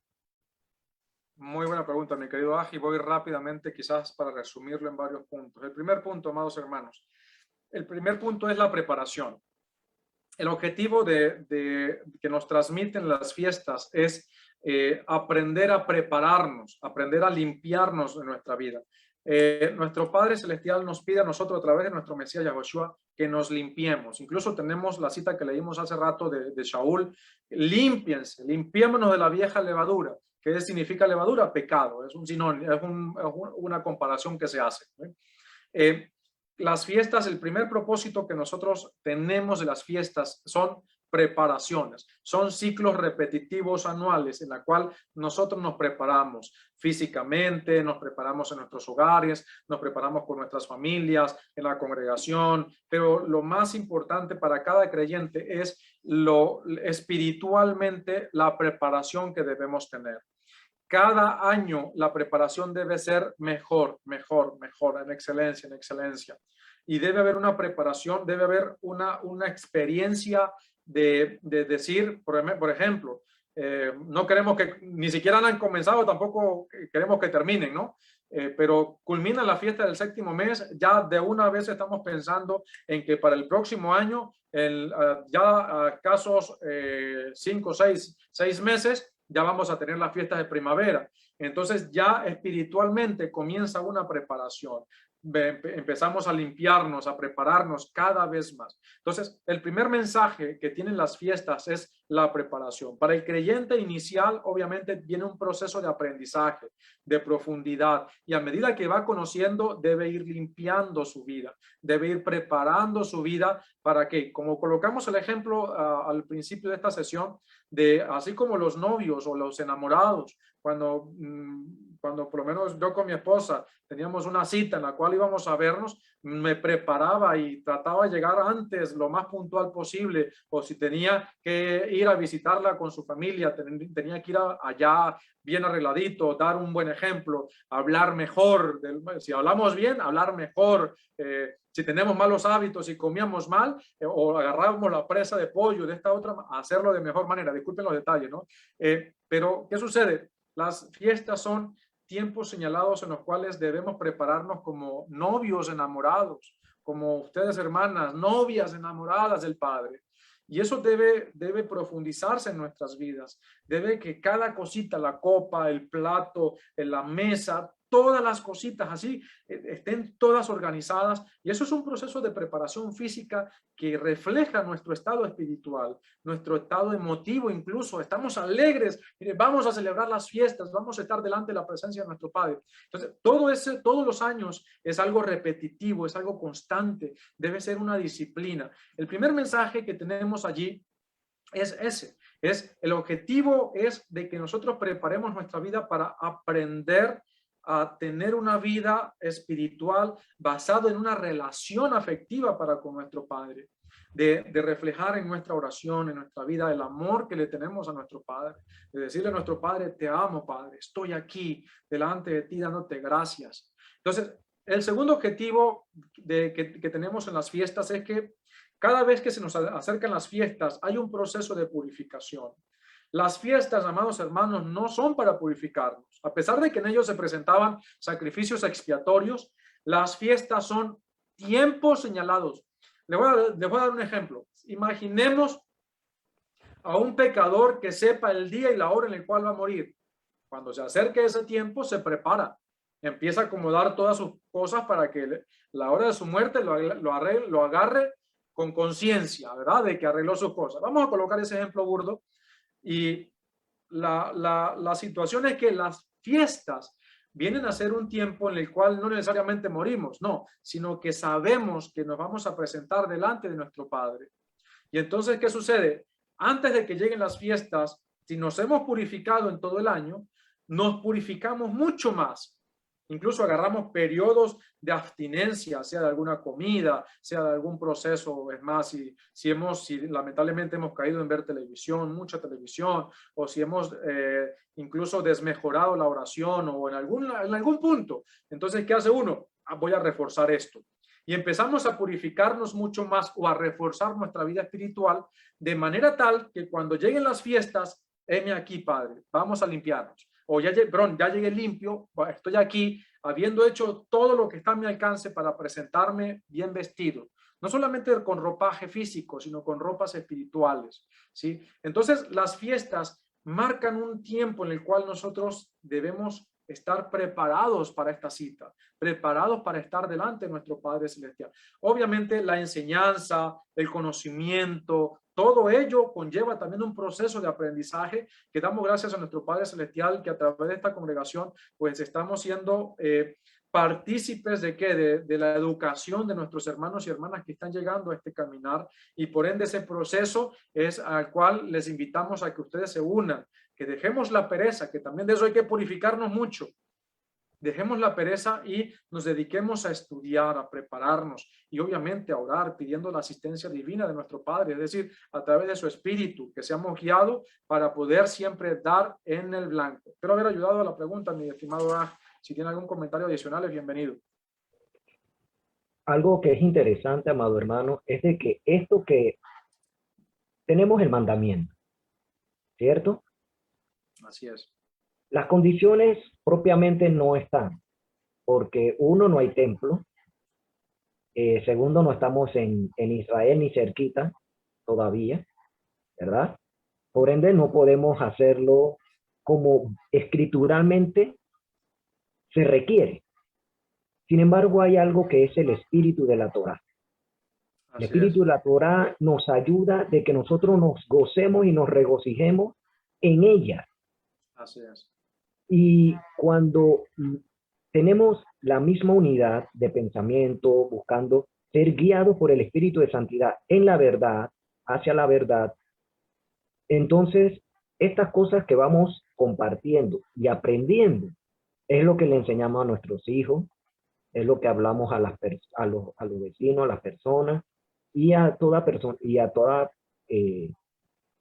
Muy buena pregunta, mi querido Aji. Voy rápidamente, quizás para resumirlo en varios puntos. El primer punto, amados hermanos, el primer punto es la preparación. El objetivo que nos transmiten las fiestas es aprender a prepararnos, aprender a limpiarnos en nuestra vida. Nuestro Padre Celestial nos pide a nosotros a través de nuestro Mesías Yahushua que nos limpiemos. Incluso tenemos la cita que leímos hace rato de Shaul, límpiense, limpiémonos de la vieja levadura. ¿Qué significa levadura? Pecado, es un sinónimo, es una comparación que se hace. Las fiestas, el primer propósito que nosotros tenemos de las fiestas son preparaciones, son ciclos repetitivos anuales en la cual nosotros nos preparamos físicamente, nos preparamos en nuestros hogares, nos preparamos con nuestras familias, en la congregación, pero lo más importante para cada creyente es espiritualmente la preparación que debemos tener. Cada año la preparación debe ser mejor, en excelencia. Y debe haber una preparación, debe haber una experiencia de decir, por ejemplo, no queremos que, ni siquiera han comenzado, tampoco queremos que terminen, ¿no? Pero culmina la fiesta del séptimo mes, ya de una vez estamos pensando en que para el próximo año, ya a casos 5, 6 meses, ya vamos a tener las fiestas de primavera. Entonces ya espiritualmente comienza una preparación. Empezamos a limpiarnos, a prepararnos cada vez más. Entonces, el primer mensaje que tienen las fiestas es la preparación. Para el creyente inicial, obviamente, viene un proceso de aprendizaje, de profundidad, y a medida que va conociendo, debe ir limpiando su vida, debe ir preparando su vida para que, como colocamos el ejemplo al principio de esta sesión, de así como los novios o los enamorados, cuando por lo menos yo con mi esposa teníamos una cita en la cual íbamos a vernos, me preparaba y trataba de llegar antes lo más puntual posible, o si tenía que ir a visitarla con su familia, tenía que ir allá bien arregladito, dar un buen ejemplo, hablar mejor, si hablamos bien, hablar mejor, si tenemos malos hábitos y comíamos mal, o agarrábamos la presa de pollo de esta otra, hacerlo de mejor manera. Disculpen los detalles, ¿no? Pero, ¿qué sucede? Las fiestas son tiempos señalados en los cuales debemos prepararnos como novios enamorados, como ustedes hermanas, novias enamoradas del Padre. Y eso debe profundizarse en nuestras vidas. Debe que cada cosita, la copa, el plato, la mesa, todas las cositas así estén todas organizadas, y eso es un proceso de preparación física que refleja nuestro estado espiritual, nuestro estado emotivo. Incluso estamos alegres, vamos a celebrar las fiestas, vamos a estar delante de la presencia de nuestro Padre. Entonces todos los años es algo repetitivo, es algo constante, debe ser una disciplina. El primer mensaje que tenemos allí es ese, el objetivo es de que nosotros preparemos nuestra vida para aprender a tener una vida espiritual basada en una relación afectiva para con nuestro Padre, de reflejar en nuestra oración, en nuestra vida, el amor que le tenemos a nuestro Padre, de decirle a nuestro Padre, te amo, Padre, estoy aquí delante de ti dándote gracias. Entonces, el segundo objetivo que tenemos en las fiestas es que cada vez que se nos acercan las fiestas hay un proceso de purificación. Las fiestas, amados hermanos, no son para purificarnos. A pesar de que en ellos se presentaban sacrificios expiatorios, las fiestas son tiempos señalados. Les voy a dar un ejemplo. Imaginemos a un pecador que sepa el día y la hora en el cual va a morir. Cuando se acerque ese tiempo, se prepara. Empieza a acomodar todas sus cosas para que la hora de su muerte lo agarre con conciencia, ¿verdad? De que arregló sus cosas. Vamos a colocar ese ejemplo burdo. Y la situación es que las fiestas vienen a ser un tiempo en el cual no necesariamente morimos, no, sino que sabemos que nos vamos a presentar delante de nuestro Padre. Y entonces, ¿qué sucede? Antes de que lleguen las fiestas, si nos hemos purificado en todo el año, nos purificamos mucho más. Incluso agarramos periodos de abstinencia, sea de alguna comida, sea de algún proceso. Es más, si lamentablemente hemos caído en ver televisión, mucha televisión, o si hemos incluso desmejorado la oración o en algún punto. Entonces, ¿qué hace uno? Voy a reforzar esto. Y empezamos a purificarnos mucho más o a reforzar nuestra vida espiritual de manera tal que cuando lleguen las fiestas, heme aquí, Padre, vamos a limpiarnos. O ya llegué limpio, estoy aquí, habiendo hecho todo lo que está a mi alcance para presentarme bien vestido. No solamente con ropaje físico, sino con ropas espirituales, ¿sí? Entonces, las fiestas marcan un tiempo en el cual nosotros debemos estar preparados para esta cita, preparados para estar delante de nuestro Padre Celestial. Obviamente, la enseñanza, el conocimiento, todo ello conlleva también un proceso de aprendizaje que damos gracias a nuestro Padre Celestial, que a través de esta congregación, pues estamos siendo partícipes de ¿qué? De la educación de nuestros hermanos y hermanas que están llegando a este caminar, y por ende ese proceso es al cual les invitamos a que ustedes se unan, que dejemos la pereza, que también de eso hay que purificarnos mucho. Dejemos la pereza y nos dediquemos a estudiar, a prepararnos y obviamente a orar pidiendo la asistencia divina de nuestro Padre, es decir, a través de su Espíritu, que seamos guiados para poder siempre dar en el blanco. Espero haber ayudado a la pregunta, mi estimado Aj. Si tiene algún comentario adicional, es bienvenido. Algo que es interesante, amado hermano, es de que esto que tenemos el mandamiento, ¿cierto? Así es. Las condiciones propiamente no están, porque uno, no hay templo, segundo, no estamos en Israel ni cerquita todavía, ¿verdad? Por ende, no podemos hacerlo como escrituralmente se requiere. Sin embargo, hay algo que es el espíritu de la Torá. El espíritu de la Torá nos ayuda de que nosotros nos gocemos y nos regocijemos en ella. Así es. Y cuando tenemos la misma unidad de pensamiento, buscando ser guiados por el Espíritu de Santidad en la verdad, hacia la verdad, entonces estas cosas que vamos compartiendo y aprendiendo es lo que le enseñamos a nuestros hijos, es lo que hablamos a los vecinos, a las personas y a toda persona y a toda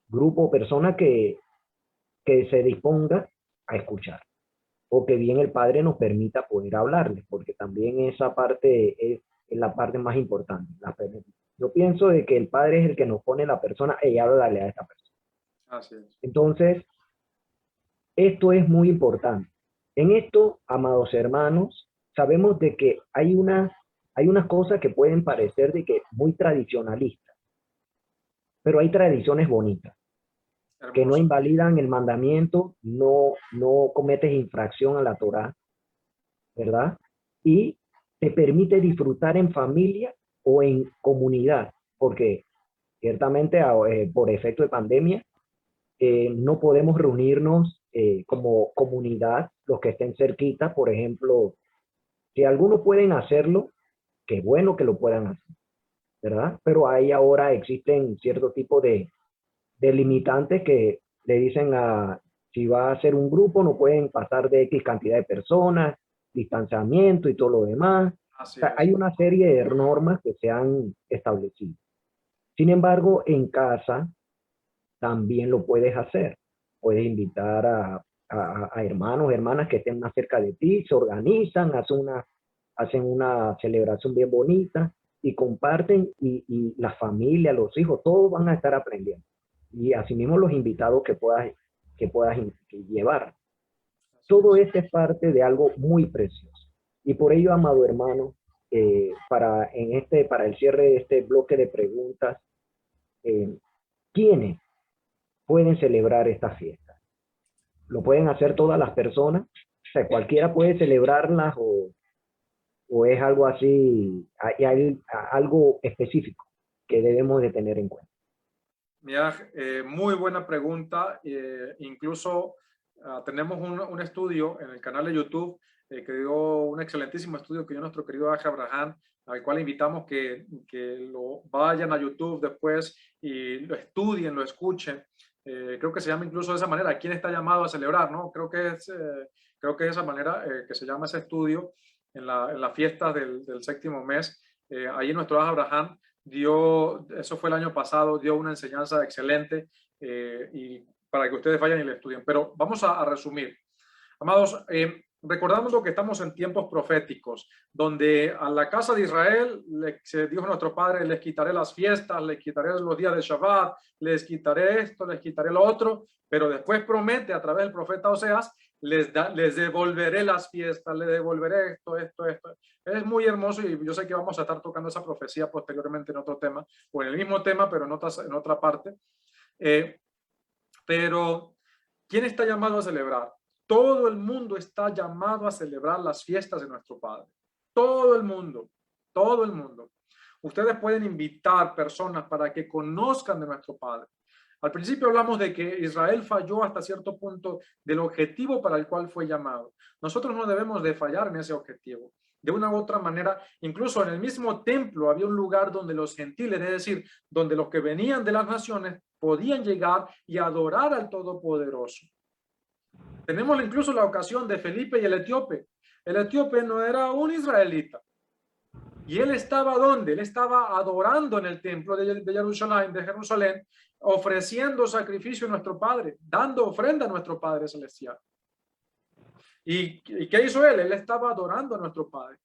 grupo o persona que se disponga a escuchar, o que bien el Padre nos permita poder hablarles, porque también esa parte es la parte más importante. Yo pienso de que el Padre es el que nos pone la persona y háblale a esta persona. Así es. Entonces, esto es muy importante. En esto, amados hermanos, sabemos de que hay unas cosas que pueden parecer de que muy tradicionalistas, pero hay tradiciones bonitas. Hermoso. Que no invalidan el mandamiento, no cometes infracción a la Torá, ¿verdad? Y te permite disfrutar en familia o en comunidad, porque ciertamente por efecto de pandemia no podemos reunirnos como comunidad, los que estén cerquita. Por ejemplo, si algunos pueden hacerlo, qué bueno que lo puedan hacer, ¿verdad? Pero ahí ahora existen cierto tipo de limitantes que le dicen si va a ser un grupo, no pueden pasar de X cantidad de personas, distanciamiento y todo lo demás. O sea, hay una serie de normas que se han establecido. Sin embargo, en casa también lo puedes hacer. Puedes invitar a hermanos, hermanas que estén más cerca de ti, se organizan, hacen una celebración bien bonita y comparten, y la familia, los hijos, todos van a estar aprendiendo. Y asimismo los invitados que puedas que puedas llevar. Todo esto es parte de algo muy precioso. Y por ello, amado hermano, para el cierre de este bloque de preguntas, ¿quiénes pueden celebrar esta fiesta? ¿Lo pueden hacer todas las personas? O sea, ¿cualquiera puede celebrarlas o es algo así, hay algo específico que debemos de tener en cuenta? Mira, muy buena pregunta. Incluso tenemos un estudio en el canal de YouTube que dio un excelentísimo estudio que dio nuestro querido Aja Abraham, al cual invitamos que lo vayan a YouTube después y lo estudien, lo escuchen. Creo que se llama incluso de esa manera, ¿quién está llamado a celebrar? ¿No? Creo que es de esa manera que se llama ese estudio en la fiesta del séptimo mes. Ahí nuestro Aja Abraham dio, eso fue el año pasado, dio una enseñanza excelente y para que ustedes vayan y la estudien. Pero vamos a resumir. Amados, recordamos lo que estamos en tiempos proféticos, donde a la casa de Israel se dijo nuestro Padre, les quitaré las fiestas, les quitaré los días de Shabbat, les quitaré esto, les quitaré lo otro, pero después promete a través del profeta Oseas, les devolveré las fiestas, les devolveré esto. Es muy hermoso y yo sé que vamos a estar tocando esa profecía posteriormente en otro tema, o en el mismo tema, pero en otra parte. Pero, ¿quién está llamado a celebrar? Todo el mundo está llamado a celebrar las fiestas de nuestro Padre. Todo el mundo, todo el mundo. Ustedes pueden invitar personas para que conozcan de nuestro Padre. Al principio hablamos de que Israel falló hasta cierto punto del objetivo para el cual fue llamado. Nosotros no debemos de fallar en ese objetivo. De una u otra manera, incluso en el mismo templo había un lugar donde los gentiles, es decir, donde los que venían de las naciones podían llegar y adorar al Todopoderoso. Tenemos incluso la ocasión de Felipe y el etíope. El etíope no era un israelita. ¿Y él estaba dónde? Él estaba adorando en el templo de Jerusalén, ofreciendo sacrificio a nuestro Padre, dando ofrenda a nuestro Padre Celestial. ¿Y qué hizo él? Él estaba adorando a nuestro Padre.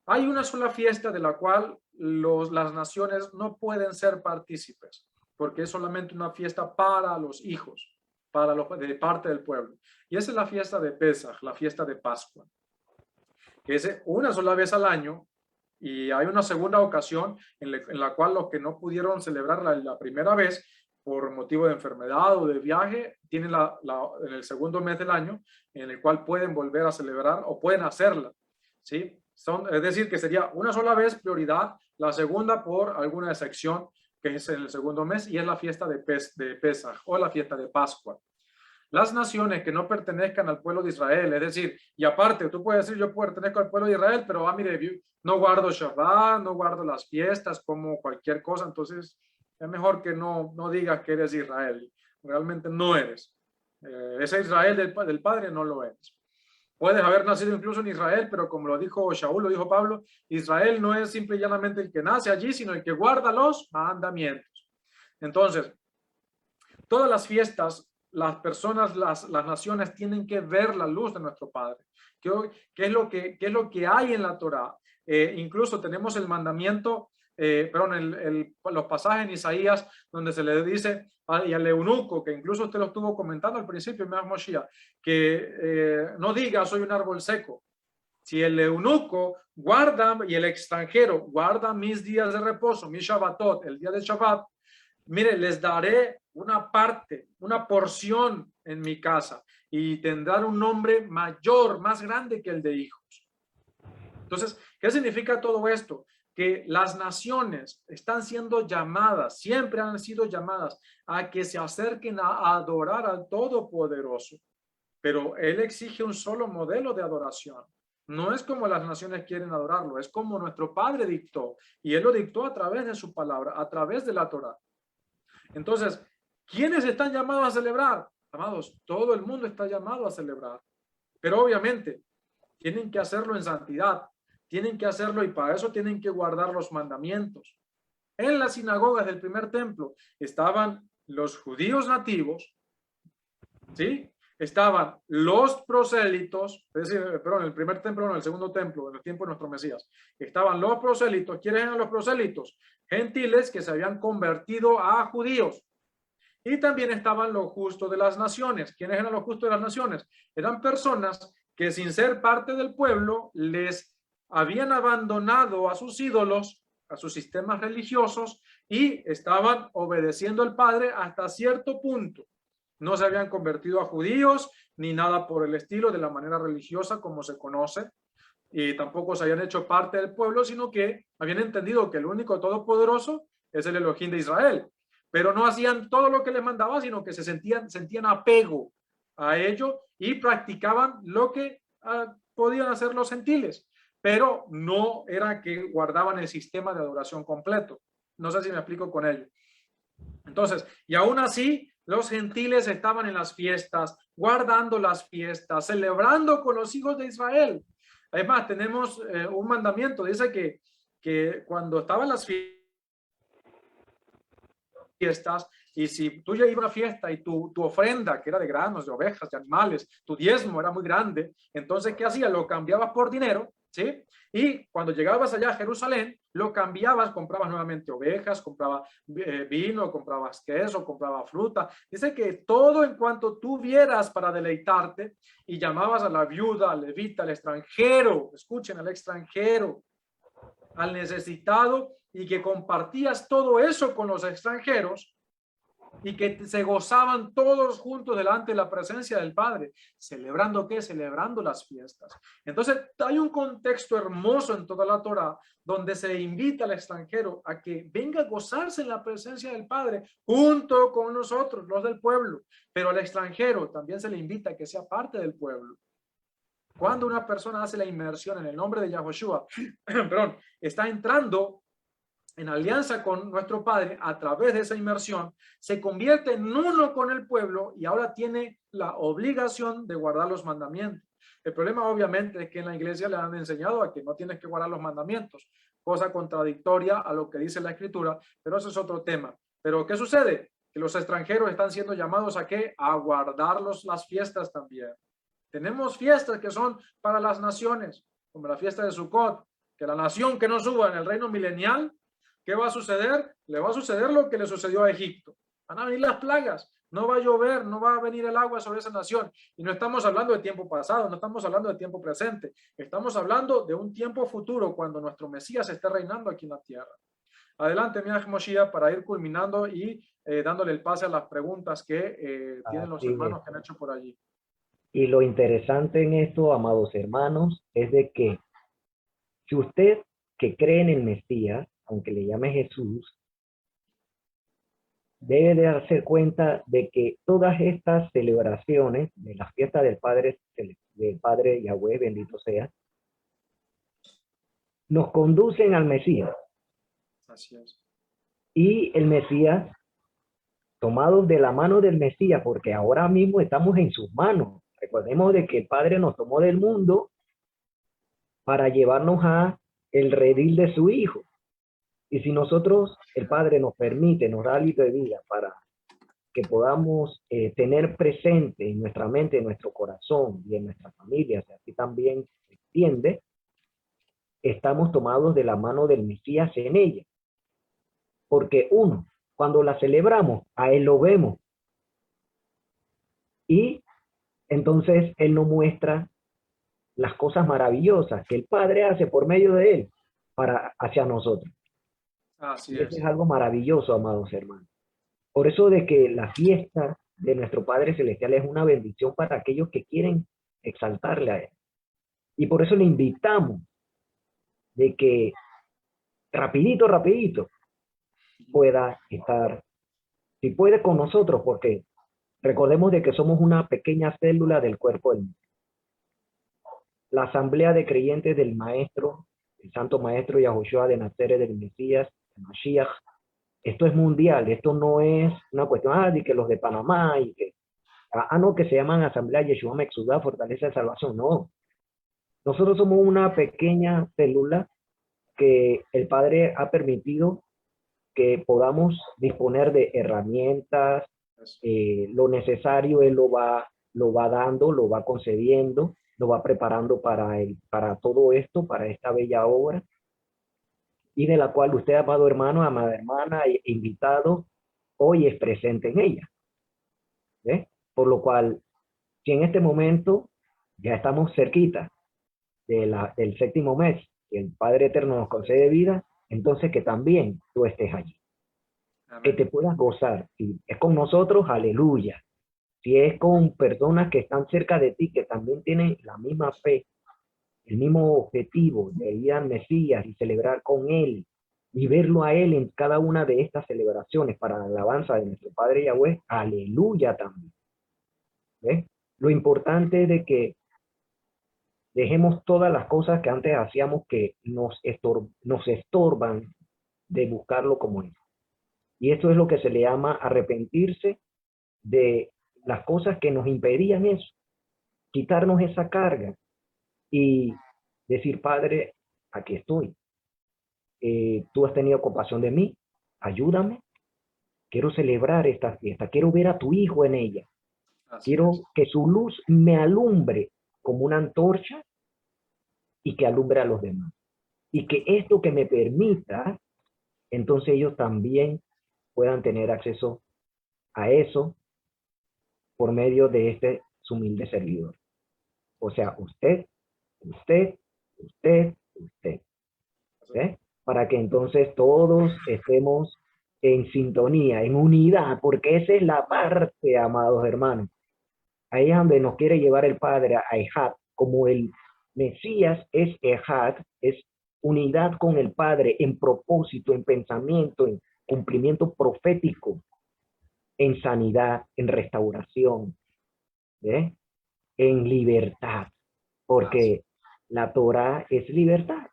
Hay una sola fiesta de la cual las naciones no pueden ser partícipes, porque es solamente una fiesta para los hijos, de parte del pueblo. Y esa es la fiesta de Pesaj, la fiesta de Pascua, que es una sola vez al año. Y hay una segunda ocasión en la cual los que no pudieron celebrar la primera vez por motivo de enfermedad o de viaje, tienen en el segundo mes del año en el cual pueden volver a celebrar o pueden hacerla, ¿sí? Es decir, que sería una sola vez prioridad, la segunda por alguna excepción, que es en el segundo mes, y es la fiesta de Pesaj o la fiesta de Pascua. Las naciones que no pertenezcan al pueblo de Israel, es decir, y aparte, tú puedes decir, yo pertenezco al pueblo de Israel, pero mire, no guardo Shabbat, no guardo las fiestas, como cualquier cosa, entonces es mejor que no digas que eres Israel. Realmente no eres. Ese Israel del Padre no lo eres. Puedes haber nacido incluso en Israel, pero como lo dijo Shaul, lo dijo Pablo, Israel no es simple y llanamente el que nace allí, sino el que guarda los mandamientos. Entonces, todas las fiestas, las personas, las naciones tienen que ver la luz de nuestro Padre. ¿Qué es lo que hay en la Torá? Incluso tenemos el mandamiento, los pasajes en Isaías donde se le dice y al eunuco, que incluso usted lo estuvo comentando al principio, que no diga soy un árbol seco. Si el eunuco guarda y el extranjero guarda mis días de reposo, mi Shabbatot, el día de Shabbat, mire, les daré una parte, una porción en mi casa y tendrán un nombre mayor, más grande que el de hijos. Entonces, ¿qué significa todo esto? Que las naciones están siendo llamadas, siempre han sido llamadas a que se acerquen a adorar al Todopoderoso. Pero Él exige un solo modelo de adoración. No es como las naciones quieren adorarlo, es como nuestro Padre dictó. Y Él lo dictó a través de su palabra, a través de la Torá. Entonces, ¿quiénes están llamados a celebrar? Amados, todo el mundo está llamado a celebrar. Pero obviamente, tienen que hacerlo en santidad. Tienen que hacerlo y para eso tienen que guardar los mandamientos. En las sinagogas del primer templo estaban los judíos nativos, ¿sí? Estaban los prosélitos, es decir, perdón, en el primer templo, no, en el segundo templo, en el tiempo de nuestro Mesías. Estaban los prosélitos. ¿Quiénes eran los prosélitos? Gentiles que se habían convertido a judíos. Y también estaban los justos de las naciones. ¿Quiénes eran los justos de las naciones? Eran personas que sin ser parte del pueblo les habían abandonado a sus ídolos, a sus sistemas religiosos, y estaban obedeciendo al Padre hasta cierto punto. No se habían convertido a judíos ni nada por el estilo de la manera religiosa como se conoce, y tampoco se habían hecho parte del pueblo, sino que habían entendido que el único todopoderoso es el Elohim de Israel. Pero no hacían todo lo que les mandaba, sino que se sentían apego a ello y practicaban lo que podían hacer los gentiles, pero no era que guardaban el sistema de adoración completo. No sé si me explico con ello. Entonces, y aún así, los gentiles estaban en las fiestas, guardando las fiestas, celebrando con los hijos de Israel. Además, tenemos un mandamiento, dice que cuando estaban las fiestas, y si tú ya ibas a una fiesta y tu ofrenda, que era de granos, de ovejas, de animales, tu diezmo era muy grande, entonces, ¿qué hacías? Lo cambiabas por dinero, ¿sí? Y cuando llegabas allá a Jerusalén, lo cambiabas, comprabas nuevamente ovejas, comprabas vino, comprabas queso, comprabas fruta. Dice que todo en cuanto tuvieras para deleitarte, y llamabas a la viuda, al levita, al extranjero, escuchen, al extranjero, al necesitado, y que compartías todo eso con los extranjeros, y que se gozaban todos juntos delante de la presencia del Padre. ¿Celebrando qué? Celebrando las fiestas. Entonces hay un contexto hermoso en toda la Torá donde se invita al extranjero a que venga a gozarse en la presencia del Padre junto con nosotros, los del pueblo. Pero al extranjero también se le invita a que sea parte del pueblo. Cuando una persona hace la inmersión en el nombre de Yahoshua, perdón, está entrando en alianza con nuestro Padre a través de esa inmersión, se convierte en uno con el pueblo y ahora tiene la obligación de guardar los mandamientos. El problema obviamente es que en la iglesia le han enseñado a que no tienes que guardar los mandamientos, cosa contradictoria a lo que dice la Escritura, pero eso es otro tema. Pero ¿qué sucede? Que los extranjeros están siendo llamados a ¿qué? A guardar las fiestas también. Tenemos fiestas que son para las naciones, como la fiesta de Sukkot, que la nación que no suba en el reino milenial, ¿qué va a suceder? Le va a suceder lo que le sucedió a Egipto. Van a venir las plagas, no va a llover, no va a venir el agua sobre esa nación. Y no estamos hablando de tiempo pasado, no estamos hablando de tiempo presente. Estamos hablando de un tiempo futuro cuando nuestro Mesías esté reinando aquí en la tierra. Adelante, mi Moshiach, para ir culminando y dándole el pase a las preguntas que tienen los hermanos que han hecho por allí. Y lo interesante en esto, amados hermanos, es de que si usted que cree en el Mesías, aunque le llame Jesús, debe de darse cuenta de que todas estas celebraciones de la fiesta del Padre Yahweh, bendito sea, nos conducen al Mesías. Así es. Y el Mesías, tomados de la mano del Mesías, porque ahora mismo estamos en sus manos. Recordemos de que el Padre nos tomó del mundo para llevarnos a el redil de su Hijo. Y si nosotros, el Padre nos permite, nos da hálito de vida para que podamos tener presente en nuestra mente, en nuestro corazón y en nuestra familia, y así también se extiende, estamos tomados de la mano del Mesías en ella. Porque uno, cuando la celebramos, a Él lo vemos. Y entonces Él nos muestra las cosas maravillosas que el Padre hace por medio de Él hacia nosotros. Así y es. eso es algo maravilloso, amados hermanos. Por eso de que la fiesta de nuestro Padre Celestial es una bendición para aquellos que quieren exaltarle a Él. Y por eso le invitamos de que rapidito pueda estar, si puede, con nosotros, porque recordemos de que somos una pequeña célula del cuerpo del mundo. La asamblea de creyentes del Maestro, el Santo Maestro Yahoshua de Nazaret, del Mesías, del Mashiach, esto es mundial, esto no es una cuestión de que los de Panamá y que, no, que se llaman Asamblea Yeshua Mexudá, Fortaleza de Salvación, no. Nosotros somos una pequeña célula que el Padre ha permitido que podamos disponer de herramientas, lo necesario Él lo va dando, lo va concediendo, lo va preparando para todo esto, para esta bella obra, y de la cual usted, amado hermano, amada hermana, invitado, hoy es presente en ella. ¿Ves? Por lo cual, si en este momento ya estamos cerquita del séptimo mes, y el Padre Eterno nos concede vida, entonces que también tú estés allí. Amén. Que te puedas gozar. Si es con nosotros, aleluya. Si es con personas que están cerca de ti, que también tienen la misma fe, el mismo objetivo de ir al Mesías y celebrar con Él, y verlo a Él en cada una de estas celebraciones para la alabanza de nuestro Padre Yahweh, aleluya también. ¿Ves? Lo importante es de que dejemos todas las cosas que antes hacíamos que nos estorban de buscarlo como es. Y esto es lo que se le llama arrepentirse de las cosas que nos impedían eso, quitarnos esa carga y decir, Padre, aquí estoy. Tú has tenido compasión de mí, ayúdame. Quiero celebrar esta fiesta, quiero ver a tu Hijo en ella. Así Quiero es. que su luz me alumbre como una antorcha y que alumbre a los demás. Y que esto que me permita, entonces ellos también puedan tener acceso a eso por medio de este su humilde servidor. O sea, usted, ¿eh? Para que entonces todos estemos en sintonía, en unidad, porque esa es la parte, amados hermanos. Ahí es donde nos quiere llevar el Padre a Ejad, como el Mesías es Ejad, es unidad con el Padre en propósito, en pensamiento, en cumplimiento profético, en sanidad, en restauración, ¿eh? En libertad, porque la Torah es libertad.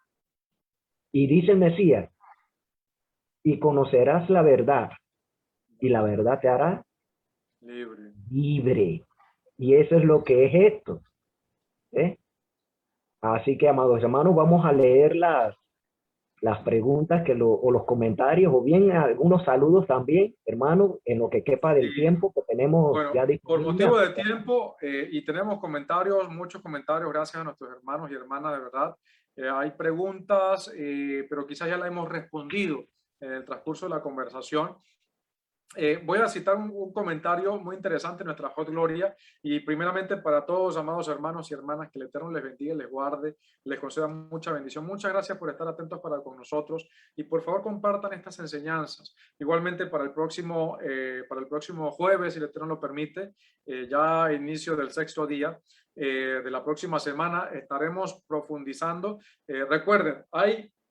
Y dice el Mesías, y conocerás la verdad, y la verdad te hará Libre. libre. Y eso es lo que es esto. ¿Eh? Así que, amados hermanos, vamos a leer las preguntas o los comentarios, o bien algunos saludos también, hermanos, en lo que quepa del Sí. tiempo que tenemos Bueno, ya por disponible. motivo de tiempo, y tenemos comentarios, muchos comentarios, gracias a nuestros hermanos y hermanas, de verdad. Hay preguntas, pero quizás ya la hemos respondido en el transcurso de la conversación. Voy a citar un comentario muy interesante en nuestra Hot Gloria, y primeramente para todos, amados hermanos y hermanas, que el Eterno les bendiga, les guarde, les conceda mucha bendición. Muchas gracias por estar atentos para con nosotros, y por favor compartan estas enseñanzas. Igualmente para el próximo jueves, si el Eterno lo permite, ya a inicio del sexto día de la próxima semana, estaremos profundizando. Recuerden,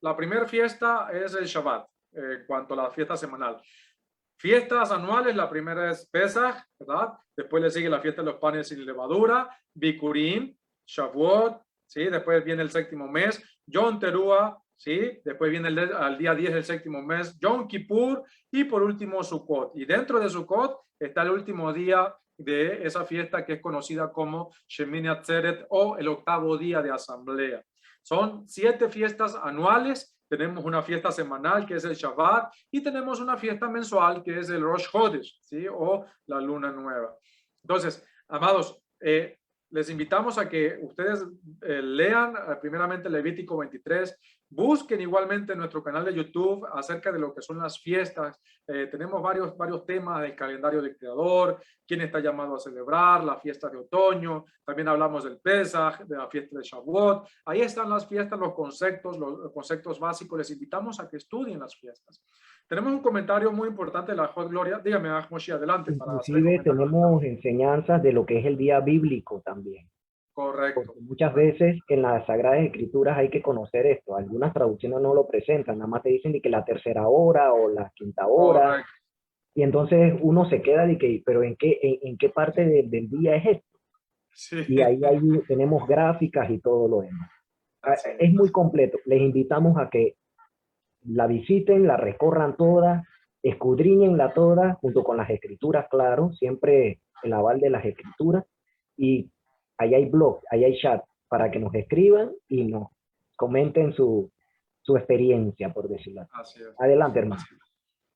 la primera fiesta es el Shabbat, en cuanto a la fiesta semanal. Fiestas anuales, la primera es Pesach, ¿verdad? Después le sigue la fiesta de los panes sin levadura, Bikurim, Shavuot, ¿sí? Después viene el séptimo mes, Yom Teruah, ¿sí? Después viene al día 10 del séptimo mes, Yom Kippur, y por último Sukkot. Y dentro de Sukkot está el último día de esa fiesta que es conocida como Shemini Atzeret, o el octavo día de asamblea. Son 7 fiestas anuales. Tenemos una fiesta semanal que es el Shabbat, y tenemos una fiesta mensual que es el Rosh Chodesh, ¿sí? O la luna nueva. Entonces, amados, les invitamos a que ustedes lean primeramente Levítico 23, busquen igualmente en nuestro canal de YouTube acerca de lo que son las fiestas. Tenemos varios temas del calendario del Creador, quién está llamado a celebrar, la fiesta de otoño, también hablamos del Pesaj, de la fiesta de Shavuot. Ahí están las fiestas, los conceptos básicos. Les invitamos a que estudien las fiestas. Tenemos un comentario muy importante de la Hot Gloria. Dígame, Moshi, adelante. Inclusive tenemos enseñanzas de lo que es el día bíblico también. Correcto. Porque muchas veces en las Sagradas Escrituras hay que conocer esto. Algunas traducciones no lo presentan, nada más te dicen de que la tercera hora o la quinta hora. Correcto. Y entonces uno se queda de que, pero ¿en qué parte del día es esto? Sí. Y ahí tenemos gráficas y todo lo demás. Es muy completo. Les invitamos a que la visiten, la recorran toda, escudriñenla toda, junto con las escrituras, claro, siempre el aval de las escrituras. Y ahí hay blog, ahí hay chat, para que nos escriban y nos comenten su experiencia, por decirlo así. Adelante, hermano.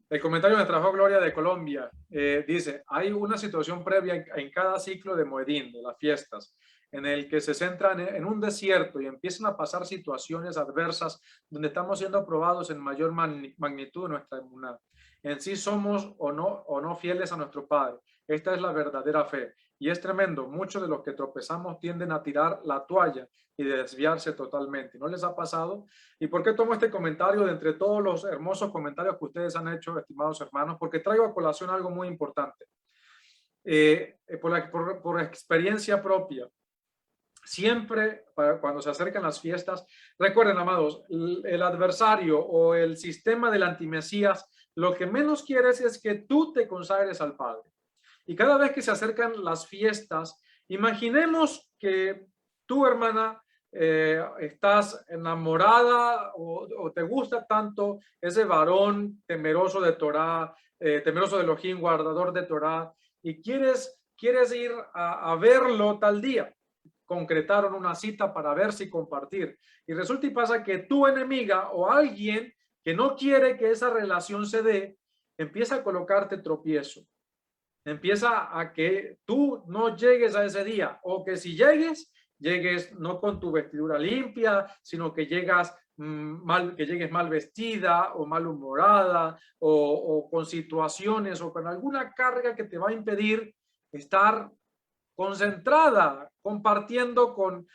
El comentario de Trabajo Gloria de Colombia dice, hay una situación previa en cada ciclo de Moedín, de las fiestas, en el que se centran en un desierto y empiezan a pasar situaciones adversas donde estamos siendo probados en mayor magnitud de nuestra emuná. en sí somos o no fieles a nuestro Padre. Esta es la verdadera fe. Y es tremendo. Muchos de los que tropezamos tienden a tirar la toalla y desviarse totalmente. ¿No les ha pasado? ¿Y por qué tomo este comentario de entre todos los hermosos comentarios que ustedes han hecho, estimados hermanos? Porque traigo a colación algo muy importante. Por experiencia propia. Siempre cuando se acercan las fiestas, recuerden, amados, el adversario o el sistema del antimesías, lo que menos quieres es que tú te consagres al Padre. Y cada vez que se acercan las fiestas, imaginemos que tú, hermana, estás enamorada o te gusta tanto ese varón temeroso de Torah, temeroso de Elohim, guardador de Torah, y quieres ir a verlo tal día. Concretaron una cita para verse y compartir. Y resulta y pasa que tu enemiga o alguien que no quiere que esa relación se dé, empieza a colocarte tropiezo. Empieza a que tú no llegues a ese día, o que si llegues no con tu vestidura limpia, sino que llegues mal vestida o malhumorada o con situaciones o con alguna carga que te va a impedir estar concentrada, compartiendo con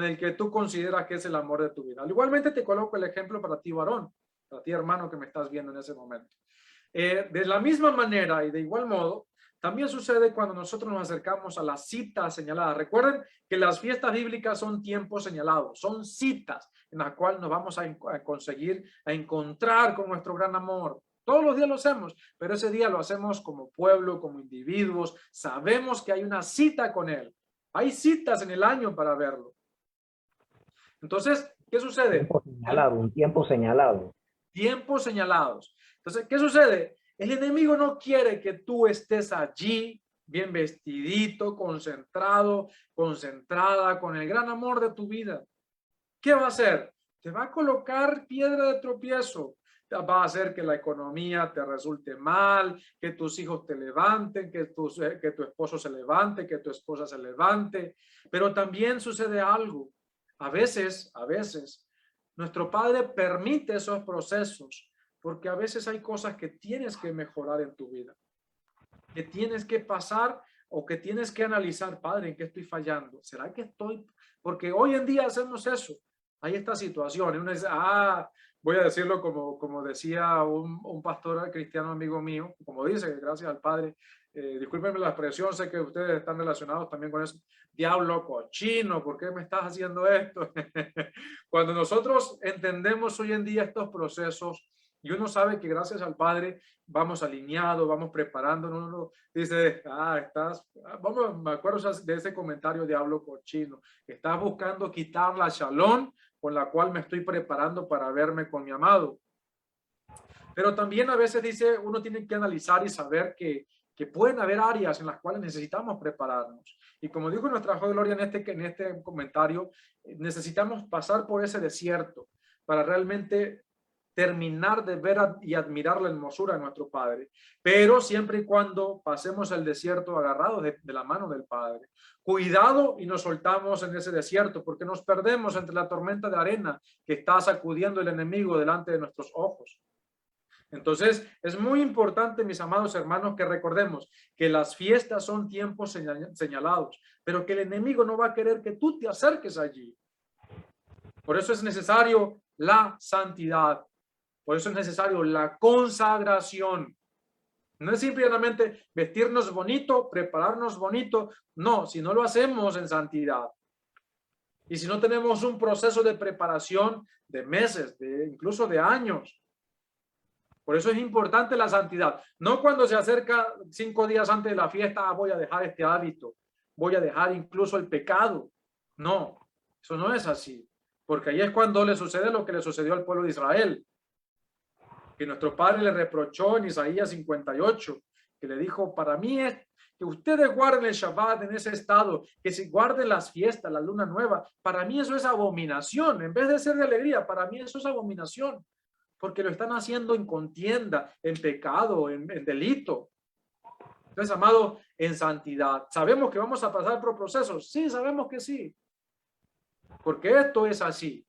el que tú consideras que es el amor de tu vida. Igualmente te coloco el ejemplo para ti, varón, para ti, hermano, que me estás viendo en ese momento. De la misma manera y de igual modo, también sucede cuando nosotros nos acercamos a la cita señalada. Recuerden que las fiestas bíblicas son tiempos señalados, son citas en las cuales nos vamos a conseguir, a encontrar con nuestro gran amor. Todos los días lo hacemos, pero ese día lo hacemos como pueblo, como individuos. Sabemos que hay una cita con Él. Hay citas en el año para verlo. Entonces, ¿qué sucede? Un tiempo señalado. Tiempos señalados. Entonces, ¿qué sucede? El enemigo no quiere que tú estés allí, bien vestidito, concentrado, concentrada, con el gran amor de tu vida. ¿Qué va a hacer? Te va a colocar piedra de tropiezo. Va a hacer que la economía te resulte mal, que tus hijos te levanten, que tu esposo se levante, que tu esposa se levante. Pero también sucede algo. A veces, nuestro Padre permite esos procesos porque a veces hay cosas que tienes que mejorar en tu vida, que tienes que pasar o que tienes que analizar. Padre, ¿en qué estoy fallando? ¿Será que estoy? Porque hoy en día hacemos eso. Hay esta situación. Uno dice, voy a decirlo como decía un pastor cristiano amigo mío, como dice, gracias al Padre, discúlpenme la expresión, sé que ustedes están relacionados también con eso. Diablo cochino, ¿por qué me estás haciendo esto? Cuando nosotros entendemos hoy en día estos procesos, y uno sabe que gracias al Padre vamos alineados, vamos preparándonos, uno dice, me acuerdo de ese comentario de diablo cochino, estás buscando quitar la shalom con la cual me estoy preparando para verme con mi amado. Pero también a veces dice, uno tiene que analizar y saber que pueden haber áreas en las cuales necesitamos prepararnos. Y como dijo nuestra Gloria en este comentario, necesitamos pasar por ese desierto para realmente terminar de ver y admirar la hermosura de nuestro Padre, pero siempre y cuando pasemos el desierto agarrados de la mano del Padre. Cuidado y nos soltamos en ese desierto, porque nos perdemos entre la tormenta de arena que está sacudiendo el enemigo delante de nuestros ojos. Entonces, es muy importante, mis amados hermanos, que recordemos que las fiestas son tiempos señalados, pero que el enemigo no va a querer que tú te acerques allí. Por eso es necesario la santidad. Por eso es necesario la consagración. No es simplemente vestirnos bonito, prepararnos bonito. No, si no lo hacemos en santidad. Y si no tenemos un proceso de preparación de meses, incluso de años. Por eso es importante la santidad. No cuando se acerca 5 días antes de la fiesta, voy a dejar este hábito. Voy a dejar incluso el pecado. No, eso no es así. Porque ahí es cuando le sucede lo que le sucedió al pueblo de Israel. Que nuestro Padre le reprochó en Isaías 58, que le dijo, para mí es que ustedes guarden el Shabbat en ese estado, que se guarden las fiestas, la luna nueva. Para mí eso es abominación. En vez de ser de alegría, para mí eso es abominación. Porque lo están haciendo en contienda, en pecado, en delito. Entonces, amado, en santidad. ¿Sabemos que vamos a pasar por procesos? Sí, sabemos que sí. Porque esto es así.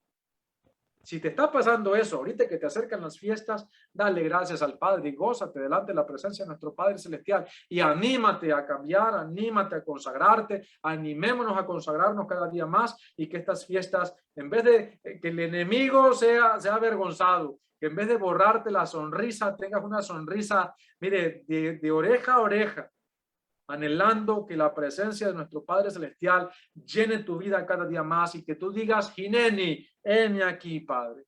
Si te está pasando eso, ahorita que te acercan las fiestas, dale gracias al Padre y gózate delante de la presencia de nuestro Padre Celestial y anímate a cambiar, anímate a consagrarte, animémonos a consagrarnos cada día más y que estas fiestas, en vez de que el enemigo sea avergonzado, que en vez de borrarte la sonrisa, tengas una sonrisa, mire, de oreja a oreja, anhelando que la presencia de nuestro Padre Celestial llene tu vida cada día más y que tú digas, Hineni, heme aquí, Padre.